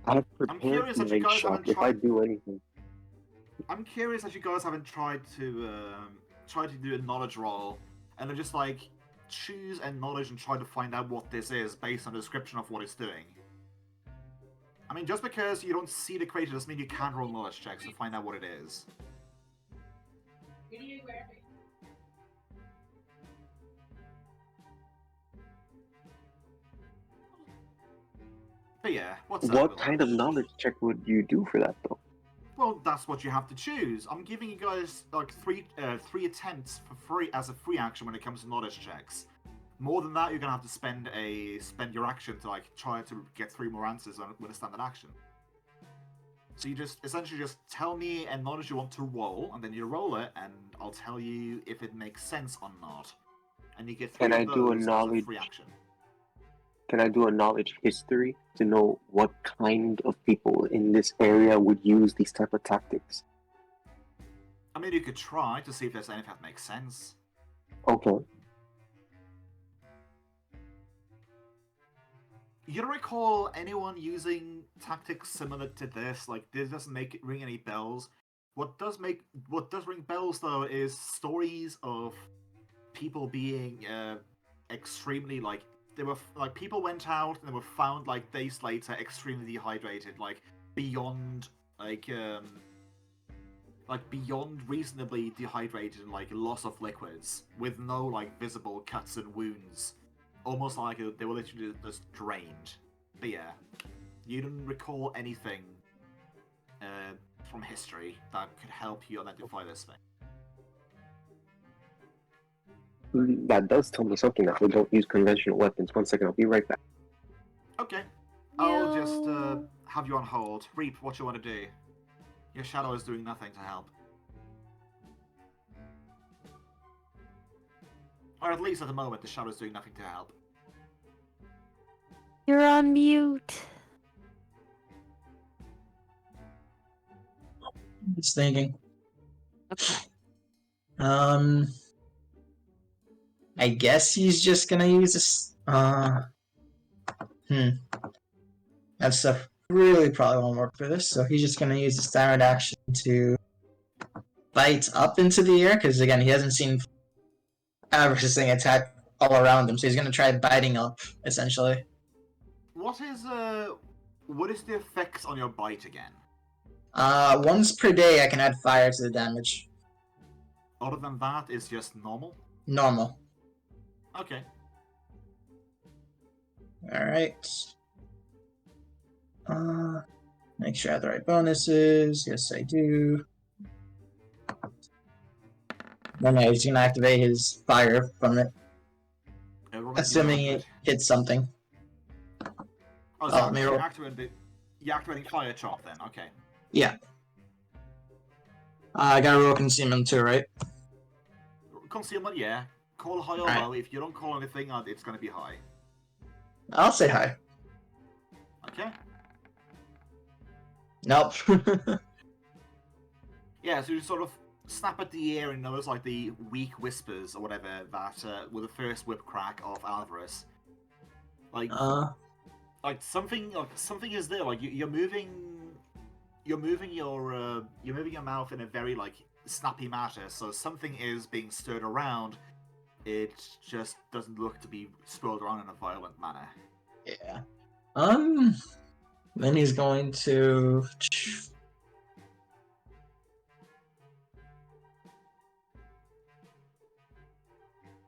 I've prepared curious for if you my guys shot haven't if I tried- do anything. I'm curious that you guys haven't tried to do a knowledge roll and then just like choose a knowledge and try to find out what this is based on the description of what it's doing. I mean, just because you don't see the creature doesn't mean you can't roll knowledge checks to find out what it is. But yeah, what's up? What Willow? kind of knowledge check would you do for that, though? Well, that's what you have to choose. I'm giving you guys like three attempts for free as a free action when it comes to knowledge checks. More than that, you're gonna have to spend your action to like try to get 3 more answers with a standard action. So you just essentially just tell me a knowledge you want to roll, and then you roll it, and I'll tell you if it makes sense or not. And you get 3 Can I of do a those as a knowledge? free action. Can I do a knowledge history to know what kind of people in this area would use these type of tactics? I mean, you could try to see if there's anything that makes sense. Okay. You don't recall anyone using tactics similar to this? Like, this doesn't ring any bells. What does ring bells though is stories of people being extremely like people went out and they were found like days later extremely dehydrated, like beyond beyond reasonably dehydrated and like loss of liquids with no like visible cuts and wounds. Almost like they were literally just drained. But yeah, you don't recall anything from history that could help you identify this thing. That does tell me something that we don't use conventional weapons. 1 second, I'll be right back. Okay, I'll just have you on hold. Reap, what you want to do? Your shadow is doing nothing to help. Or at least at the moment, the shadow is doing nothing to help. You're on mute. Just thinking. Okay. I guess he's just gonna use this. That stuff really probably won't work for this, so he's just gonna use the standard action to bite up into the air, because again, he hasn't seen Avarice's thing attack all around him, so he's gonna try biting up, essentially. What is the effects on your bite again? Once per day I can add fire to the damage. Other than that, it's just normal? Normal. Okay. Alright. Make sure I have the right bonuses. Yes, I do. Then yeah, he's gonna activate his fire from it. Assuming it hits something. Oh, let so me you're roll. activating fire chop then, okay. Yeah. I gotta roll concealment too, right? Concealment, yeah. Call high or Right. low. If you don't call anything, it's gonna be high. I'll say hi. Okay. Nope. Yeah, so you sort of snap at the air and notice like the weak whispers or whatever that were the first whip crack of Alvarez. Like something is there. Like you're moving your mouth in a very like snappy manner. So something is being stirred around. It just doesn't look to be swirled around in a violent manner. Yeah. Then he's going to.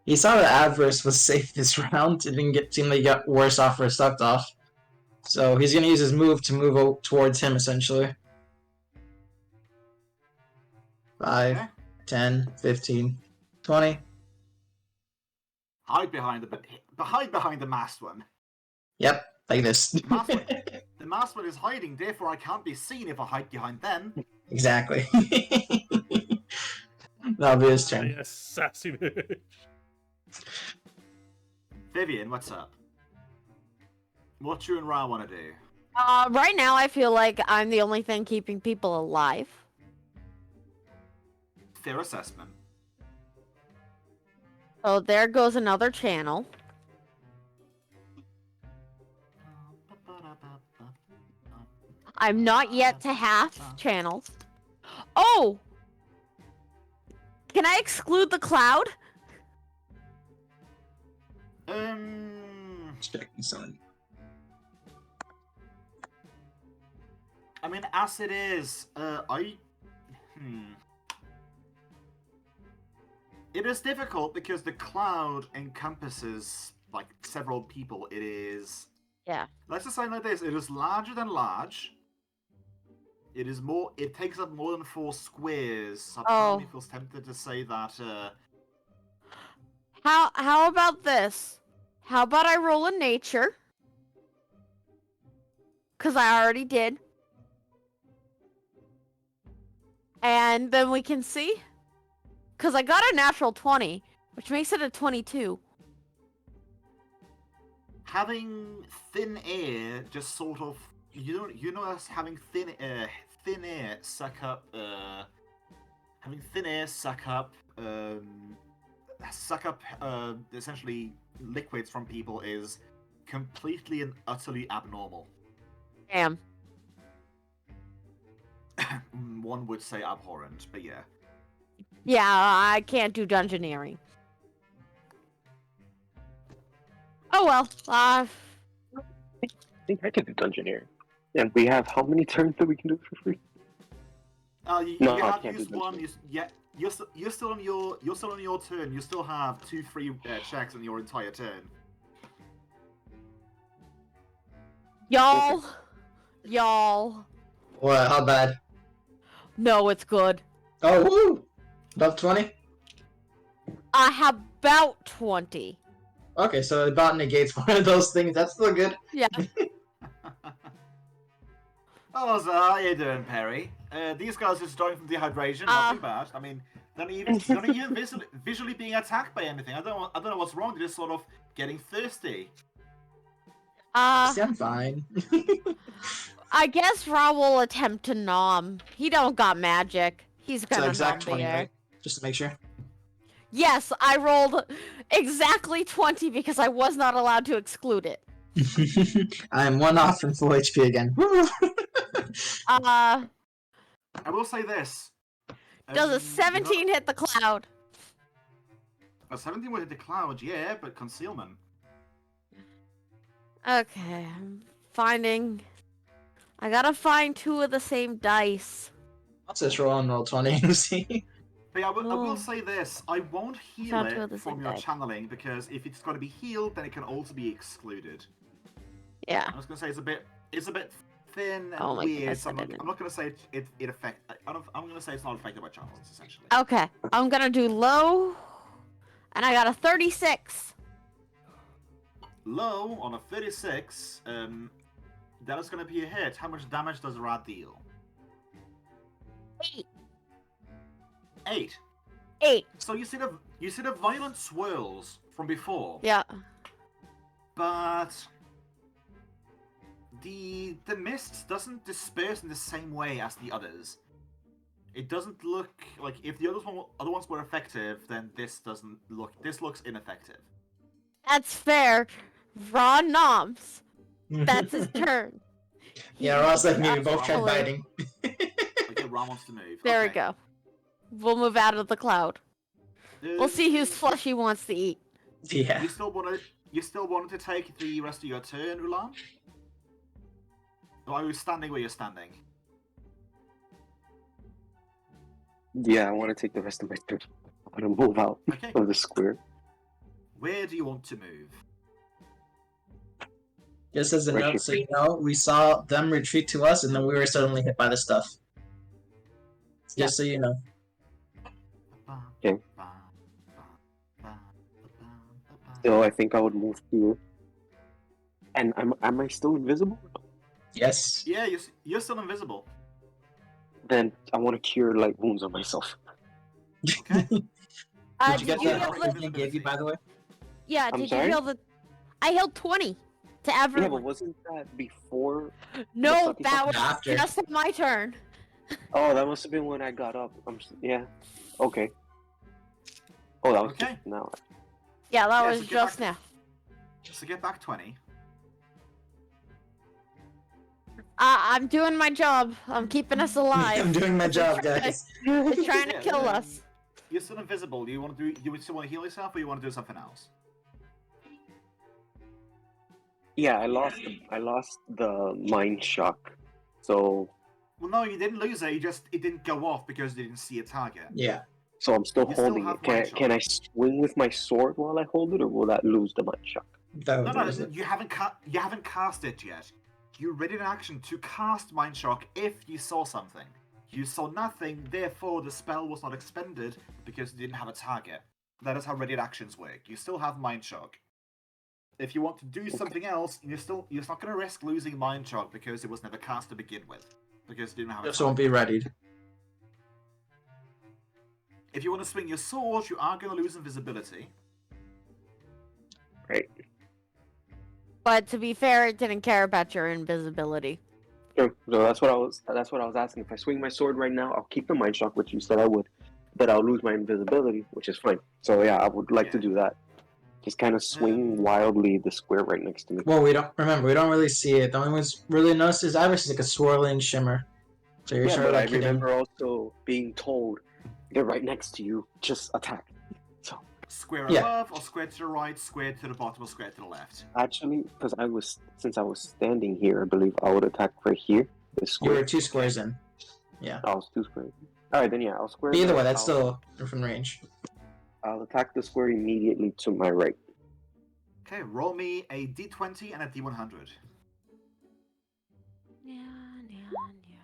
He saw that Avarice was safe this round. It didn't seem like he got worse off or sucked off. So he's going to use his move to move towards him, essentially. 5, Okay. 10, 15, 20. Hide behind the masked one. Yep, like this. The masked one is hiding, therefore I can't be seen if I hide behind them. Exactly. That'll be his turn. Yes, sassy bitch. Vivian, what's up? What you and Ra want to do? Right now I feel like I'm the only thing keeping people alive. Fair assessment. So there goes another channel. I'm not yet to half channels. Oh! Can I exclude the cloud? Checking something. I mean, as it is, It is difficult because the cloud encompasses like several people. It is Yeah. Let's just say like this: it is larger than large. It is more. It takes up more than 4 squares. So part of me feels tempted to say that. How about this? How about I roll in nature? Cause I already did. And then we can see. Cause I got a natural 20, which makes it a 22. Having thin air just sort of you know us having thin air suck up having thin air suck up essentially liquids from people is completely and utterly abnormal. Damn. One would say abhorrent, but yeah. Yeah, I can't do dungeoneering. Oh well. I think I could do Dungeoneering. And we have how many turns that we can do it for free? You No, I have can't used do one. You're still on your turn. You still have 2 free checks on your entire turn. Y'all. What? How bad? No, it's good. Oh, woo! Above 20? I have about 20. Okay, so it about negates one of those things. That's still good. Yeah. Oh, so how you doing, Perry? These guys are just dying from dehydration. Not too bad. I mean, they're not even visually being attacked by anything. I don't know what's wrong. They're just sort of getting thirsty. See, I'm fine. I guess Ra will attempt to nom. He don't got magic. He's gonna So exact nom 20, the air. right? Just to make sure. Yes, I rolled exactly 20 because I was not allowed to exclude it. I am 1 off from full HP again. I will say this. Does a 17 hit the cloud? A 17 would hit the cloud, yeah, but concealment. Okay, I'm finding... I gotta find 2 of the same dice. I'll just roll on roll 20 and see. But yeah, I Oh. will say this. I won't heal Found 2 of it the from same your dice. channeling, because if it's going to be healed, then it can also be excluded. Yeah. I was going to say it's a bit thin and Oh my weird, goodness, so I I'm didn't. not going to say it affects... I'm going to say it's not affected by channels, essentially. Okay, I'm gonna do low, and I got a 36. Low on a 36, that is going to be a hit. How much damage does Rad deal? 8. 8. 8. So you see the violent swirls from before, Yeah. but the mist doesn't disperse in the same way as the others. It doesn't look like if the other ones were effective, then this looks ineffective. That's fair. Ra noms. That's his turn. Yeah, Ross like me, we both tried Hello. biting. Okay, Ron wants to move. There we Okay. go. We'll move out of the cloud. We'll see whose flesh he wants to eat. Yeah. You still wanted to take the rest of your turn, Ulan? Or are you standing where you're standing? Yeah, I want to take the rest of my turn. I want to move out Okay. of the square. Where do you want to move? Just as a Right note, here. so you know, we saw them retreat to us, and then we were suddenly hit by the stuff. Just so you know. Okay. So I think I would move here. And am I still invisible? Yes. Yeah, you're still invisible. Then I want to cure like wounds on myself. Okay. Did you get heal that the- thing I gave you, by the way? Yeah, I'm did sorry? you heal the... I healed 20 to Yeah, but everyone. wasn't that before? No, sucky that fuck was after. just my turn. Oh, that must have been when I got up. Yeah. Okay. Oh, that was Okay. just now. Yeah, that Yeah, was so get just back- now. So get back 20. I'm doing my job. I'm keeping us I'm alive. doing my job, guys. They're trying to Yeah, kill yeah. us. You're still invisible. Do you want to do? You still want to heal yourself, or you want to do something else? Yeah, I lost the mind shock. So Well, no, you didn't lose it. It didn't go off because you didn't see a target. Yeah. So I'm still You still holding have it. mind Can I shock. swing with my sword while I hold it, or will that lose the mind shock? That No, would no, lose it. you haven't cast it yet. You ready in action to cast mind shock if you saw something. You saw nothing, therefore the spell was not expended because you didn't have a target. That is how ready actions work. You still have mind shock. If you want to do something else, you're not going to risk losing mind shock because it was never cast to begin with, because you didn't have a Just won't target. be readied. If you want to swing your sword, you are going to lose invisibility. Right. But to be fair, it didn't care about your invisibility. True. So that's what I was asking. If I swing my sword right now, I'll keep the mind shock, which you said I would, but I'll lose my invisibility, which is fine. So yeah, I would like to do that. Just kind of swing wildly the square right next to me. Well, we don't really see it. The only one's really noticed is Iris is like a swirling shimmer. So you're Yeah, sort of but I like hitting. remember also being told they're right next to you. Just attack. So Square Yeah. above, or square to the right, square to the bottom, or square to the left. actually, because since I was standing here, I believe I would attack right here. This You square. were 2 squares in. Yeah. I was 2 squares. All right, then yeah, I'll square. Either way, that's still within range. I'll attack the square immediately to my right. Okay, roll me a d20 and a d100.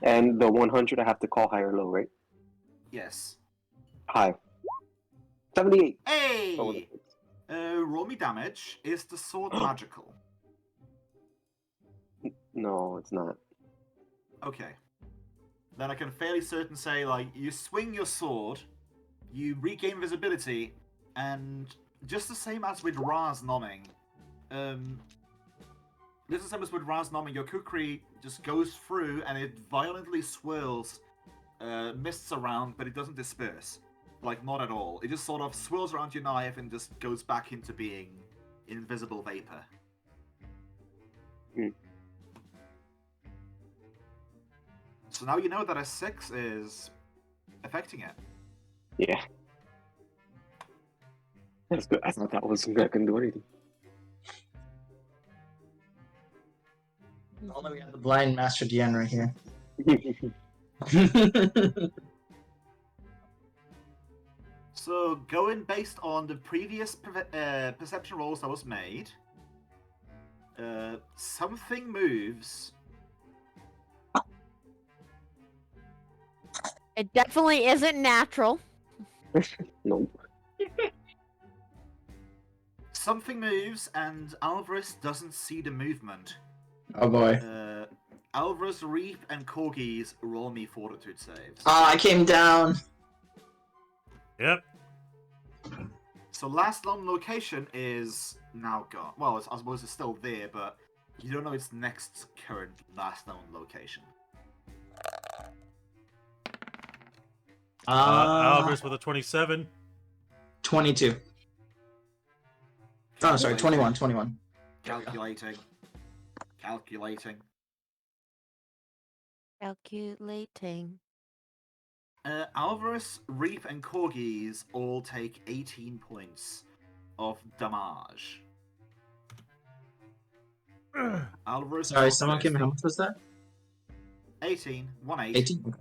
And the 100, I have to call high or low, right? Yes. High. 78. Hey! Oh, Roll me damage. Is the sword magical? no, it's not. Okay. Then I can fairly certain say, like, you swing your sword, you regain visibility, and just the same as with 𝓓𝓪𝓷𝓮'𝓼 just the same as with 𝓓𝓪𝓷𝓮'𝓼, your kukri just goes through and it violently swirls mists around, but it doesn't disperse. Like, not at all. It just sort of swirls around your knife and just goes back into being invisible vapor. Hmm. So now you know that a 6 is affecting it. Yeah. That's good. I thought that was not going to do anything. Only we have the blind Master DN right here. So, going based on the previous perception rolls that was made, something moves. It definitely isn't natural. Nope. Something moves, and Alvarez doesn't see the movement. Oh boy. Alvarez, Reef, and Corgis roll me fortitude saves. Ah, I came down. Yep. So last known location is now gone. Well, I suppose it's still there, but you don't know its next current last known location. Alvarez with a 27. 22. Oh, sorry, 21. Calculating. Calculating. Alvarez, Reef, and Corgis all take 18 points of damage. Alvarez. Sorry, someone came in. How much was that? 18. 1-8. 18? Okay.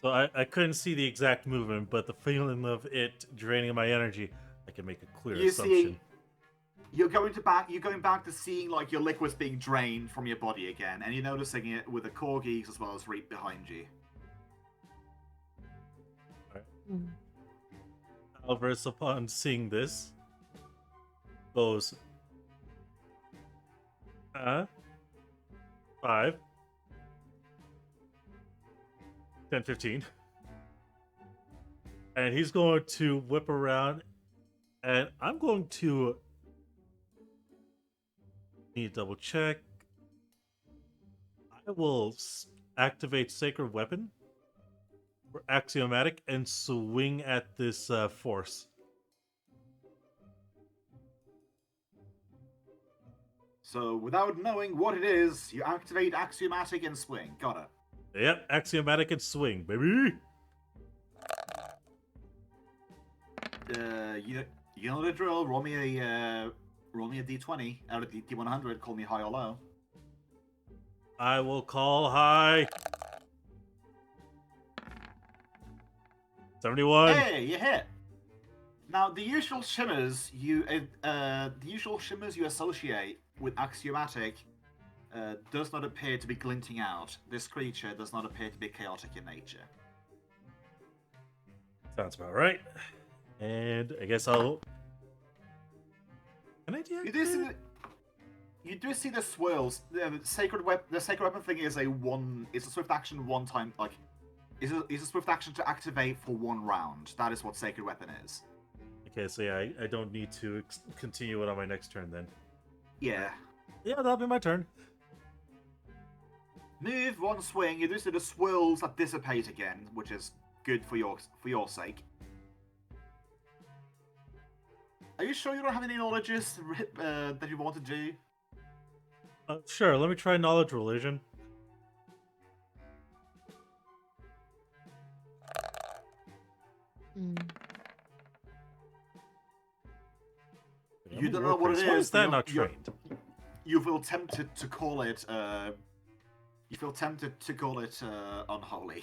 So I couldn't see the exact movement, but the feeling of it draining my energy, I can make a clear assumption. You're going back to seeing like your liquids being drained from your body again, and you're noticing it with the Corgis as well as Reap behind you. Alvarez, upon seeing this, goes 5, 10, 15. And he's going to whip around, and I'm going to need to double check. I will activate Sacred Weapon or Axiomatic and swing at this force. So, without knowing what it is, you activate Axiomatic and swing. Got it. Yep, Axiomatic and swing, baby! You know the drill. Roll me Roll me a d20 out of d100. Call me high or low. I will call high. 71. Hey, you hit. Now, the usual shimmers you associate with axiomatic does not appear to be glinting out. This creature does not appear to be chaotic in nature. Sounds about right. And I guess I'll. Can I deactivate it? You do see the swirls. The sacred weapon thing is it's a swift action one time. Like, is a swift action to activate for 1 round. That is what sacred weapon is. Okay, so yeah, I don't need to continue it on my next turn then. Yeah. Yeah, that'll be my turn. Move 1 swing. You do see the swirls that dissipate again, which is good for your sake. Are you sure you don't have any knowledges that you want to do? Sure, let me try knowledge religion. You don't know what it is. Why is that not trained? You feel tempted to call it. You feel tempted to call it unholy.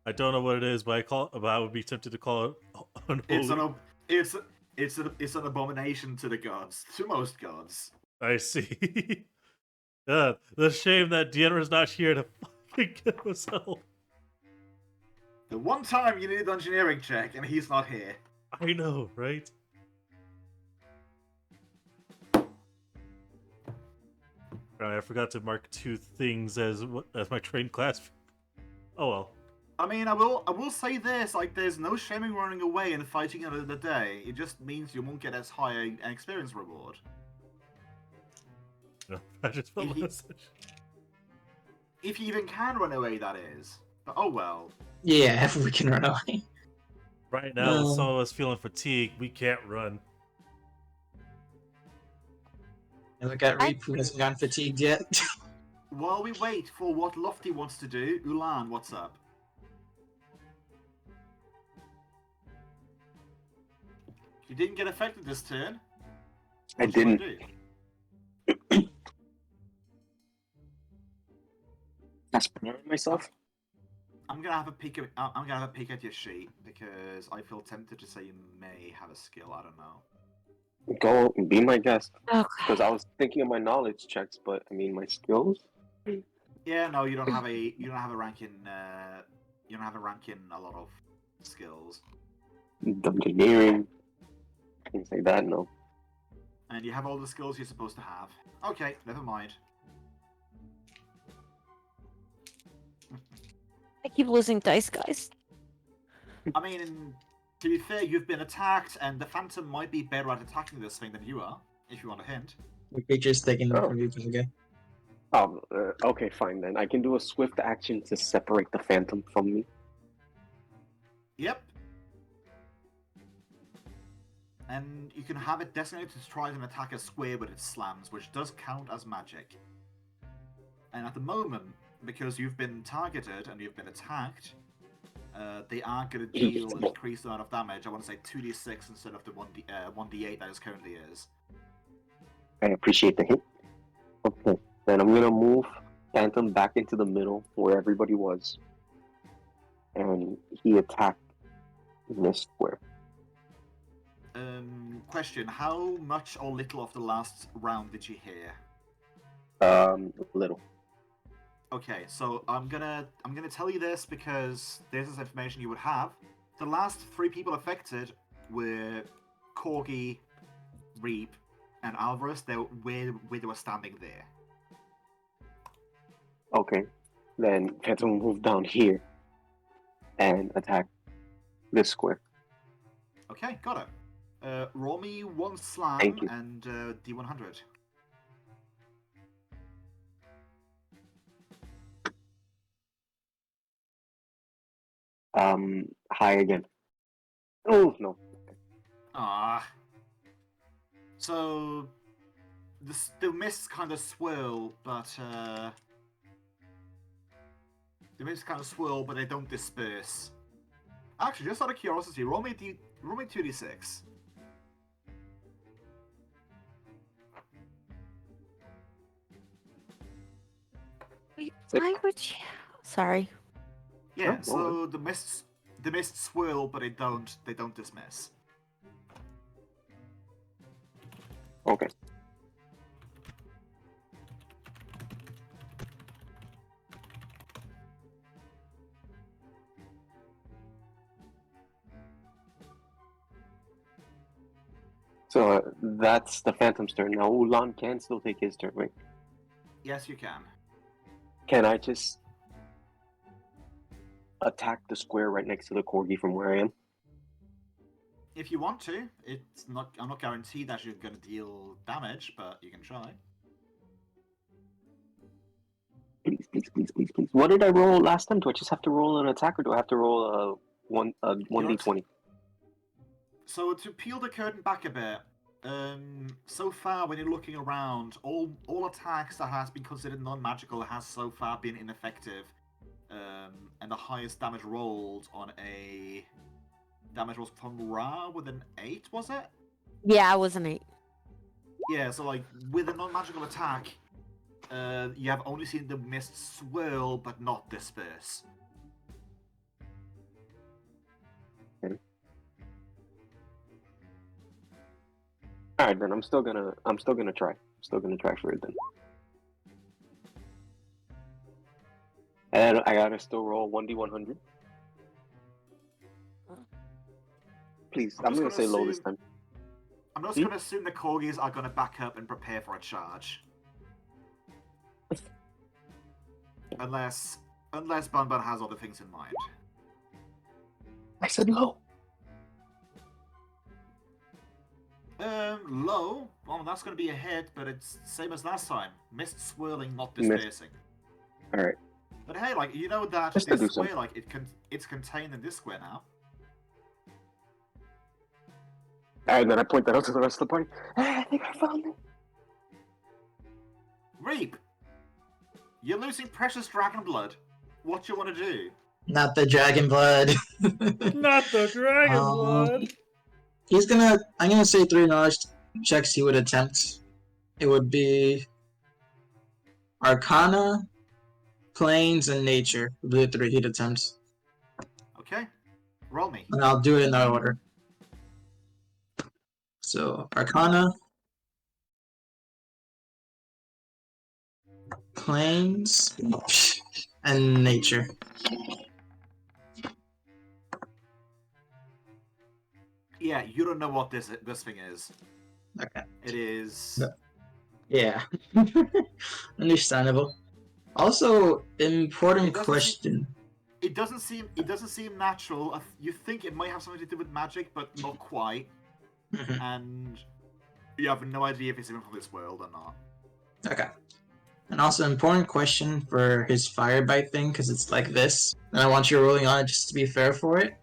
I don't know what it is, but I would be tempted to call it unholy. It's an abomination to the gods, to most gods. I see. The shame that Deanna's not here to fucking get himself. The one time you need an engineering check and he's not here. I know, right? I forgot to mark 2 things as my trained class. Oh well. I mean, I will say this: like, there's no shaming running away and fighting another day. It just means you won't get as high an experience reward. No, I just felt if you even can run away, that is. But oh well. Yeah, if we can run away. Right now, with some of us feeling fatigued, we can't run. And look at Reap, who hasn't gotten fatigued yet. While we wait for what Lofty wants to do, Ulan, what's up? You didn't get affected this turn. I didn't. That's preparing myself. I'm gonna have a peek at your sheet because I feel tempted to say you may have a skill. I don't know. Go be my guest. Okay. Because I was thinking of my knowledge checks, but I mean my skills. Yeah, no, you don't have a rank in a lot of skills. Engineering, things like that. No. And you have all the skills you're supposed to have. Okay, never mind. I keep losing dice, guys. I mean, to be fair, you've been attacked, and the Phantom might be better at attacking this thing than you are, if you want a hint. The creature's taking it from you, okay? Oh, okay, fine then. I can do a swift action to separate the Phantom from me. Yep. And you can have it designated to try and attack a square with its slams, which does count as magic. And at the moment, because you've been targeted and you've been attacked, they are going to deal an increased amount of damage. I want to say 2d6 instead of the 1d8 that it currently is. I appreciate the hint. Okay, then I'm going to move Phantom back into the middle where everybody was. And he attacked this square. Question: how much or little of the last round did you hear? Little. Okay, so I'm gonna tell you this because this is information you would have. The last 3 people affected were Corgi, Reap, and Alvarez. Where they were standing there. Okay, then Phantom will move down here and attack this square. Okay, got it. Roll me 1 slam Thank you. and D100. High again. Oh, no. Ah. So the mists kind of swirl, but they don't disperse. Actually, just out of curiosity, roll me 2d6. Why would you? Sorry. Yeah, Oh, so the mists swirl, but they don't dismiss. Okay. So that's the Phantom's turn. Now Ulan can still take his turn, right? Yes, you can. Can I just attack the square right next to the corgi from where I am? If you want to, it's not. I'm not guaranteed that you're going to deal damage, but you can try. Please, please, please, please, please. What did I roll last time? Do I just have to roll an attack, or do I have to roll a 1d20? So to peel the curtain back a bit, so far when you're looking around, all attacks that has been considered non-magical has so far been ineffective, and the highest damage rolled on a damage was from Ra with an 8, was it? Yeah, it was an 8. Yeah, so like with a non-magical attack, you have only seen the mist swirl but not disperse. All right, then I'm still gonna try. I'm still gonna try for it then. And I gotta still roll 1d100. Please, I'm gonna say low this time. I'm just gonna assume the corgis are gonna back up and prepare for a charge. Unless Banban has other things in mind. I said low. Low? Well, that's going to be a hit, but it's same as last time. Mist swirling, not dispersing. Alright. But hey, like, you know that Just to do this square, something. like, it's contained in this square now. And then I point that out to the rest of the party. I think I found it. Reap! You're losing precious dragon blood. What do you want to do? Not the dragon blood. Not the dragon blood. I'm gonna say 3 knowledge checks he would attempt. It would be Arcana, Planes, and Nature. Would be the 3 he'd attempt. Okay. Roll me. And I'll do it in that order. So, Arcana, Planes, and Nature. Yeah, you don't know what this thing is. Okay. It is... No. Yeah. Understandable. Also, important question. It doesn't seem natural. You think it might have something to do with magic, but not quite. And you have no idea if it's even from this world or not. Okay. And also, important question for his fire bite thing, because it's like this. And I want you rolling on it just to be fair for it.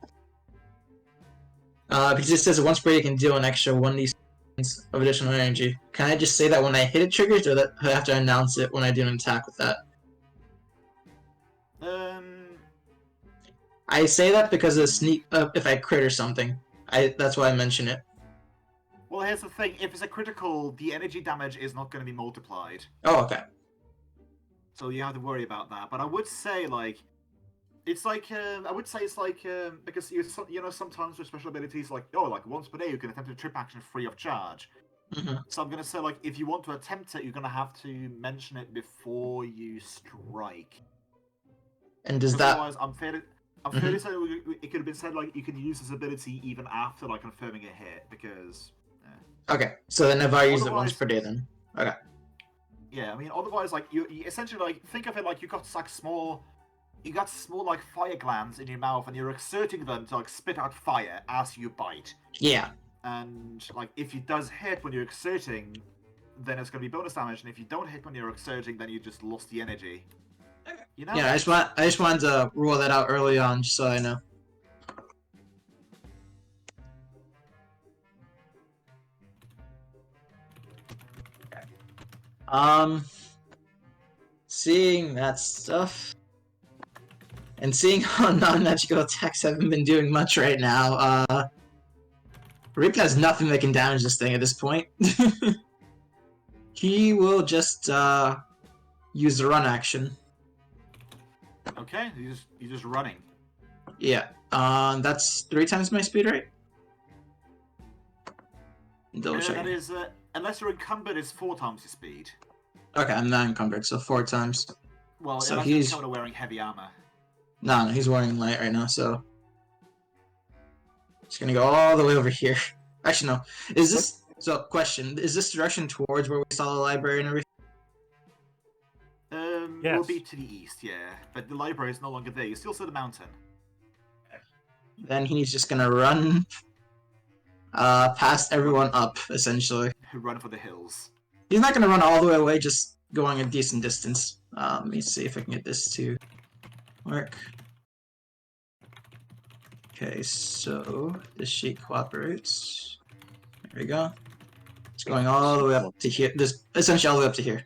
Because it says once per you can deal an extra 1d of additional energy. Can I just say that when I hit it triggers, or that I have to announce it when I do an attack with that? I say that because of sneak. If I crit or something, that's why I mention it. Well, here's the thing: if it's a critical, the energy damage is not going to be multiplied. Oh, okay. So you have to worry about that. But I would say, like, it's like because you know sometimes with special abilities, like once per day you can attempt a trip action free of charge. So I'm gonna say, like, if you want to attempt it, you're gonna have to mention it before you strike. And does that? Otherwise, I'm fairly certain it could have been said like you can use this ability even after like confirming a hit because. Okay, so then if I use it once per day, then okay. Yeah, I mean, otherwise, like you essentially like think of it like you got small like fire glands in your mouth, and you're exerting them to like spit out fire as you bite. Yeah. And like if it does hit when you're exerting, then it's gonna be bonus damage, and if you don't hit when you're exerting, then you just lost the energy. You know? Yeah, I just wanted to rule that out early on, just so I know. Seeing that stuff, and seeing how non-magical attacks haven't been doing much right now, Rip has nothing that can damage this thing at this point. He will just, use the run action. Okay, you're just running. Yeah. That's 3 times my speed, right? Double check. That is, unless you're encumbered, it's 4 times your speed. Okay, I'm not encumbered, so 4 times. Well, So unless he's- you're encumbered wearing heavy armor. No, he's wearing light right now, so it's gonna go all the way over here. Actually, no. Is this so? Question: is this direction towards where we saw the library and everything? Will be to the east, yeah. But the library is no longer there. You still see the mountain. Then he's just gonna run past everyone up, essentially. Who run for the hills. He's not gonna run all the way away, just going a decent distance. Let me see if I can get this to work. Okay, so this sheet cooperates. There we go. It's going all the way up to here. This essentially all the way up to here.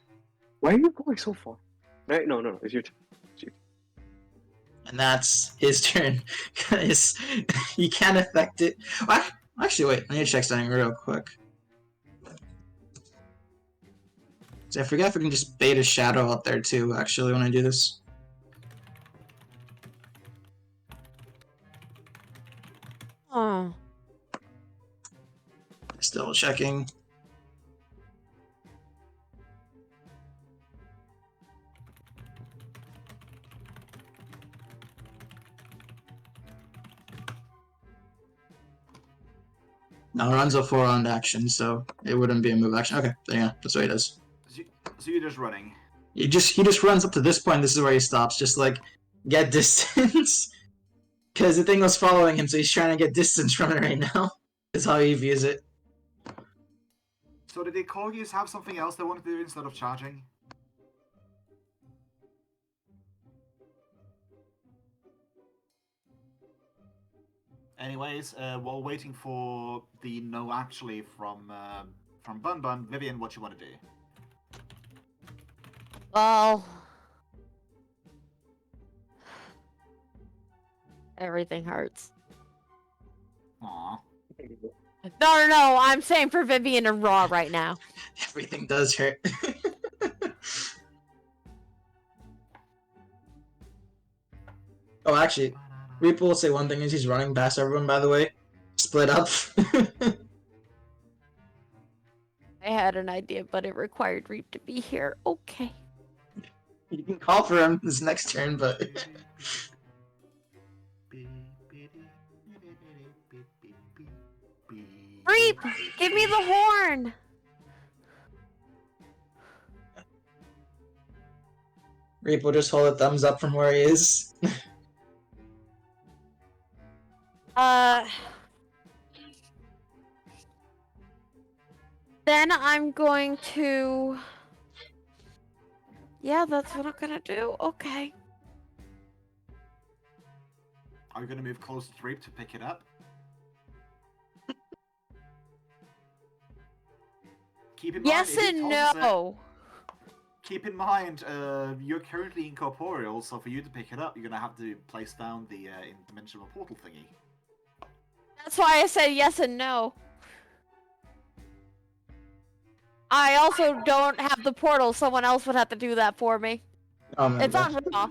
Why are you going so far? Right? No, it's your turn. And that's his turn. Because he can't affect it. Well, actually, wait. I need to check something real quick. So I forget if we can just bait a shadow out there too, actually, when I do this. Oh. Still checking. No, runs a 4-round action, so it wouldn't be a move action. Okay, yeah, that's what he does. So you're just running. He just runs up to this point. This is where he stops. Just like get distance, because the thing was following him, so he's trying to get distance from it right now. Is how he views it. So did the corgis have something else they wanted to do instead of charging? Anyways, while waiting for the no actually from Bun Bun, Vivian, what you want to do? Well, everything hurts. Aww. No, I'm saying for Vivian and Raw right now. Everything does hurt. Oh, actually, Reaper will say one thing is he's running past everyone, by the way. Split up. I had an idea, but it required Reap to be here. Okay. You can call for him this next turn, but... Reap! Give me the horn! Reap will just hold a thumbs up from where he is. Then I'm going to... Yeah, that's what I'm gonna do. Okay. Are you going to move closer to Reap to pick it up? Keep in mind, Yes if he and told us that- no. Keep in mind, you're currently incorporeal, so for you to pick it up, you're going to have to place down the interdimensional portal thingy. That's why I said yes and no. I also don't have the portal. Someone else would have to do that for me. It's on Raw.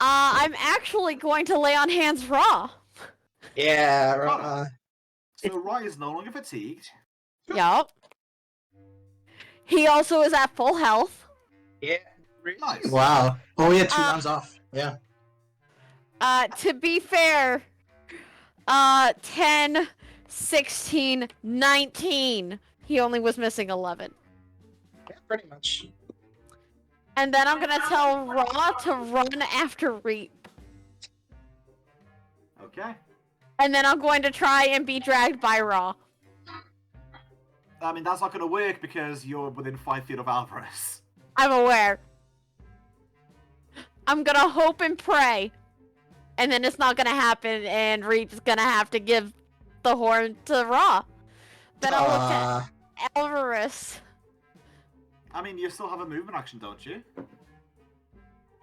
I'm actually going to lay on hands Raw. Yeah, So Roy is no longer fatigued. Yup. He also is at full health. Yeah. Nice. Wow. Oh, yeah, 2 rounds off. Yeah. To be fair, 10, 16, 19. He only was missing 11. Yeah, pretty much. And then I'm gonna tell Raw to run after Reap. Okay. And then I'm going to try and be dragged by Raw. I mean, that's not going to work because you're within 5 feet of Alvarez. I'm aware. I'm gonna hope and pray. And then it's not gonna happen, and Reap's gonna have to give the horn to Raw. Then I'll look at Alvarez. I mean, you still have a movement action, don't you?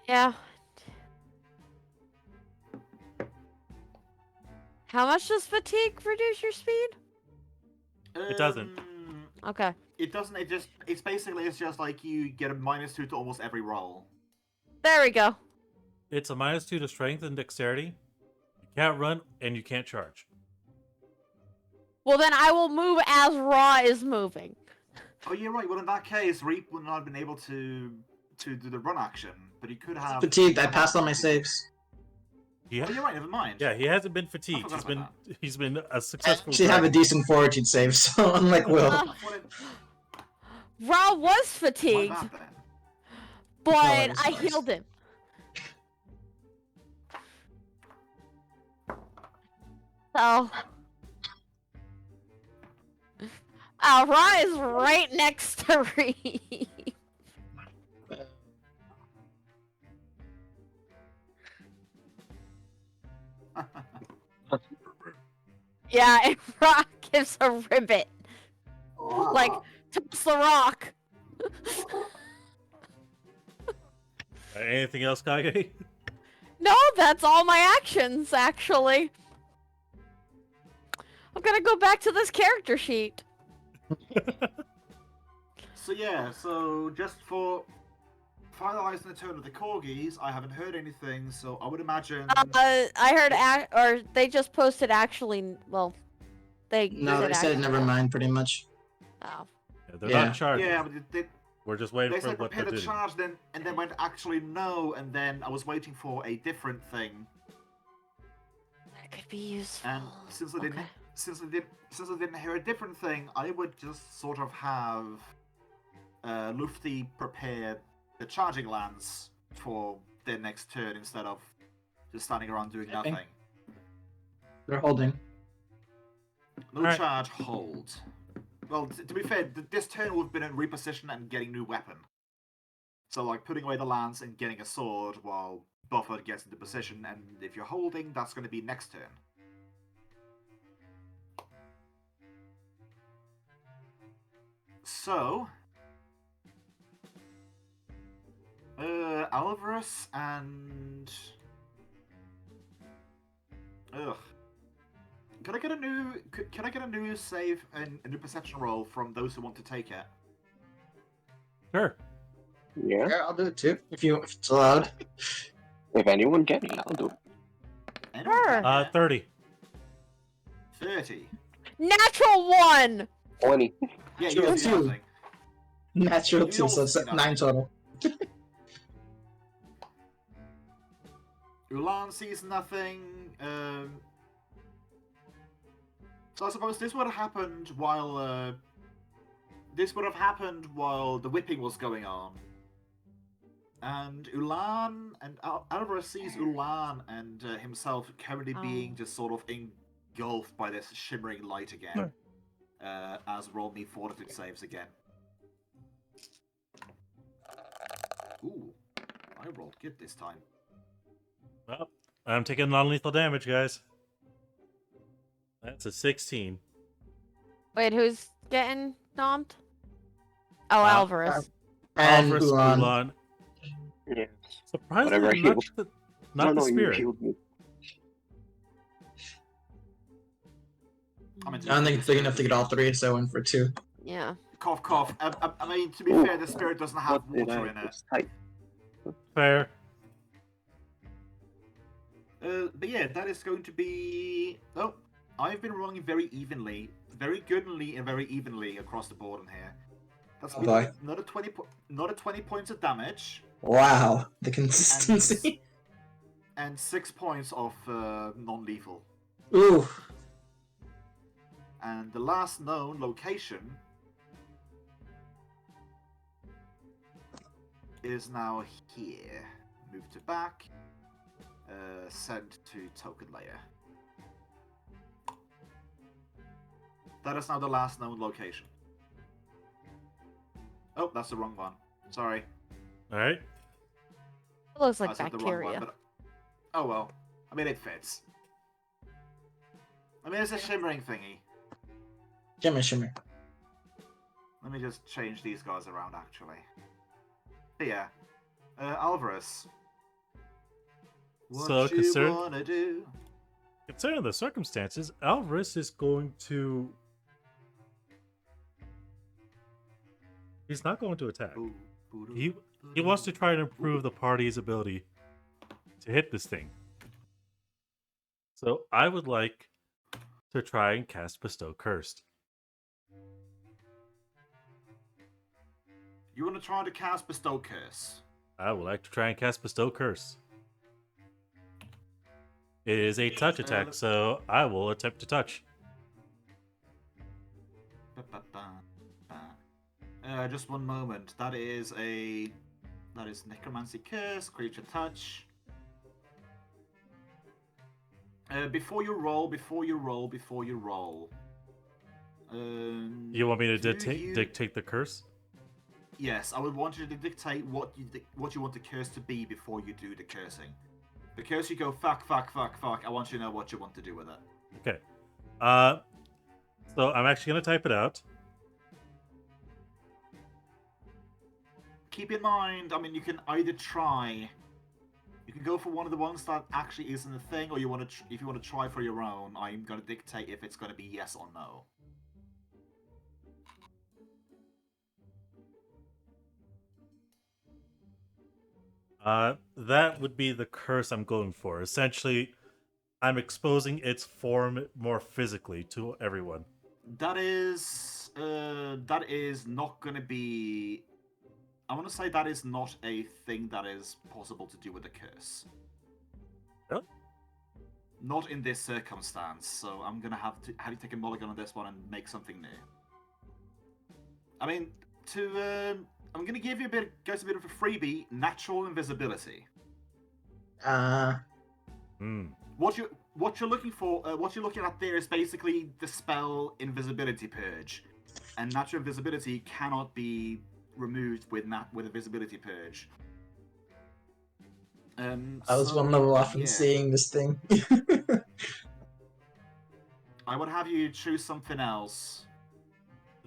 Yeah. How much does fatigue reduce your speed? It doesn't. Okay. It doesn't. It's basically, it's just like you get a -2 to almost every roll. There we go. It's a -2 to strength and dexterity. You can't run and you can't charge. Well, then I will move as Ra is moving. Oh, you're right. Well, in that case, Reap would not have been able to do the run action, but he could have. Fatigued. I passed all my saves. Yeah, Oh, you're right. Never mind. yeah, he hasn't been fatigued. forgot about He's been a I successful. actually have a decent fortitude save, so unlike Will. Uh, I thought it- Ra was my fatigued, bad then. but worries, I no worries. healed him. So, Ra is right next to Reap. Yeah, and Ra gives a ribbit. Like, toss the rock. Anything else, Kage? No, that's all my actions, actually. I'm gonna go back to this character sheet. So yeah, so just for finalizing the turn of the corgis, I haven't heard anything, so I would imagine. I heard, or they just posted actually. Well, they No, they said actually. never mind, pretty much. Oh. Yeah, they're Yeah. not charged. Yeah, but We're just waiting they for said what prepare they're to doing. charge, then and then went actually no, and then I was waiting for a different thing. That could be useful. And since I didn't, Okay. since I didn't hear a different thing, I would just sort of have Lufty prepare the charging lance for their next turn instead of just standing around doing Okay. nothing. They're holding. No Alright. charge, hold. Well, to be fair, this turn would have been in reposition and getting new weapon. So like putting away the lance and getting a sword while Buffer gets into position, and if you're holding, that's going to be next turn. So, Alvarez and Can I get a new? Can I get a new save and a new perception roll from those who want to take it? Sure. Yeah. Yeah, I'll do it too, if it's allowed. If anyone can, yeah, I'll do it. Anyone Sure. can it? 30. 30. Natural 1. 20. Yeah, Sure, you don't see two. nothing. Natural You 2, don't so it's see nothing. 9 total. Ulan sees nothing. So I suppose this would have happened while the whipping was going on. And Ulan and Alvarez sees Ulan and himself currently being just sort of engulfed by this shimmering light again. As roll me fortitude saves again. Ooh, I rolled good this time. Well, I'm taking non-lethal damage, guys. That's a 16. Wait, who's getting nommed? Oh, Uh, Alvarez. And Alvarez, Ulan. Ulan. Yeah. Surprisingly, Whatever, I not, healed. not the you spirit. healed me. I mean, I don't think it's big enough to get all 3, so I went for 2. Yeah. Cough, cough. I mean, to be Ooh. fair, the spirit doesn't have What did water I in it. just type? Fair. But yeah, that is going to be. Oh, I've been rolling very evenly, very goodly and very evenly across the board in here. That's Oh boy. not a 20 points of damage Wow, the consistency. and 6 points of non-lethal. Ooh. And the last known location is now here. Move to back. Send to token layer. That is now the last known location. Oh, that's the wrong one. Sorry. Alright. It looks I like said the wrong bacteria. one, but... Oh well. I mean, it fits. I mean, it's a shimmering thingy. Shimmer. Let me just change these guys around, actually. But yeah. Alvarez. What So, you concern- wanna do? Considering the circumstances, Alvarez is going to... He's not going to attack. Boo, boo, doo. He wants to try and improve the party's ability to hit this thing. So I would like to try and cast Bestow Cursed. You want to try to cast Bestow Curse? I would like to try and cast Bestow Curse. It is a touch attack, so I will attempt to touch. Just one moment. That is Necromancy Curse, Creature Touch. Before you roll. You want me to dictate the curse? Yes, I would want you to dictate what you want the curse to be before you do the cursing. The curse you go fuck. I want you to know what you want to do with it. Okay. So I'm actually gonna type it out. Keep in mind, I mean, you can either try. You can go for one of the ones that actually isn't a thing, or if you want to try for your own, I'm gonna dictate if it's gonna be yes or no. That would be the curse I'm going for. Essentially, I'm exposing its form more physically to everyone. That is not gonna be. I want to say that is not a thing that is possible to do with the curse. Really? Not in this circumstance. So I'm gonna have you take a mulligan on this one and make something new. I mean, I'm gonna give you a bit of a freebie: natural invisibility. What you're looking for, what you're looking at there is basically the spell Invisibility Purge, and natural invisibility cannot be removed with Invisibility Purge. I was one level off from seeing this thing. I would have you choose something else.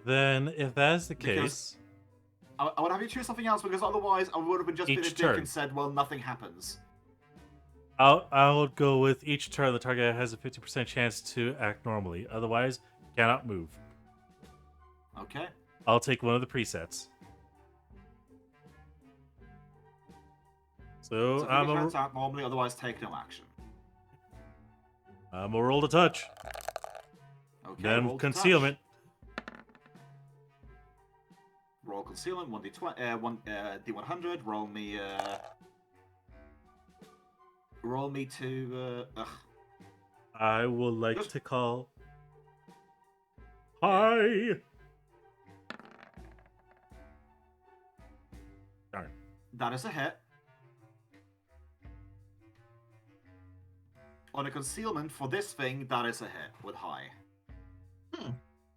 Then, if that's the case, I would have you choose something else, because otherwise I would have just been a dick turn. and said, "Well, nothing happens." I'll go with each turn the target has a 50% chance to act normally. Otherwise, cannot move. Okay. I'll take one of the presets. So I'm a act normally, otherwise take no action. I'm a roll to touch. Okay. Then concealment. Roll concealment. 1d100. Roll me to. I would like to call. Hi. Darn. That is a hit. On a concealment for this thing, that is a hit with high.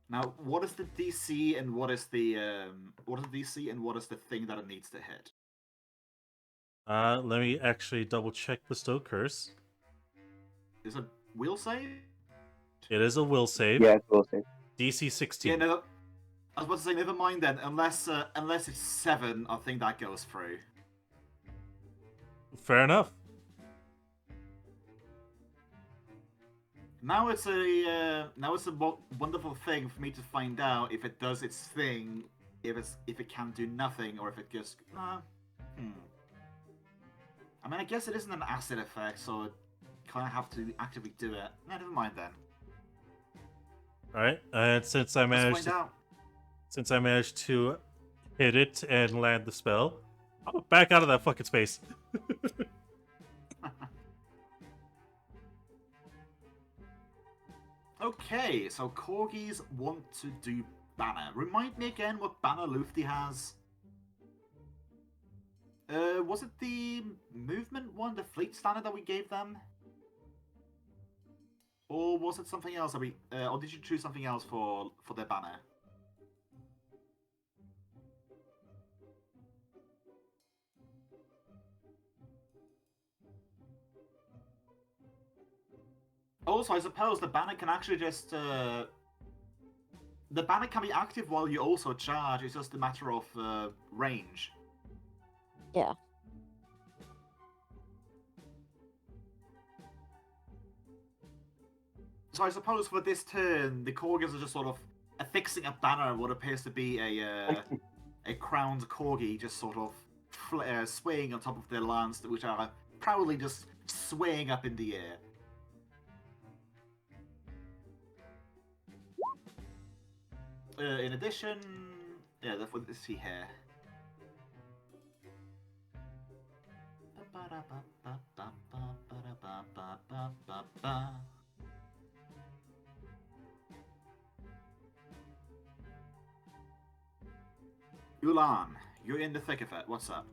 Now, what is the DC and what is the thing that it needs to hit? Let me actually double check Bestow Curse. Is it will save? It is a will save. Yeah, it's will save. DC 16. Yeah, no, I was about to say, never mind then. Unless it's 7, I think that goes through. Fair enough. Now it's a wonderful thing for me to find out if it does its thing, if it can do nothing, or if it just. I mean, I guess it isn't an acid effect, so it kind of have to actively do it. No, never mind then. All right, and since I managed to hit it and land the spell, I'm back out of that fucking space. Okay, so corgis want to do banner. Remind me again what banner 𝓓𝓪𝓷𝓚 has. Was it the movement one, the fleet standard that we gave them? Or was it something else that we or did you choose something else for their banner? Also, I suppose the banner can actually just the banner can be active while you also charge. It's just a matter of range. Yeah. So I suppose for this turn, the corgis are just sort of affixing a banner, what appears to be a crowned corgi, just sort of swaying on top of their lance, which are proudly just swaying up in the air. In addition, yeah, that's what let's see here. Ulan, you're in the thick of it. What's up?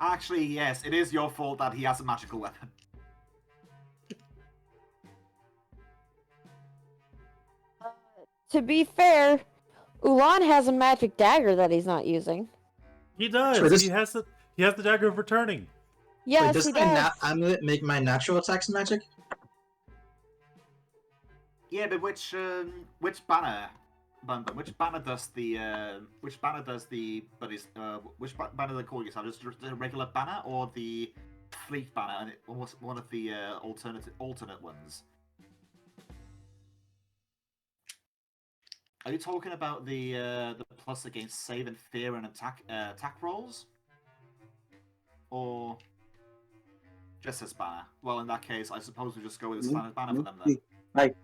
Actually, yes, it is your fault that he has a magical weapon. To be fair, Ulan has a magic dagger that he's not using. He does. Wait, this- He has the dagger of returning. Yes, Wait, does he my does. amulet make my natural attacks magic? Yeah, but which banner? Which banner does the which banner they call yourself? Just the regular banner or the fleet banner? And it was one of the alternate ones. Are you talking about the plus against save and fear and attack rolls, or just this banner? Well, in that case, I suppose we just go with the standard banner for them then. Hi.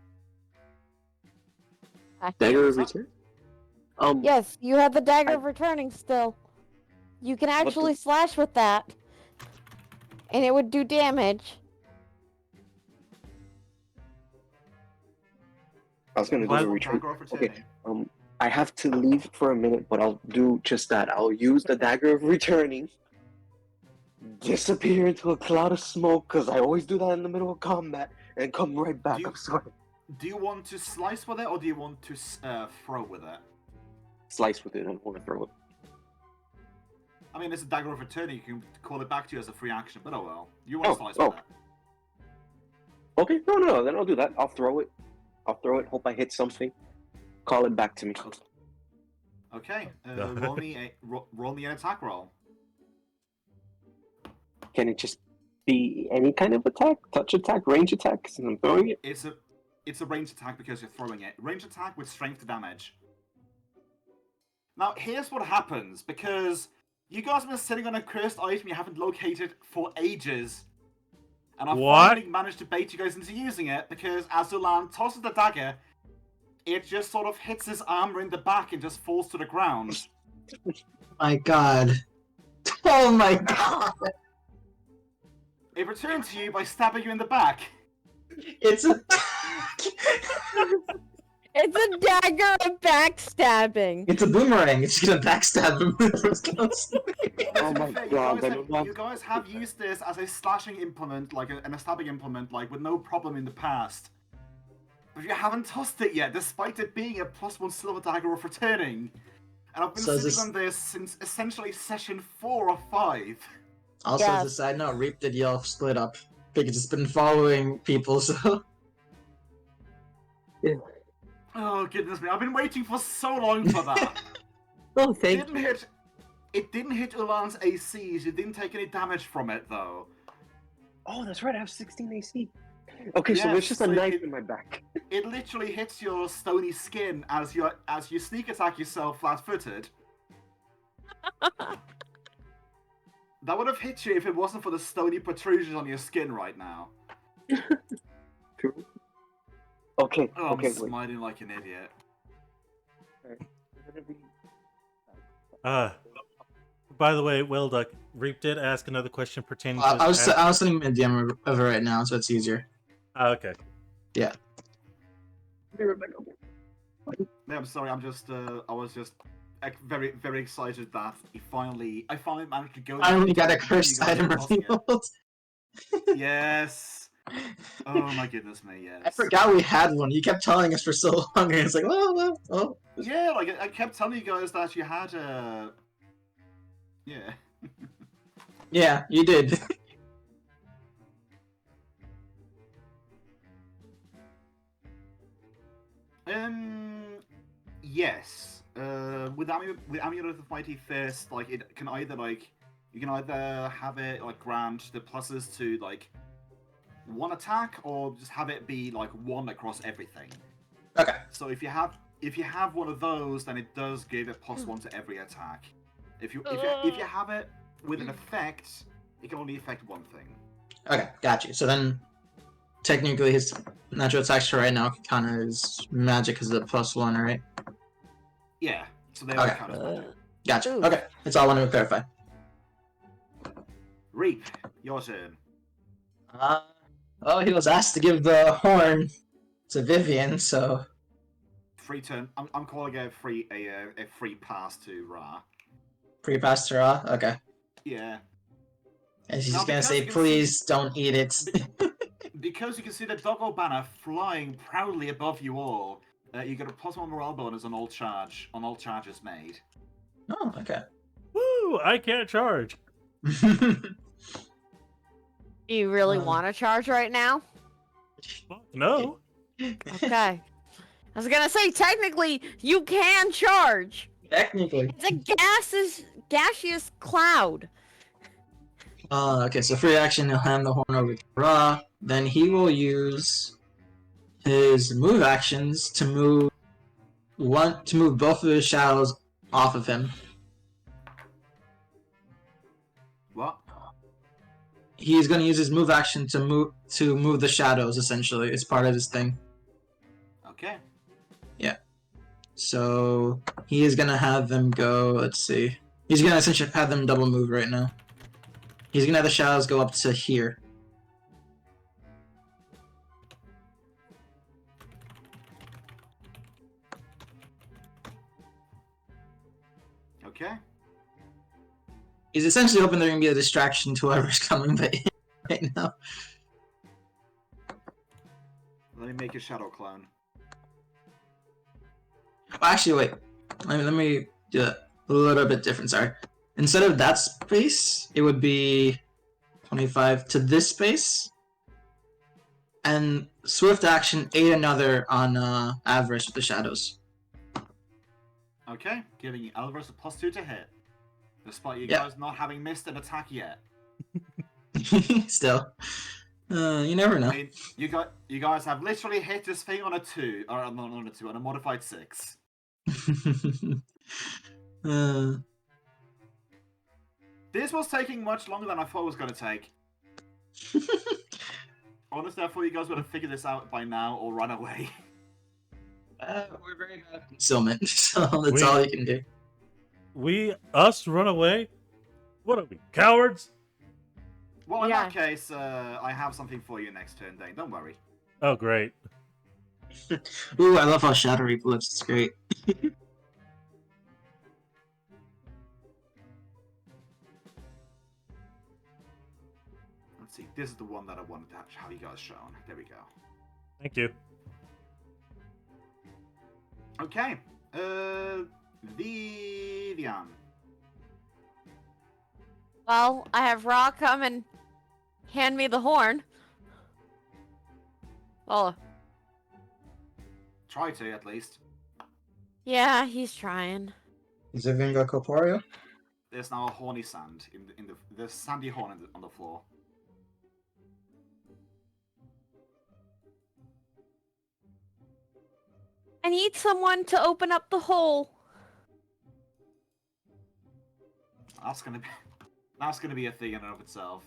I- Dagger of return? Yes, you have the dagger of returning still. You can actually slash with that, and it would do damage. I was gonna go to return. Dagger of Okay. returning. I have to leave for a minute, but I'll do just that. I'll use the dagger of returning, disappear into a cloud of smoke, because I always do that in the middle of combat, and come right back. I'm sorry. Do you want to slice with it, or do you want to throw with it? Slice with it. I don't want to throw it. I mean, it's a dagger of returning. You can call it back to you as a free action, but oh well. You want to slice with it. Okay, no, then I'll do that. I'll throw it. Hope I hit something. Call it back to me. Okay, roll me an attack roll. Can it just be any kind of attack? Touch attack, range attack? Because I'm throwing it. It's a ranged attack because you're throwing it. Range attack with strength to damage. Now, here's what happens, because you guys have been sitting on a cursed item you haven't located for ages. And I finally managed to bait you guys into using it, because as Ulan tosses the dagger, it just sort of hits his armor in the back and just falls to the ground. My god. Oh my god. It returns to you by stabbing you in the back. It's a... It's a dagger of backstabbing. It's a boomerang. It's gonna backstab him when it first comes. Oh my god, you guys have used this as a slashing implement, and a stabbing implement, with no problem in the past. But you haven't tossed it yet, despite it being a +1 silver dagger of returning. And I've been sitting on this since essentially session 4 or 5. Also, as a side note, Reap did yell split up because it's been following people, so. Yeah. Oh goodness me! I've been waiting for so long for that. Oh, thank you. It didn't hit Ulan's ACs. You didn't take any damage from it though. Oh, that's right. I have 16 AC. Okay, so there's just a knife in my back. It literally hits your stony skin as you sneak attack yourself flat-footed. That would have hit you if it wasn't for the stony protrusions on your skin right now. True. Okay. Oh, okay. I'm smiling like an idiot. By the way, Wilduck, Reap did ask another question pertaining to... I was sending him a DM of it right now, so it's easier. Okay. Yeah. Yeah, I'm sorry. I was just very, very excited that I finally managed to go. Finally got a cursed item revealed. Yes. Oh my goodness me, yes. I forgot we had one. You kept telling us for so long, and it's like, oh. Yeah, I kept telling you guys that you had yeah. Yeah, you did. Yes. With Amulet of the Mighty Fist, it can either you can either have it grant the pluses to one attack, or just have it be like one across everything. Okay. So if you have one of those, then it does give it +1 to every attack. If you have it with an effect, it can only affect one thing. Okay, got you. So then, technically, his natural attacks right now count as magic because of the +1, right? Yeah. So they all Okay. count as magic. Gotcha. Ooh. Okay, that's all I wanted to clarify. Reap, your turn. Well, he was asked to give the horn to Vivian, so Free turn. I'm calling a free pass to Ra. free pass to Ra. Okay, Yeah. and she's Now, gonna because say, you can "Please don't eat it." Because you can see the doggo banner flying proudly above you all, you get a +1 morale bonus on all charges made. Oh, okay. Woo! I can't charge. Do you really want to charge right now? Fuck no. Okay. I was gonna say, technically, you can charge. Technically. It's a gaseous cloud. Okay, so free action, he'll hand the horn over to Ra. Then he will use his move actions to move both of his shadows off of him. What? He's gonna use his move action to move the shadows. Essentially, it's part of his thing. Okay. So he is gonna have them go. Let's see. He's gonna essentially have them double move right now. He's gonna have the shadows go up to here. Okay. He's essentially hoping they're gonna be a distraction to whoever's coming right now. Let me make a shadow clone. Oh, actually, wait. Let me do that a little bit different. Sorry. Instead of that space, it would be 25 to this space, and swift action aid another on Avarice with the shadows. Okay, giving Alvarez a +2 to hit, despite you Yeah. guys not having missed an attack yet. Still, you never know. I mean, you guys have literally hit this thing on a 2, or not on a 2, on a modified 6. This was taking much longer than I thought it was going to take. Honestly, I thought you guys would have figured this out by now or run away. We're very bad at concealment, so that's all you can do. Us run away? What are we, cowards? Well, in Yeah. that case, I have something for you next turn, Dane. Don't worry. Oh, great. Ooh, I love how Shadow Reap looks. It's great. Let's see. This is the one that I wanted to have you guys shown. There we go. Thank you. Okay. Vivian. Well, I have Ra come and hand me the horn. Oh, Try to, at least. yeah, he's trying. Is it Vinga Corporeal? There's now a horny sand in the sandy horn on the floor. I need someone to open up the hole. That's gonna be a thing in and of itself.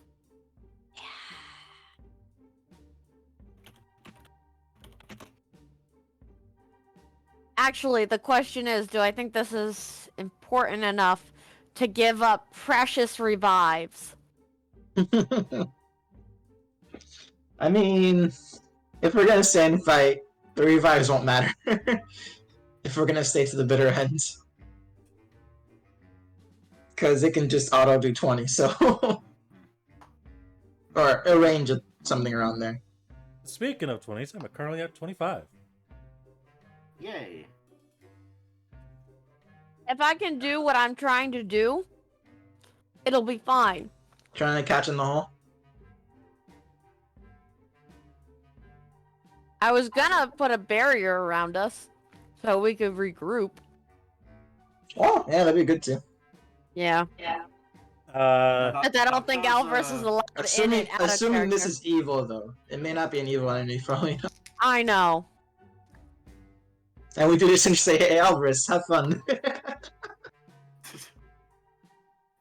Actually, the question is, do I think this is important enough to give up precious revives? I mean, if we're gonna stay and fight, the revives won't matter. If we're gonna stay to the bitter end. Because it can just auto do 20, so... or a range of something around there. Speaking of 20s, I'm currently at 25. Yay. If I can do what I'm trying to do, it'll be fine. Trying to catch in the hole? I was gonna put a barrier around us so we could regroup. Oh, yeah, that'd be good too. Yeah. Uh, But I don't think Alvarez is allowed Assuming, and out of assuming this character. is evil, though. It may not be an evil enemy, probably not. I know. And we do this and say, hey, Alvarez, have fun.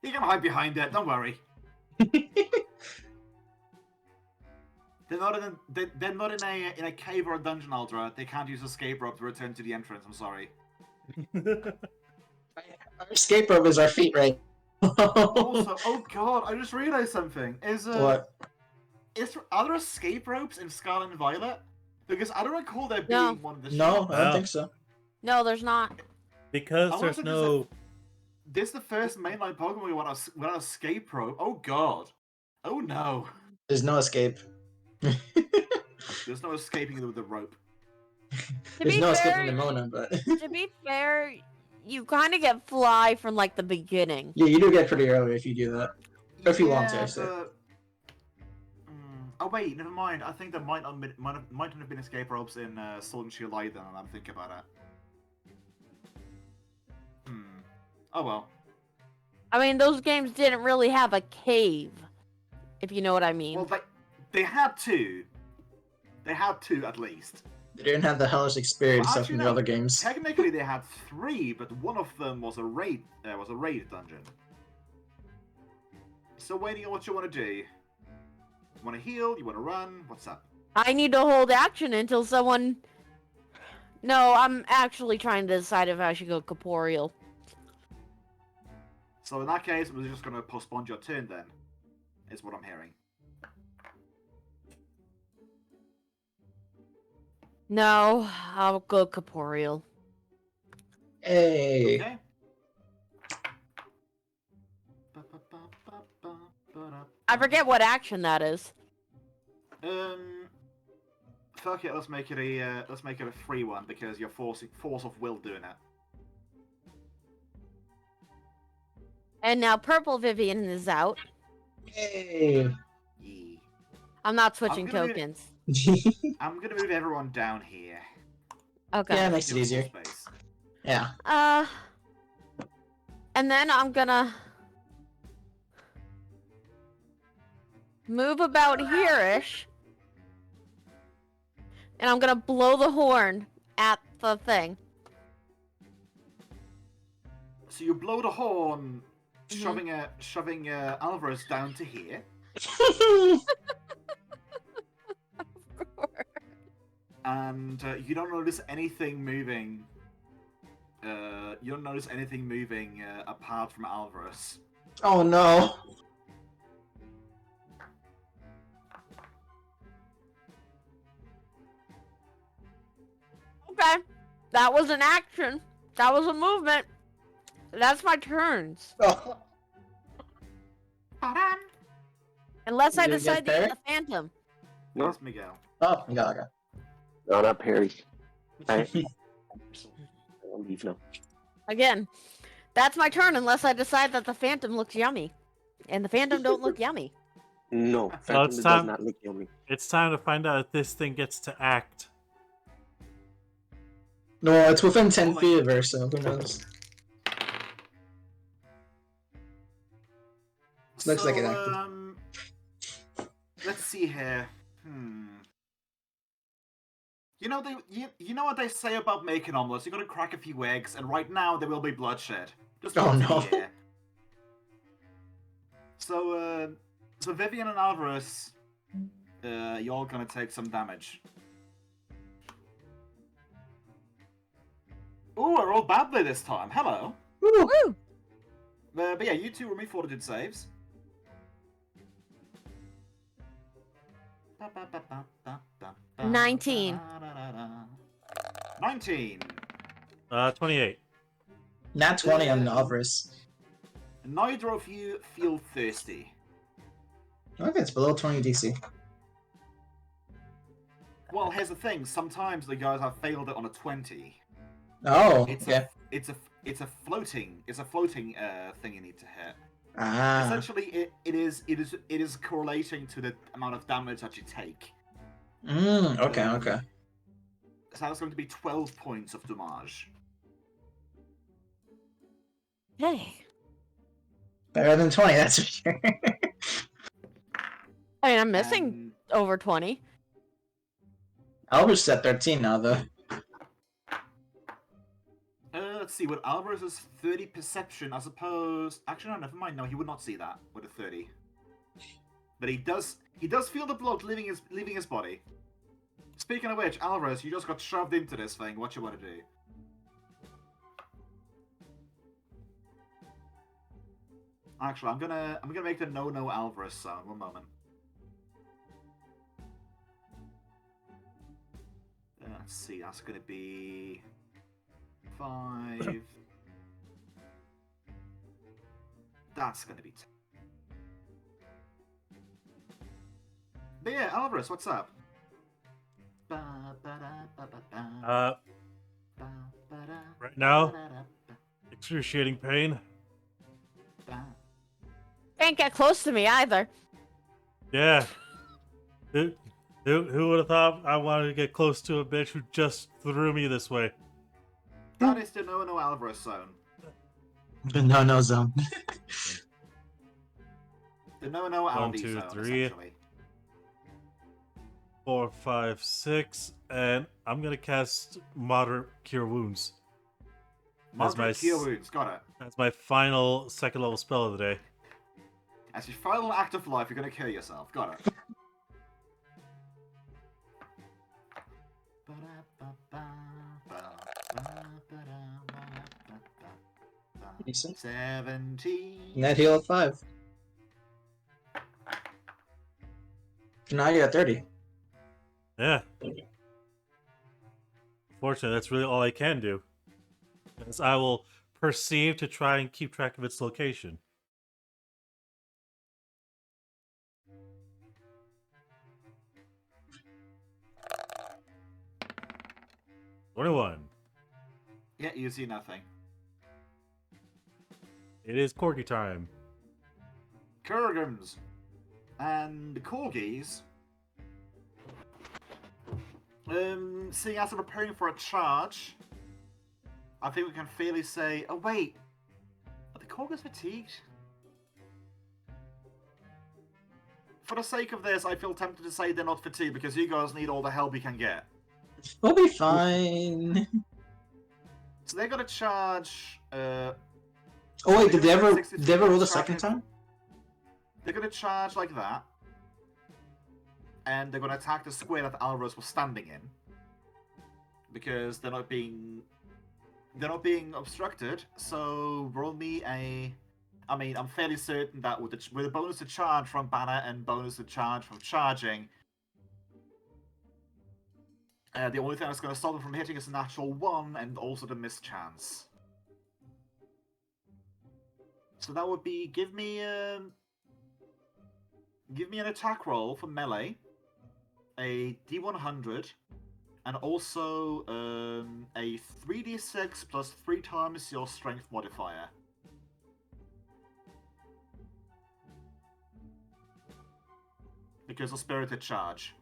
You can hide behind it. Don't worry. They're not in a cave or a dungeon, Aldra. They can't use escape rope to return to the entrance. I'm sorry. Our escape rope is our feet, right? Also, oh god, I just realized something. What? Are there escape ropes in Scarlet and Violet? Because I don't recall there being No. one of the No, shops. I don't No. think so. No, there's not. Because I there's wanted to no. This is the first mainline Pokemon without an escape rope. Oh god. Oh no. There's no escape. There's no escaping with the rope. To There's be no fair, escaping Nemona, but... to be fair, you kind of get fly from like the beginning. yeah, you do get pretty early if you do that. Or if you want to, I say. but... Oh wait, never mind. I think there might not have been escape ropes in Sword and Shield either, and I'm thinking about it. Oh well. I mean, those games didn't really have a cave, if you know what I mean. Well, they had two. They had two at least. They didn't have the hellish experience Well, stuff actually, from the no. other games. Technically, they had three, but one of them was a raid. Was a raid dungeon. So, waiting, what you want to do? You want to heal? You want to run? What's up? I need to hold action until someone... No, I'm actually trying to decide if I should go corporeal. So in that case, we're just going to postpone your turn then. Is what I'm hearing. No, I'll go corporeal. Hey. Okay. I forget what action that is. Fuck it. Let's make it a free one because you're force of will doing it. And now Purple Vivian is out. Hey. Yeah. I'm not switching I'm gonna- tokens. I'm gonna move everyone down here. Okay. Yeah, makes it Give us easier. more space. Yeah. And then I'm gonna move about here-ish. And I'm gonna blow the horn at the thing. So you blow the horn, Mhm. shoving Alvarez down to here. And you don't notice anything moving. You don't notice anything moving apart from Alvarez. Oh no. Okay. That was an action. That was a movement. That's my turns. Oh. Unless I You get decide to there? get the Phantom. No, Yes, Miguel. Oh, you got it. no, not Perry. I'll leave now. Again, that's my turn unless I decide that the Phantom looks yummy. And the Phantom don't look yummy. No, it's Phantom does time- not look yummy. It's time to find out if this thing gets to act. No, it's within 10 feet of her, so who knows? Looks like it acted. Let's see here. You know you know what they say about making omelets? You gotta crack a few eggs, and right now there will be bloodshed. Just Oh, look to no. the air. So Vivian and Alvarez, you're gonna take some damage. Ooh, I rolled badly this time. Hello. Woo! Woo! But yeah, you two roll me fortitude saves. 19. 19. 28. Nat 20 on Alvarez. Neither of you feel thirsty. Okay, it's below 20 DC. Well, here's the thing. Sometimes the guys have failed it on a 20. Oh, It's okay. a floating thing you need to hit. Ah. Essentially, it is correlating to the amount of damage that you take. Okay. So that's going to be 12 points of damage. Hey. Better than 20, that's for sure. I mean, I'm missing And over 20. Albert's at 13 now, though. let's see, with Alvarez's 30 perception, I suppose. Actually, no, never mind. No, he would not see that with a 30. But he does feel the blood leaving his body. Speaking of which, Alvarez, you just got shoved into this thing. What you want to do? Actually, I'm gonna make the no Alvarez sound. One moment. Let's see. That's gonna be 5. That's gonna be 10. But yeah, Alvarez, what's up? Right now, excruciating pain. Can't get close to me either. Yeah. Who would have thought I wanted to get close to a bitch who just threw me this way? That is the no Alvarez zone. The no zone. The no 1, Aldi 2, zone, 3, essentially. 4, 5, 6, and I'm gonna cast Moderate Cure Wounds. Moderate Cure Wounds, got it. That's my final second level spell of the day. As your final act of life, you're gonna kill yourself. Got it. Decent. 17. Net heal at 5. Now you're at 30. Yeah. Fortunately, that's really all I can do. As I will perceive to try and keep track of its location. $21. Yeah, you see nothing. It is corgi time. Kurgans and corgis. Seeing as we're preparing for a charge, I think we can fairly say, oh wait, are the corgis fatigued? For the sake of this, I feel tempted to say they're not fatigued because you guys need all the help you can get. We'll be fine. So they're gonna charge. Oh wait, did they ever roll the second time? They're gonna charge like that, and they're gonna attack the square that Alvarez was standing in, because they're not being obstructed. So roll me a. I mean, I'm fairly certain that with a bonus to charge from banner and bonus to charge from charging, the only thing that's going to stop them from hitting is a natural 1 and also the miss chance. So that would be give me an attack roll for melee, a D100, and also a 3d6 plus 3 times your strength modifier. Because of spirited charge.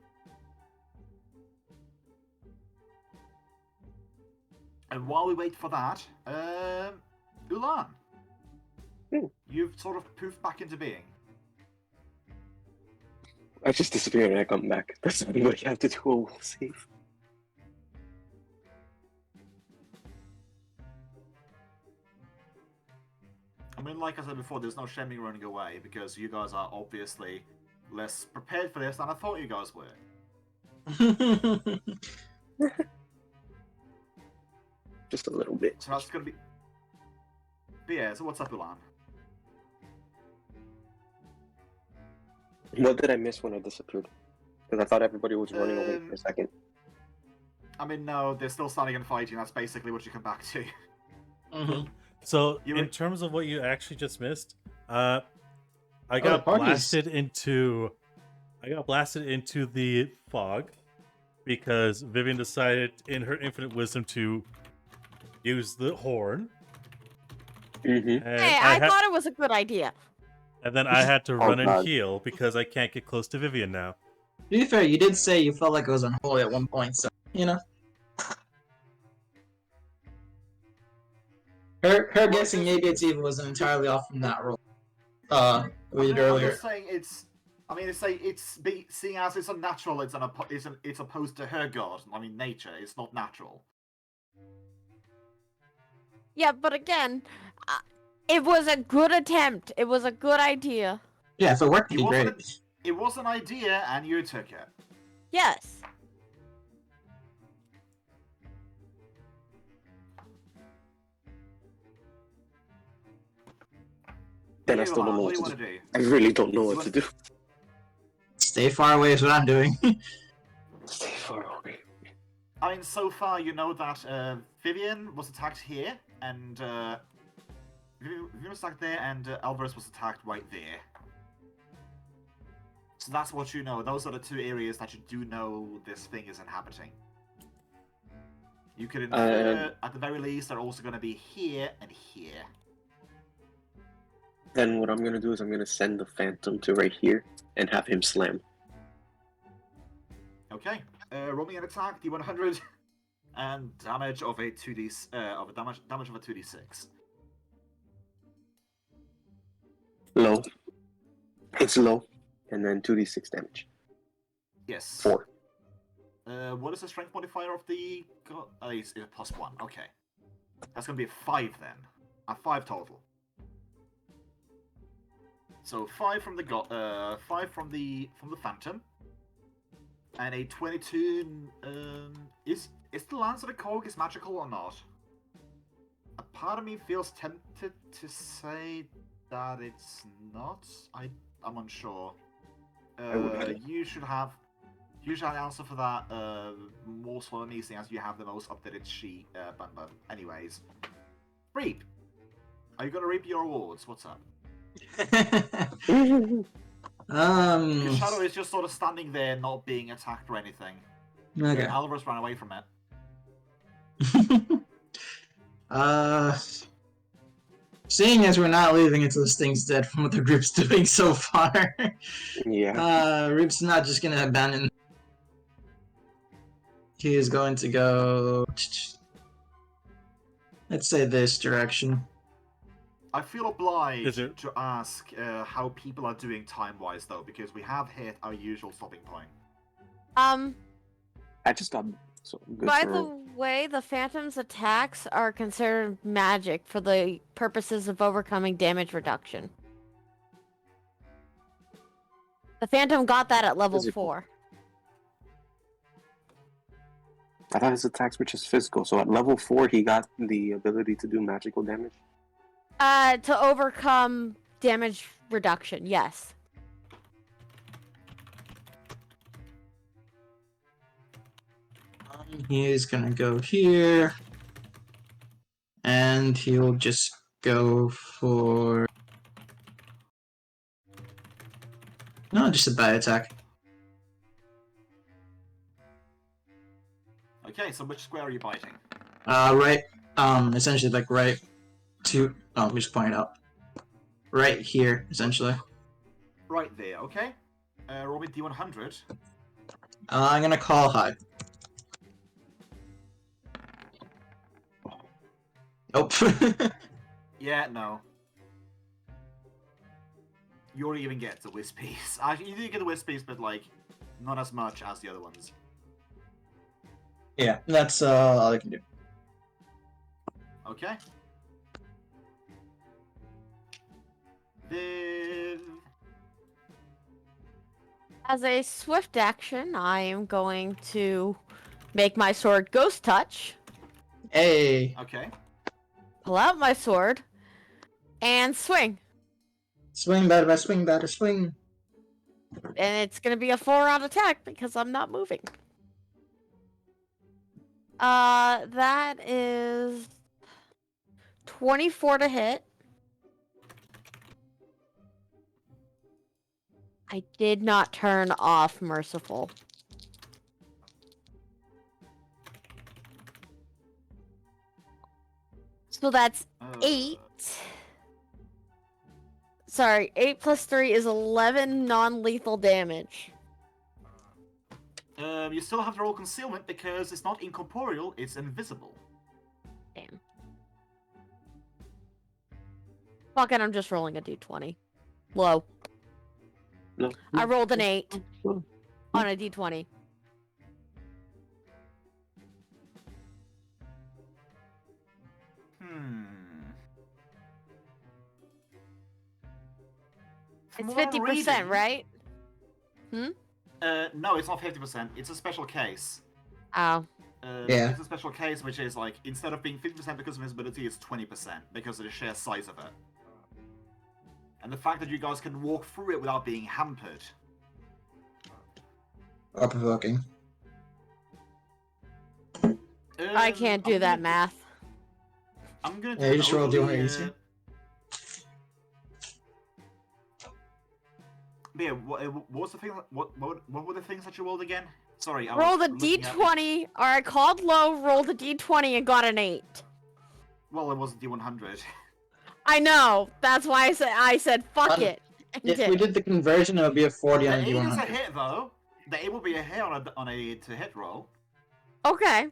And while we wait for that, Ulan, you've sort of poofed back into being. I just disappeared and I come back. That's what you have to do. We'll save. I mean, like I said before, there's no shame in running away because you guys are obviously less prepared for this than I thought you guys were. Just a little bit. So that's gonna be. But yeah, so what's up, Ulan? What did I miss when I disappeared? Because I thought everybody was running away for a second. I mean, no, they're still standing and fighting. That's basically what you come back to. So, You in were- terms of what you actually just missed, I got blasted into the fog because Vivian decided, in her infinite wisdom, to use the horn. Mm-hmm. And Hey, I thought it was a good idea. and then I had to Oh, run and God. heal because I can't get close to Vivian now. To be fair, you did say you felt like it was unholy at one point, so you know. Her guessing maybe it's evil was entirely off from that roll. We did I'm earlier. just saying I mean, seeing as it's unnatural, it's opposed to her god. I mean, nature. It's not natural. Yeah, but again, it was a good attempt. It was a good idea. Yeah, if it worked, it'd be great. It was an idea, and you took it. Yes. Then I still don't know What what do you to want do. to do? I really don't know what to do. Stay far away is what I'm doing. Stay far away. I mean, so far you know that Vivian was attacked here, and Vivian was attacked there, and Alvarez was attacked right there. So that's what you know. Those are the two areas that you do know this thing is inhabiting. You could infer, at the very least, they're also going to be here and here. Then what I'm gonna do is I'm gonna send the Phantom to right here and have him slam. Okay. Roll me an attack, D100, and damage of a 2d damage of a 2d6. Low. It's low, and then 2d6 damage. Yes. 4. What is the strength modifier of the? It's a +1. Okay. That's gonna be a 5 then. A 5 total. So 5 from the 5 from the Phantom, and a 22. Is the Lance of the 𝓃 magical or not? A part of me feels tempted to say that it's not. I'm unsure. You should have an answer for that more so than me, seeing as you have the most updated sheet. But anyways, Reap. Are you gonna reap your awards? What's up? Because Shadow is just sort of standing there, not being attacked or anything. Okay. Alvarez ran away from it. Seeing as we're not leaving until this thing's dead from what the group's doing so far, Yeah. Rip's not just gonna abandon. He is going to go, let's say, this direction. I feel obliged it- to ask how people are doing time-wise, though, because we have hit our usual stopping point. I just got so good By for the way, the Phantom's attacks are considered magic for the purposes of overcoming damage reduction. The Phantom got that at level Physical. 4. I thought his attacks were just physical, so at level 4 he got the ability to do magical damage. To overcome damage reduction, yes. He is gonna go here, and he'll just go for just a bite attack. Okay, so which square are you biting? Right. Essentially, like right to. Oh, let me just point it out. Right here, essentially. Right there, okay. Roll me D100. I'm gonna call high. Nope. Yeah, no. You already even get the wisp piece. Actually, you do get the wisp piece, but like, not as much as the other ones. Yeah, that's all I can do. Okay. Viv. As a swift action, I am going to make my sword Ghost Touch, Hey. Okay. pull out my sword, and swing. Swing, batter, swing, batter, swing. And it's going to be a 4-round attack because I'm not moving. That is 24 to hit. I did not turn off Merciful. So that's 8. Sorry, 8 plus 3 is 11 non-lethal damage. You still have to roll concealment because it's not incorporeal, it's invisible. Damn. Fuck it, I'm just rolling a d20. Low. No. I rolled an 8 no. on a d20. From It's what I'm 50%, reading- right? No, it's not 50%. It's a special case. Oh. Yeah. It's a special case, which is like, instead of being 50% because of invisibility, it's 20% because of the sheer size of it. And the fact that you guys can walk through it without being hampered. Or provoking. I can't do that math. I'm gonna do Yeah, you an just rolled overly, D180. Yeah, what was the thing? What were the things that you rolled again? Sorry, I Rolled was a looking at- d20, or I called low, rolled a d20, and got an 8. Well, it was D100. I know. That's why I said fuck it. And If we did the conversion, it would be a 40 on The a 8 is a D100. hit, though. The 8 will be a hit on a to hit roll. Okay.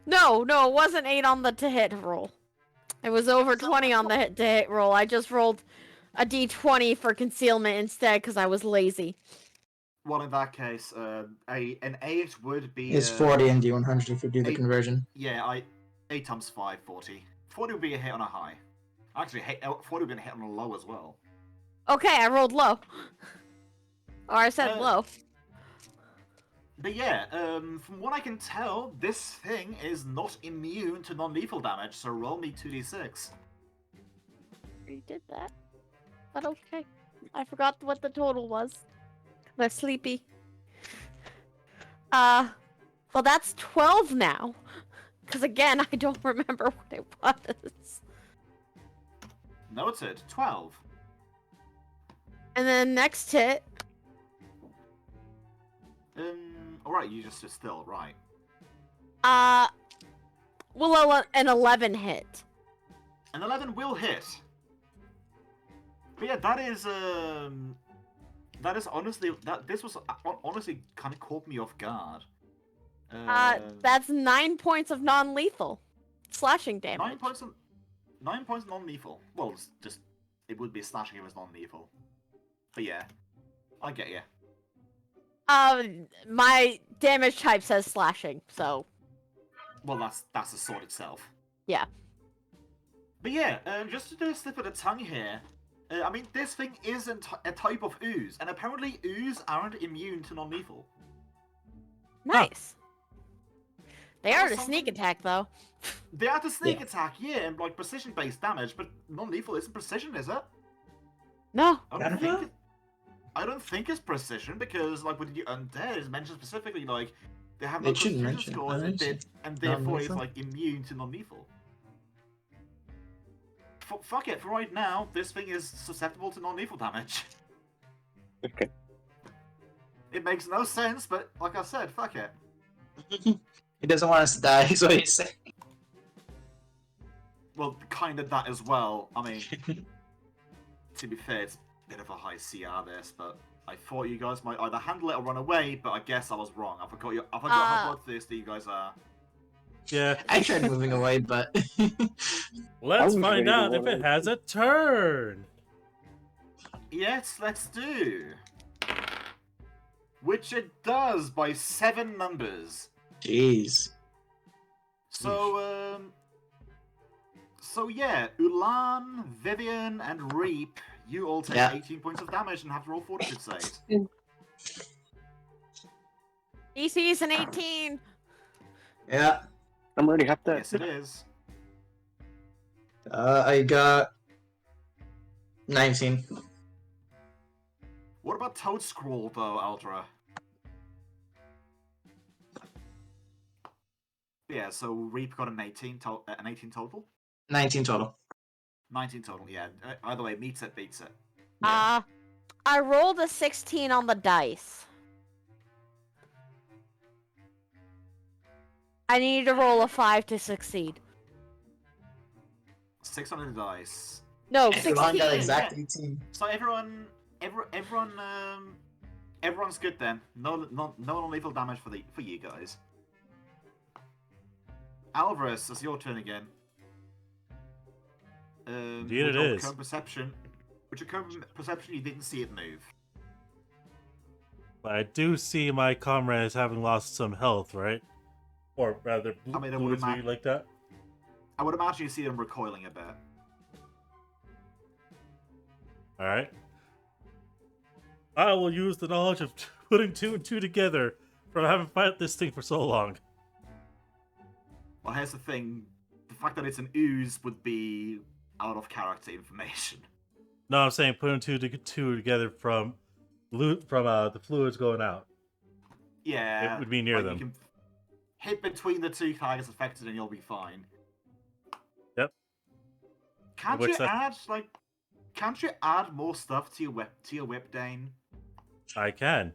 No, it wasn't 8 on the to hit roll. It was over 20 on the hit to hit roll. I just rolled a d20 for concealment instead because I was lazy. Well, in that case, an 8 would be. It's 40 in D100 if we do the 8 conversion. Yeah, 8 times 5, 40. 40 would be a hit on a high. Actually, 40 would be a hit on a low as well. Okay, I rolled low. Or I said low. But yeah, from what I can tell, this thing is not immune to non-lethal damage, so roll me 2d6. You did that. But okay. I forgot what the total was. I'm sleepy. Well, that's 12 now. Because again, I don't remember what it was. Noted. 12. And then next hit. Alright, you just stood still, right. Will an 11 hit. An 11 will hit. But yeah, that is honestly, this was honestly kind of caught me off guard. That's 9 points of non-lethal slashing damage. 9 points non-lethal. Well, it's just, it would be slashing if it's non-lethal. But yeah, I get you. My damage type says slashing, so. Well, that's the sword itself. Yeah. But yeah, just to do a slip of the tongue here, I mean, this thing is a type of ooze, and apparently ooze aren't immune to non-lethal. Nice. They That are was the sneak something- attack, though. They are the sneak attack, yeah, and like precision-based damage, but non-lethal isn't precision, is it? No. I don't think it's precision because, like, with the undead, it's mentioned specifically, like, they have They no shouldn't constitution mention scores, it. and therefore it's Non-lethal? like immune to non-lethal. Fuck it, for right now, this thing is susceptible to non-lethal damage. Okay. It makes no sense, but like I said, fuck it. He doesn't want us to die, is what he's saying. Well, kind of that as well. I mean, to be fair, it's a bit of a high CR this, but I thought you guys might either handle it or run away, but I guess I was wrong. I forgot how bloodthirsty you guys are. Yeah. I tried moving away, but... Let's was find ready to out if run it has a turn. Yes, let's do. Which it does by 7 numbers. Jeez. So, so yeah, 𝓓𝓪𝓷𝓮'𝓼 Vivian, and 𝓓𝓪𝓷𝓾, you all take Yeah. 18 points of damage and have to roll fortitude saves. DC is an 18. Yeah. I'm already half dead. Yes, it is. I got 19. What about Toad Scroll, though, Aldra? Yeah, so 𝓓𝓪𝓾 got an 18 total? 19 total. 19 total, yeah. Either way, meets it, beats it. Yeah. I rolled a 16 on the dice. I need to roll a 5 to succeed. 6 on the dice. No, Everyone got 16. exact 18. So everyone's good then. No non-lethal damage for you guys. Alvarez, it's your turn again. Indeed with it your is. current perception. With your current perception, you didn't see it move. But I do see my comrade as having lost some health, right? Or rather, I mean, I would fluids imagine- like that. I would imagine you see them recoiling a bit. Alright. I will use the knowledge of putting 2 and 2 together from having fought this thing for so long. Well, here's the thing. The fact that it's an ooze would be out of character information. No, I'm saying putting 2 together from the fluids going out. Yeah. It would be near like, them. You can hit between the 2 targets affected and you'll be fine. Yep. Can't What's you that? Can't you add more stuff to your whip, Dane? I can.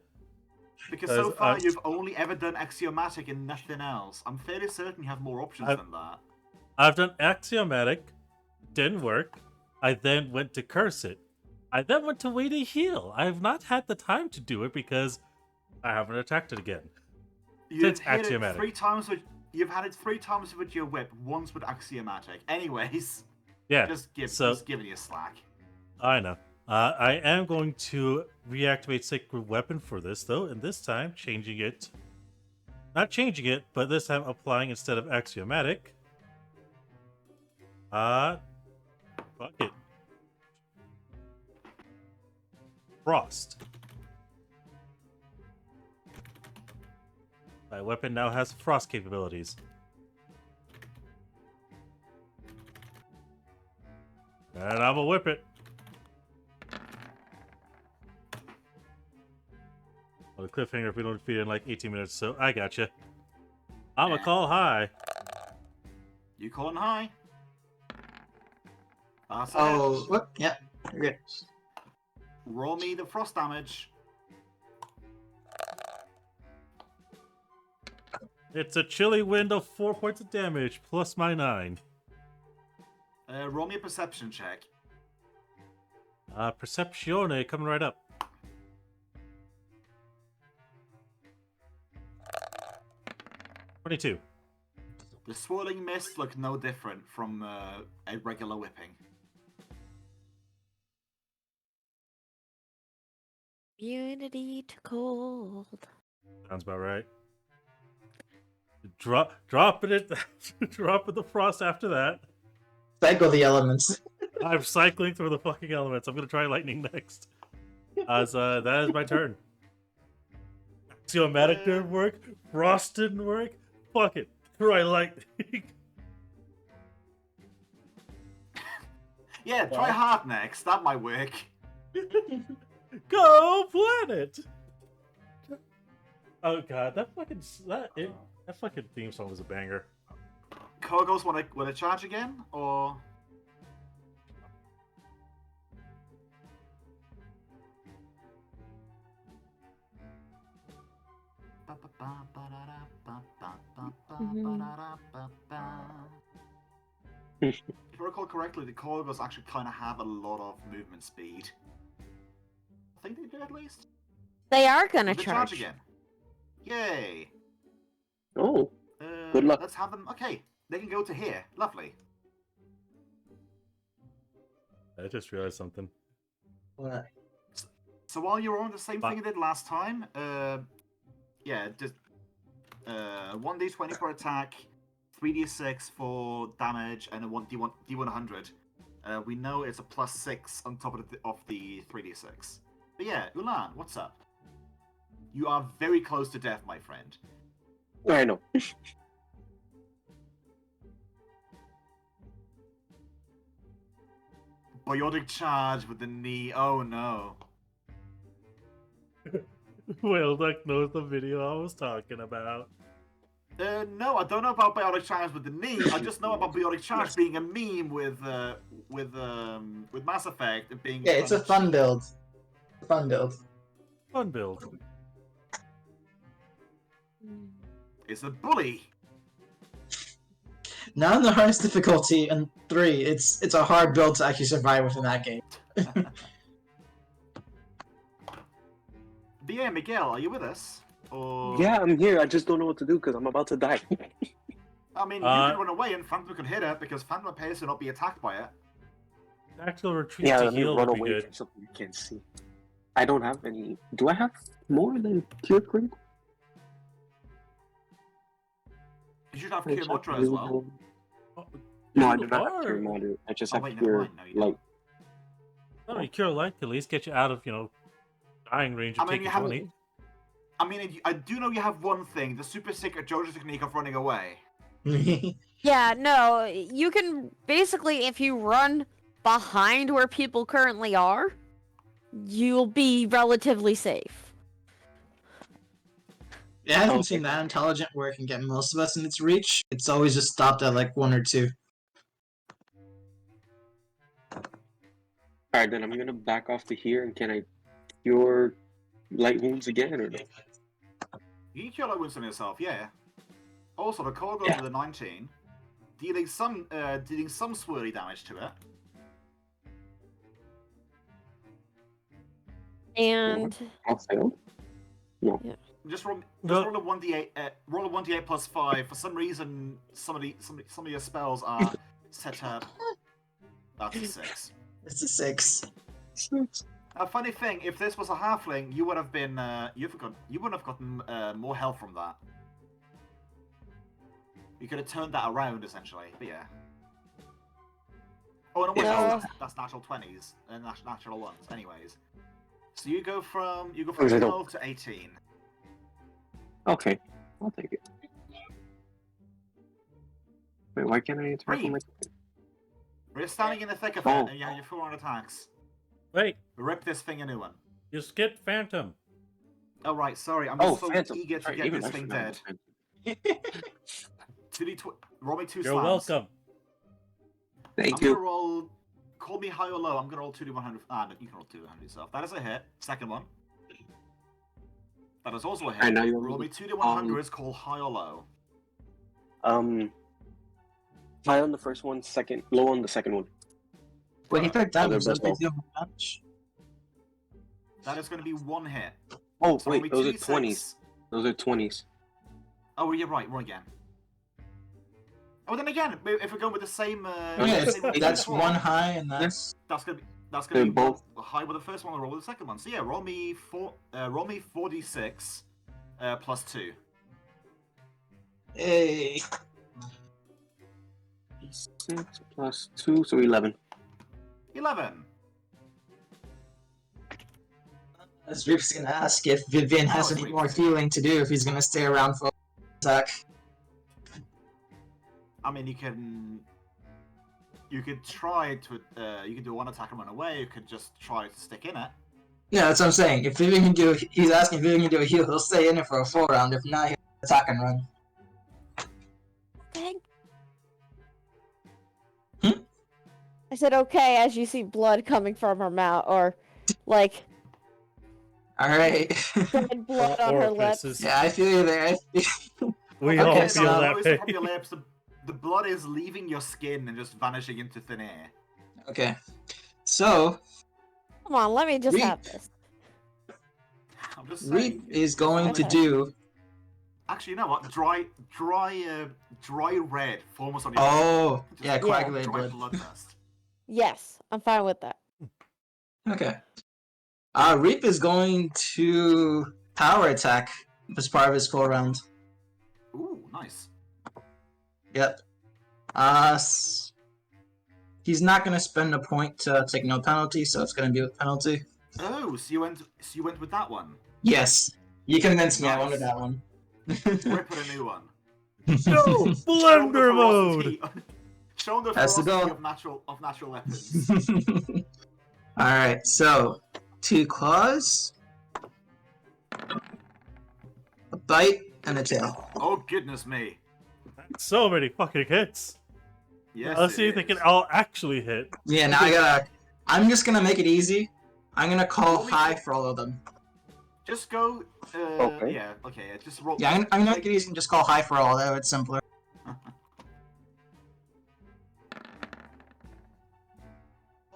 Because so Because, far you've only ever done axiomatic and nothing else. I'm fairly certain you have more options than that. I've done axiomatic, didn't work. I then went to curse it. I then went to way to heal. I have not had the time to do it because I haven't attacked it again. You've hit axiomatic. It 3 times with. You've had it 3 times with your whip, once with axiomatic. Anyways, Yeah. just so giving you slack. I know. I am going to reactivate Sacred Weapon for this, though, and this time changing it. Not changing it, but this time applying instead of axiomatic. Fuck it. Frost. My weapon now has frost capabilities. And I'm gonna whip it. Well, the cliffhanger if we don't defeat it in like 18 minutes, so I gotcha. I'm gonna call high. You calling high? That's it. Oh, what? Yeah. Good. Roll me the frost damage. It's a chilly wind of 4 points of damage, plus my 9. Roll me a perception check. Perceptione coming right up. $22. The swirling mist look no different from a regular whipping. Immunity to cold. Sounds about right. Dropping it, dropping the frost after that. Cycle the elements. I'm cycling through the fucking elements. I'm gonna try lightning next. As that is my turn. Axiomatic didn't work. Frost didn't work. Fuck it. Try lightning. Yeah, try hard next. That might work. Go planet. Oh god, that fucking theme song was a banger. Kogos want to charge again, or? If I recall correctly, the Kogos actually kind of have a lot of movement speed. I think they do at least. They are gonna They charge. again. Yay! Oh, Good luck. Let's have them. Okay, they can go to here. Lovely. I just realized something. What? So while you're on the same thing you did last time, yeah, just 1d20 for attack, 3d6 for damage, and a d100. We know it's a +6 on top of the 3d6. But yeah, Ulan, what's up? You are very close to death, my friend. I know. Biotic charge with the knee. Oh no. Well, Duck knows the video I was talking about. No, I don't know about biotic charge with the knee. I just know about biotic charge being a meme with Mass Effect and being. Yeah, it's a fun build. Fun build. Fun build. It's a bully. Now in the hardest difficulty and 3, it's a hard build to actually survive within that game. But yeah, Miguel, are you with us? Or Yeah, I'm here. I just don't know what to do because I'm about to die. I mean, you can run away and Phantom could hit her because Phantom appears to not be attacked by it. Tactical retreat Yeah, to let me heal run would be away good. from something you can't see. I don't have any. Do I have more than Cure Critical? You should have I Cure check Modra as well. Oh, No, I you do not have are- Cure Modra. I just Oh, have wait, never Cure mind. No, you Light. No, you cure light can at least get you out of, dying range of I mean, taking you have. 20. I mean, I do know you have one thing: the super secret JoJo technique of running away. Yeah, no, you can basically, if you run behind where people currently are, you'll be relatively safe. It hasn't Okay. seemed that intelligent where it can get most of us in its reach. It's always just stopped at like 1 or 2. Alright, then I'm gonna back off to here, and can I cure light wounds again, or no? You can cure light wounds on yourself, yeah. Also, the core goes Yeah. to the 19, dealing some swirly damage to it. And I failed? No. Just roll No. a 1d8. Roll a 1d8 plus 5. For some reason, some of your spells are set up. That's a 6. It's a 6. A funny thing, if this was a halfling, you would have been you wouldn't have gotten more health from that. You could have turned that around essentially, but yeah. Oh no, wait, Yeah. that's natural 20s and natural ones. Anyways, so you go from Okay, 12 to 18. Okay, I'll take it. Wait, why can't I attack him like... We're standing in the thick of Oh. it, and you have your full on attacks. Wait, Rip this thing a new one. you skipped Phantom. Oh right, sorry, I'm Oh, so Phantom. eager to Right, get even this I thing forgot dead. about Phantom. 2d20. Roll me 2 You're slams. welcome. Thank I'm gonna you. roll. Call me high or low. I'm gonna roll 2d100. Ah, no, you can roll 2d100 yourself. That is a hit. Second one. That is also a hit. Alright, now you Roll me 2d100s. Call high or low. High on the first one, low on the second one. Wait, he took damage. they're Does both he deal more damage? That is gonna be 1 hit. Oh, So roll me wait, those are 2d6. 20s. Those are 20s. Oh, you're right. Roll again. Oh, then again, if we're going with the same. Yeah, same roll that's before, 1 high and that's... That's gonna They're be both- high with the first one and roll with the second one. So yeah, roll me 4d6 plus 2. Hey. 6 plus 2, so 11. 11. As Rip's gonna ask if Vivian has Oh, any sweet. more healing to do if he's gonna stay around for attack. I mean, you could try to you could do one attack and run away. You could just try to stick in it. Yeah, that's what I'm saying. If Vivian can do, he's asking if Vivian can do a heal, he'll stay in it for a 4 round. If not, he'll attack and run. Thank. Hmm? I said okay as you see blood coming from her mouth, or like Alright. red blood on her lips. Orifices. Yeah, I feel you there. We Okay, all so feel the that noise way. from your lips, the blood is leaving your skin and just vanishing into thin air. Okay. So, Come on, let me just Reap. have this. I'm just Reap saying. is going to Okay. do... Actually, you know what? Dry red forms on your. Oh, Just yeah, coagulated dry blood. bloodlust. Yes, I'm fine with that. Okay. Reap is going to power attack as part of his 4 round. Ooh, nice. Yep. He's not gonna spend a point to take no penalty, so it's gonna be with penalty. Oh, so you went with that one. Yes. You convinced me I Nice. wanted that one. Rip it a new one. No! Show 'em the Blender ferocity- mode! Show 'em the That's the ferocity goal. of natural weapons. Alright, so 2 claws, a bite, and a tail. Oh goodness me! So many fucking hits. Yes, Let's it see if they is. can all actually hit. Yeah, now I'm just gonna make it easy. I'm gonna call high for all of them. Just go. Okay. Yeah. Okay. Just roll. Yeah, I'm gonna make it easy and just call high for all. That way it's simpler.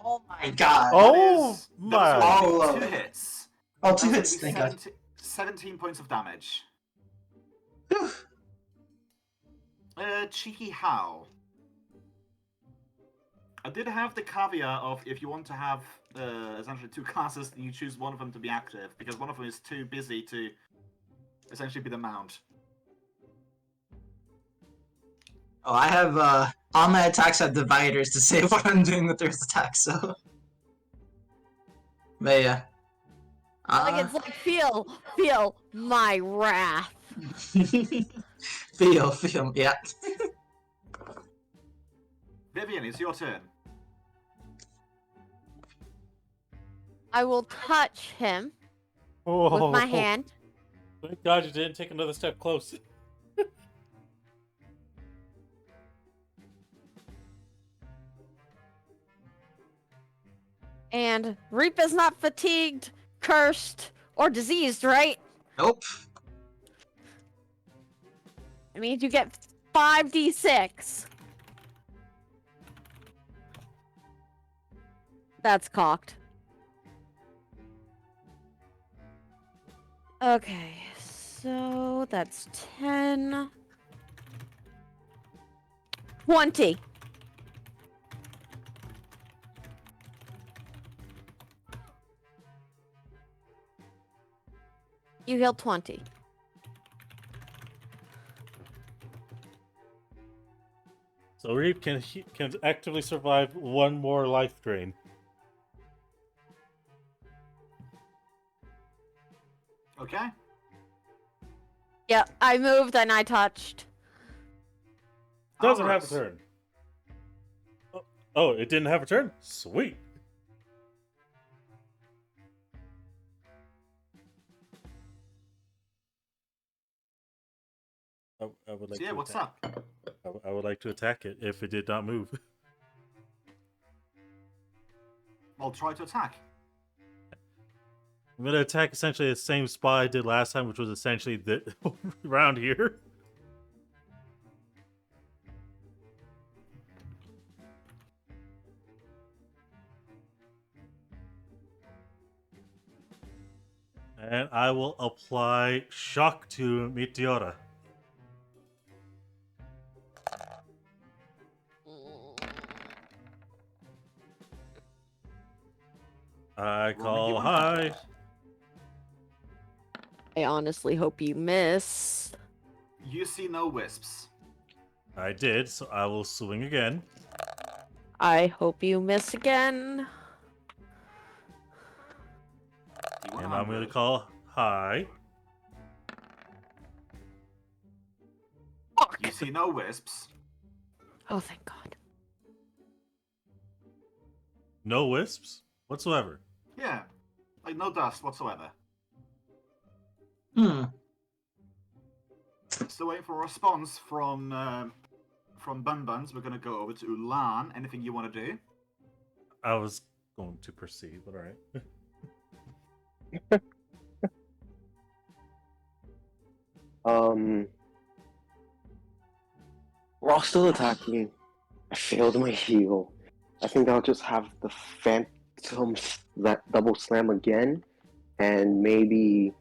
Oh my god. Oh That is my! All of two it. hits. Oh, That's 2 gonna hits, be thank god. 17 points of damage. Whew. Cheeky Howl. I did have the caveat of if you want to have essentially two classes, you choose one of them to be active because one of them is too busy to essentially be the mount. Oh, I have all my attacks have dividers to say what I'm doing with those attacks. So, but yeah. Like it's like feel my wrath. feel, yeah. Vivian, it's your turn. I will touch him Oh, with my hand. Thank God you didn't take another step close. And Reap is not fatigued, cursed, or diseased, right? Nope. It means you get 5d6. That's cocked. Okay, so that's 10. 20. You heal 20. So Reap can actively survive one more life drain. Okay. Yeah, I moved and I touched. Doesn't have a Alright. turn. Oh, it didn't have a turn? Sweet. I would like So yeah, to what's attack. up? I would like to attack it if it did not move. Well, try to attack. I'm gonna attack essentially the same spot I did last time, which was essentially around here. And I will apply Shock to Meteora. I call high. I honestly hope you miss. You see no wisps. I did, so I will swing again. I hope you miss again. And I'm going to call high. Fuck. You see no wisps. Oh, thank God. No wisps whatsoever. Yeah. Like no dust whatsoever. Still waiting for a response from Bun Buns. We're gonna go over to Ulan. Anything you want to do? I was going to proceed, but alright. We're still attacking. I failed my heal. I think I'll just have the Phantom that double slam again, and maybe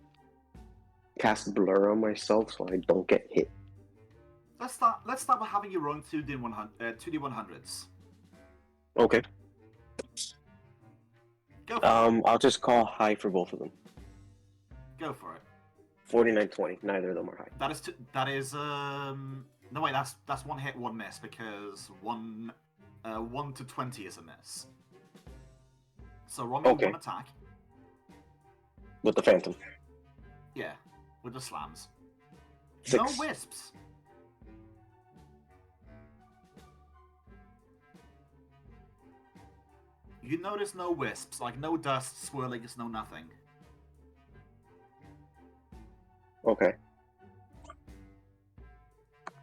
cast Blur on myself so I don't get hit. Let's start by having you run 2d100s. Okay. Go for it. I'll just call high for both of them. Go for it. 49-20. Neither of them are high. That is no wait, that's one hit, one miss because 1 to 20 is a miss. So roll me Okay. one attack. With the Phantom. Yeah, with the slams. 6. No wisps. You notice no wisps, like no dust swirling, it's no nothing. Okay.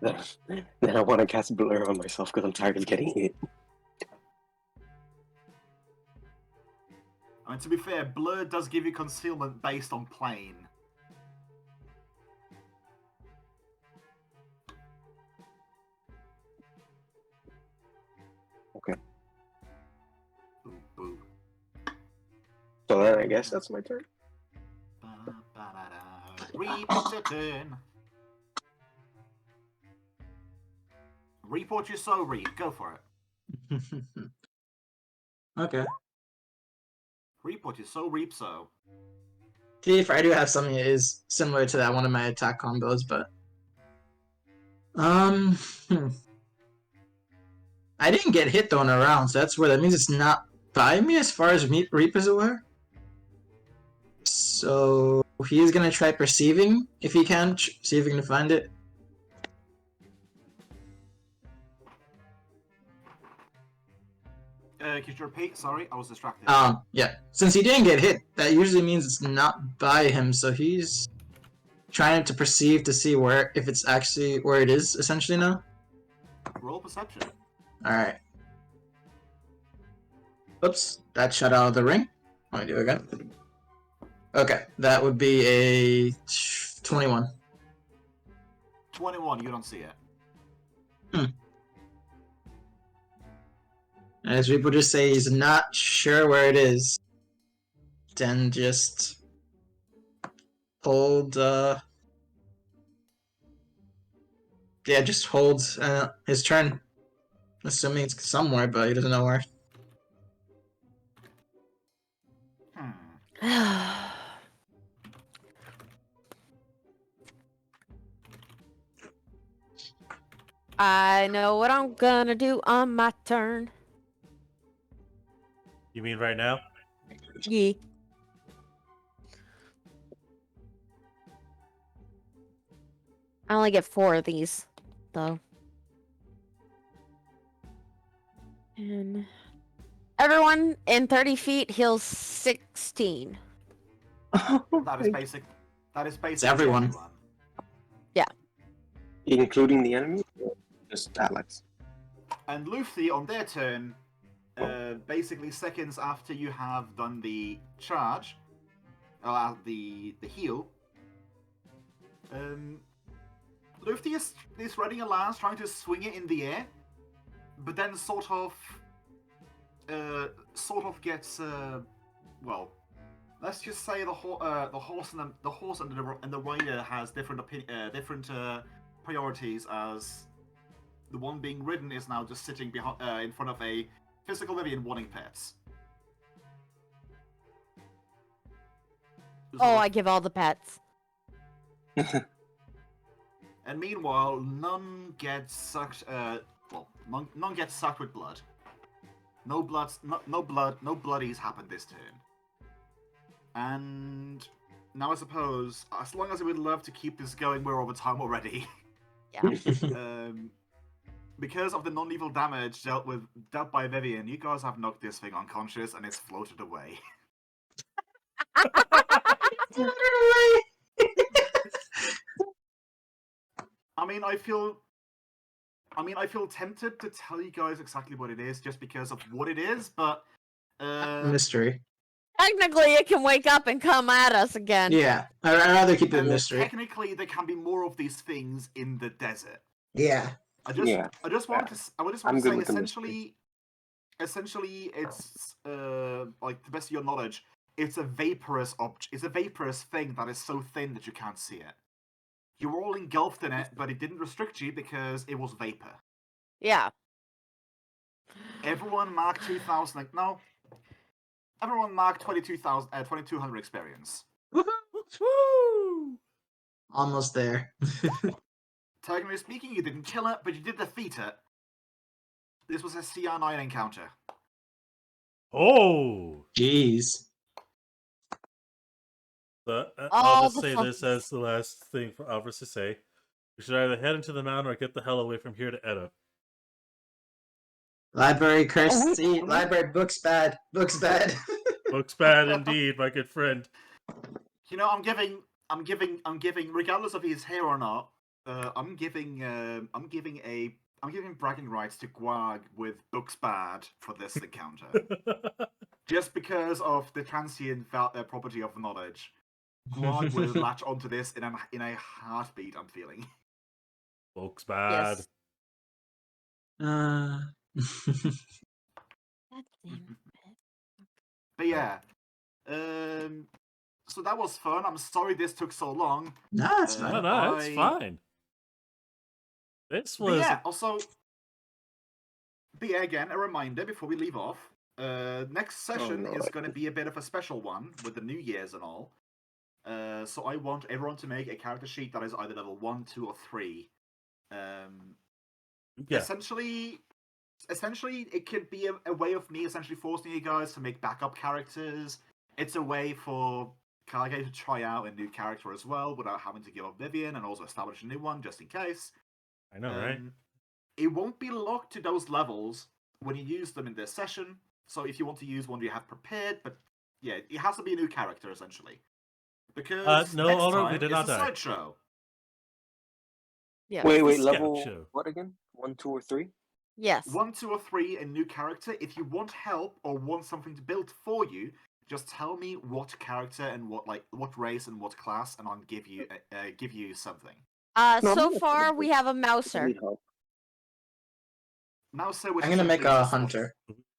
Then I want to cast Blur on myself because I'm tired of getting hit. I mean, to be fair, Blur does give you concealment based on plane. Okay. Ooh, boo. So then I guess that's my turn. Report your turn. Report your soul, Reap. Go for it. Okay. Reap is so reap so. Chief, I do have something that is similar to that one of my attack combos, but hmm. I didn't get hit though in a round, so that's where that means it's not by me as far as Reap is aware. So he's gonna try perceiving if he can, see if he can find it. Could you repeat? Sorry, I was distracted. Yeah. Since he didn't get hit, that usually means it's not by him, so he's trying to perceive to see where, if it's actually where it is, essentially now. Roll perception. Alright. Oops, that shut out of the ring. Let me do it again. Okay, that would be a 21. 21, you don't see it. As people just say he's not sure where it is, then just hold, yeah, just hold his turn. Assuming it's somewhere, but he doesn't know where. I know what I'm gonna do on my turn. You mean right now? Yeah. I only get 4 of these, though. And everyone in 30 feet heals 16. That is basic. That is basic. It's everyone. Including the enemy? Or just Alex? And Luffy, on their turn, basically seconds after you have done the charge, the heal, Luffy is running a lance, trying to swing it in the air, but then sort of gets well. Let's just say the horse and the rider has different priorities, as the one being ridden is now just sitting behind in front of a physical Vivian wanting pets. Oh, I give all the pets. And meanwhile, none gets sucked. None gets sucked with blood. No bloodies happened this turn. And now I suppose, as long as I would love to keep this going, we're over time already. Yeah. Because of the non-lethal damage dealt by Vivian, you guys have knocked this thing unconscious and it's floated away. I feel tempted to tell you guys exactly what it is just because of what it is, but mystery. Technically, it can wake up and come at us again. Yeah, I'd rather keep it a mystery. Technically, there can be more of these things in the desert. Yeah. I just want to say essentially, it's like, to the best of your knowledge, it's a vaporous It's a vaporous thing that is so thin that you can't see it. You were all engulfed in it, but it didn't restrict you because it was vapor. Yeah. Everyone mark 2,000. No. Everyone mark 2200 experience. Woo! Almost there. Technically speaking, you didn't kill it, but you did defeat it. This was a CR9 encounter. Oh! Jeez. I'll just say this as the last thing for Alvarez to say. We should either head into the mountain or get the hell away from here to Edda. Library cursed. See, library books bad. Books bad. Looks bad indeed, my good friend. You know, I'm giving, regardless if he's here or not, I'm giving bragging rights to Guag with books bad for this encounter, just because of the transient property of knowledge. Guag will latch onto this in a heartbeat. I'm feeling. Books bad. Yes. But yeah, so that was fun. I'm sorry this took so long. Nah, it's fine. No, it's fine. This was... But yeah, also... But yeah, again, a reminder before we leave off. Next session no, is going to be a bit of a special one with the New Year's and all. So I want everyone to make a character sheet that is either level 1, 2, or 3. Yeah. Essentially, it could be a way of me essentially forcing you guys to make backup characters. It's a way for Kairi to try out a new character as well without having to give up Vivian and also establish a new one just in case. I know, right? It won't be locked to those levels when you use them in this session. So if you want to use one you have prepared, but yeah, it has to be a new character essentially. Because no, next Alder, we time did is not the die. sideshow. Yeah. Wait, The scout level show. what again? 1, 2, or 3? Yes. 1, 2, or 3, a new character. If you want help or want something to build for you, just tell me what character and what race and what class, and I'll give you something. No, So I'm far not we have a I Mouser. need help. Now, so which I'm gonna is make the a sword. hunter.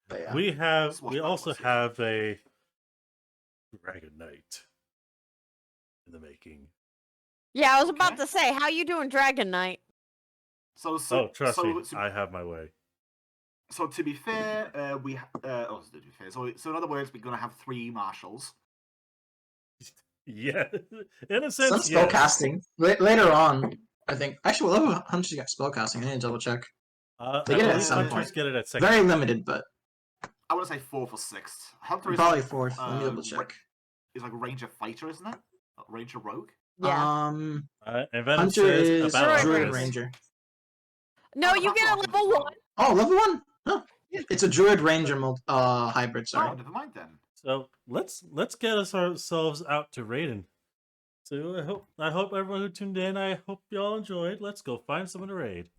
But yeah. We also have a Dragon Knight in the making. Yeah, I was about Okay. to say, how you doing, Dragon Knight? So Trust me, so, I have my way. So to be fair, to be fair. So in other words, we're gonna have 3 marshals. Yeah, in a Some sense, yes. spellcasting. Later on, I think. Actually, level hunters get spellcasting. I need to double check. I They get it at believe some hunters point. get it at second. Very limited, but I want to say 4th or 6th. Hunter is probably like, fourth. Let me double check. Is like Ranger Fighter, isn't it? Ranger Rogue. Yeah. And Venom Hunter says is a battle Druid Druid artist. Ranger. No, Oh, you that's get a awesome as level well. 1. Oh, level 1. Huh. It's a Druid Ranger hybrid. Sorry. Oh, never mind then. So let's get ourselves out to Raiden. So I hope everyone who tuned in. I hope y'all enjoyed. Let's go find someone to raid.